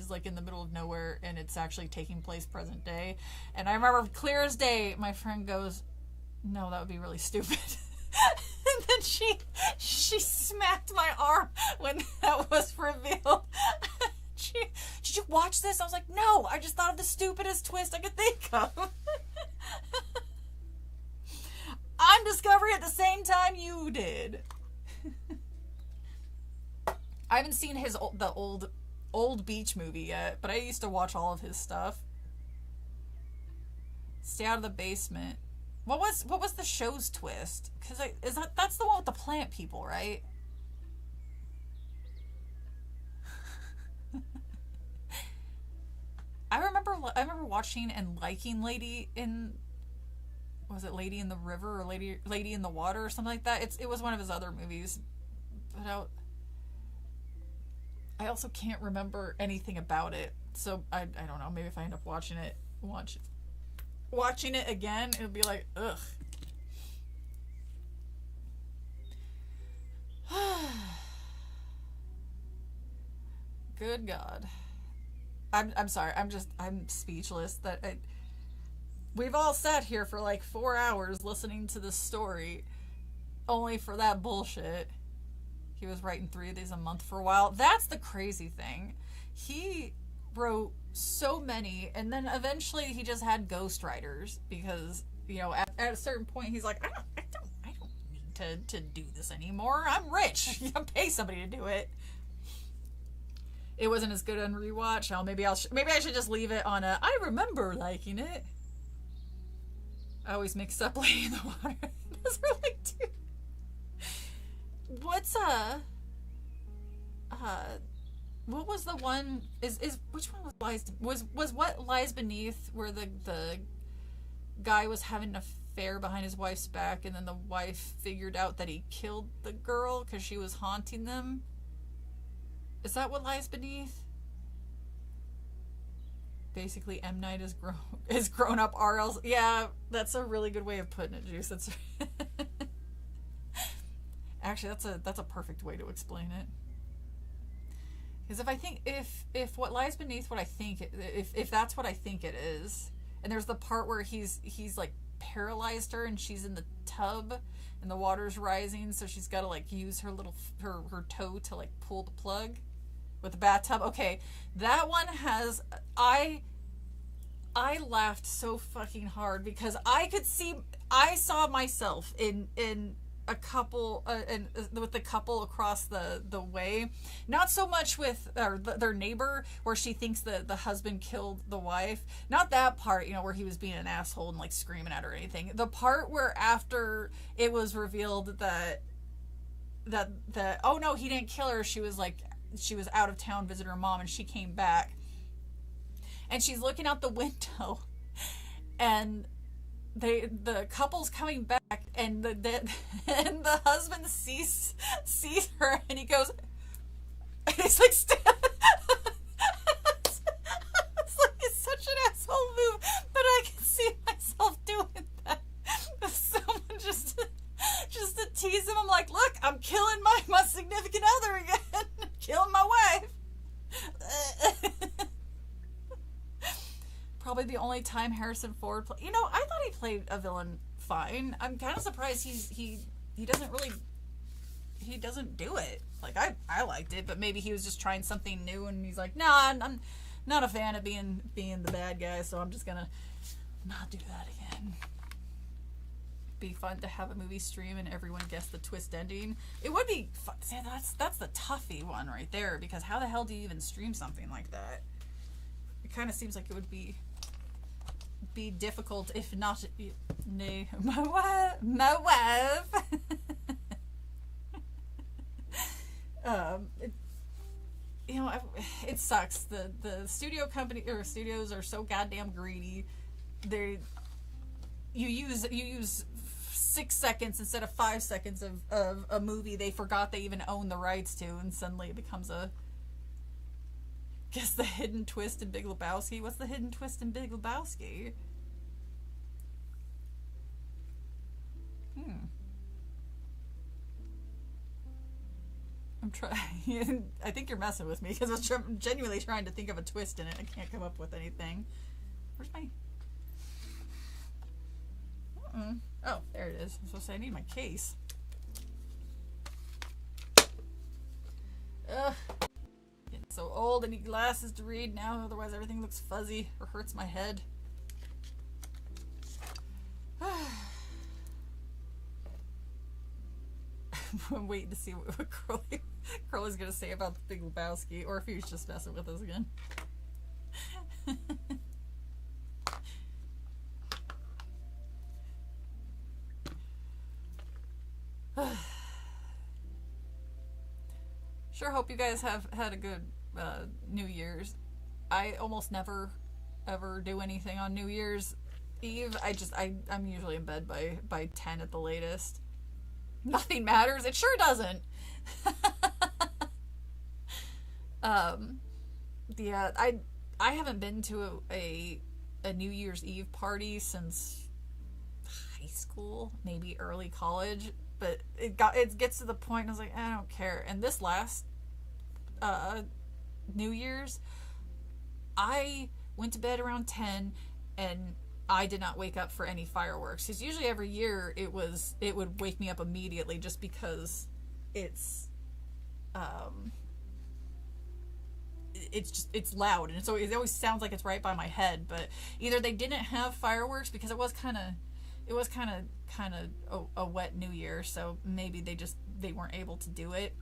like in the middle of nowhere, and it's actually taking place present day? And I remember clear as day, my friend goes, no, that would be really stupid. And then she smacked my arm when that was revealed. Did you watch this? I was like, no, I just thought of the stupidest twist I could think of. I'm discovering at the same time you did. I haven't seen the old Beach movie yet, but I used to watch all of his stuff. Stay out of the basement. What was the show's twist? Because that's the one with the plant people, right? I remember watching and liking Lady in the River or Lady in the Water or something like that. It was one of his other movies, but I also can't remember anything about it. So I don't know. Maybe if I end up watching it again, it would be like, ugh. Good God. I'm sorry. I'm speechless that we've all sat here for like 4 hours listening to this story only for that bullshit. He was writing 3 of these a month for a while. That's the crazy thing. He wrote so many, and then eventually he just had ghostwriters because, you know, at a certain point he's like, I don't need to do this anymore. I'm rich. I'll pay somebody to do it. It wasn't as good on rewatch. Oh, maybe I should just leave it on a. I remember liking it. I always mix up Lady in the Water. Those are like 2. What's what was the one? Is which one was what lies beneath, where the guy was having an affair behind his wife's back, and then the wife figured out that he killed the girl because she was haunting them? Is that what lies beneath? Basically, M. Night is grown up R.L.'s. Yeah, that's a really good way of putting it, Juice. That's actually that's a perfect way to explain it. Because if what lies beneath what I think if that's what I think it is, and there's the part where he's like paralyzed her and she's in the tub and the water's rising, so she's got to like use her toe to like pull the plug with the bathtub. Okay, that one has I laughed so fucking hard because I saw myself in a couple and with the couple across the way, not so much with their neighbor where she thinks that the husband killed the wife, not that part, you know, where he was being an asshole and like screaming at her or anything. The part where after it was revealed that oh no, he didn't kill her, she was out of town visiting her mom and she came back and she's looking out the window and the couple's coming back and and the husband sees her and he goes, and he's like it's such an asshole move, but I can see myself doing that. Someone just to tease him, I'm like, look, I'm killing my significant other again. Killing my wife. Probably the only time Harrison Ford played. You know, I thought he played a villain fine. I'm kind of surprised he doesn't do it. Like I liked it, but maybe he was just trying something new and he's like, nah, I'm not a fan of being the bad guy, so I'm just gonna not do that again. Be fun to have a movie stream and everyone guess the twist ending. It would be fun. See, that's the toughie one right there, because how the hell do you even stream something like that? It kind of seems like it would be difficult, if not my wife. It sucks. The studio company or studios are so goddamn greedy. You use 6 seconds instead of 5 seconds of a movie they forgot they even own the rights to, and suddenly it becomes guess the hidden twist in Big Lebowski. What's the hidden twist in Big Lebowski? I'm trying. I think you're messing with me because I was genuinely trying to think of a twist in it. I can't come up with anything. Where's my... Oh, there it is. I was supposed to say I need my case. Ugh. Getting so old. I need glasses to read now, otherwise everything looks fuzzy or hurts my head. I'm waiting to see what Crowley's gonna say about the Big Lebowski, or if he was just messing with us again. Sure hope you guys have had a good New Year's. I almost never ever do anything on New Year's Eve. I'm usually in bed by 10 at the latest. Nothing matters. It sure doesn't. Yeah, I haven't been to a New Year's Eve party since high school, maybe early college, but it gets to the point I was like, I don't care. And this last New Year's, I went to bed around 10 and I did not wake up for any fireworks. Because usually every year it would wake me up immediately just because it's loud and it always sounds like it's right by my head. But either they didn't have fireworks because it was kind of a wet New Year, so maybe they weren't able to do it,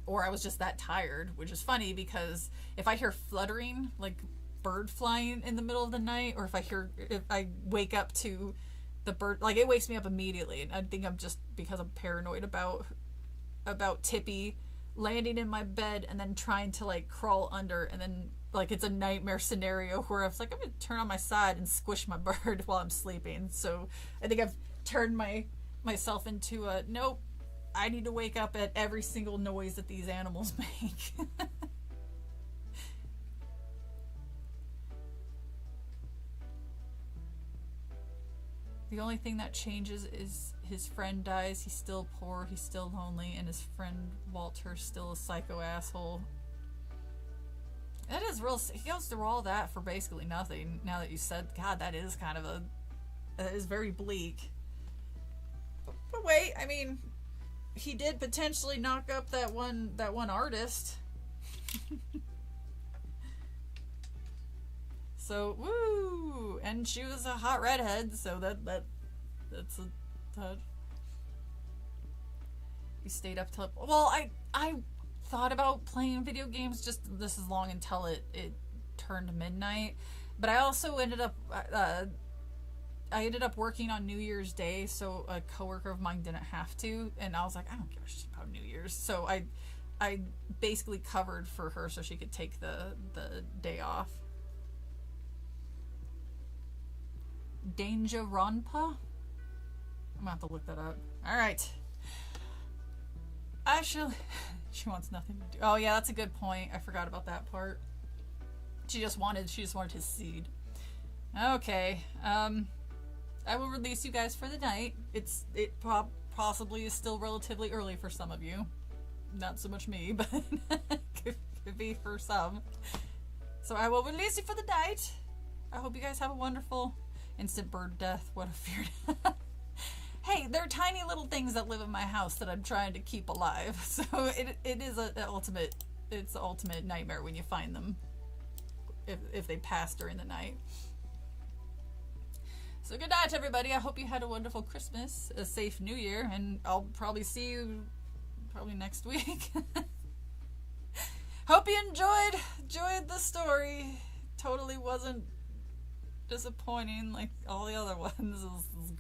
or I was just that tired, which is funny because if I hear fluttering, like bird flying in the middle of the night, or if I wake up to the bird, like it wakes me up immediately, and I think I'm just because I'm paranoid about Tippy landing in my bed and then trying to like crawl under, and then like it's a nightmare scenario where I was like, I'm gonna turn on my side and squish my bird while I'm sleeping. So I think I've turned myself into a nope, I need to wake up at every single noise that these animals make. The only thing that changes is his friend dies. He's still poor, he's still lonely, and his friend Walter's still a psycho asshole. That is real. He goes through all that for basically nothing. Now that you said, God, that is very bleak. But wait, I mean, he did potentially knock up that one artist. So woo, and she was a hot redhead, so that's a touch. You stayed up till I thought about playing video games just this as long until it turned midnight, but I also ended up working on New Year's Day, so a coworker of mine didn't have to, and I was like, I don't give a shit about New Year's, so I basically covered for her so she could take the day off. Danjaronpa? I'm gonna have to look that up. Alright. Actually, she wants nothing to do. Oh yeah, that's a good point. I forgot about that part. She just wanted his seed. Okay. I will release you guys for the night. It possibly is still relatively early for some of you. Not so much me, but could be for some. So I will release you for the night. I hope you guys have a wonderful instant bird death. What a fear. Hey, they're tiny little things that live in my house that I'm trying to keep alive. So it is it's the ultimate nightmare when you find them. If they pass during the night. So good night, everybody. I hope you had a wonderful Christmas, a safe New Year, and I'll probably see you next week. Hope you enjoyed the story. Totally wasn't disappointing like all the other ones. It was great.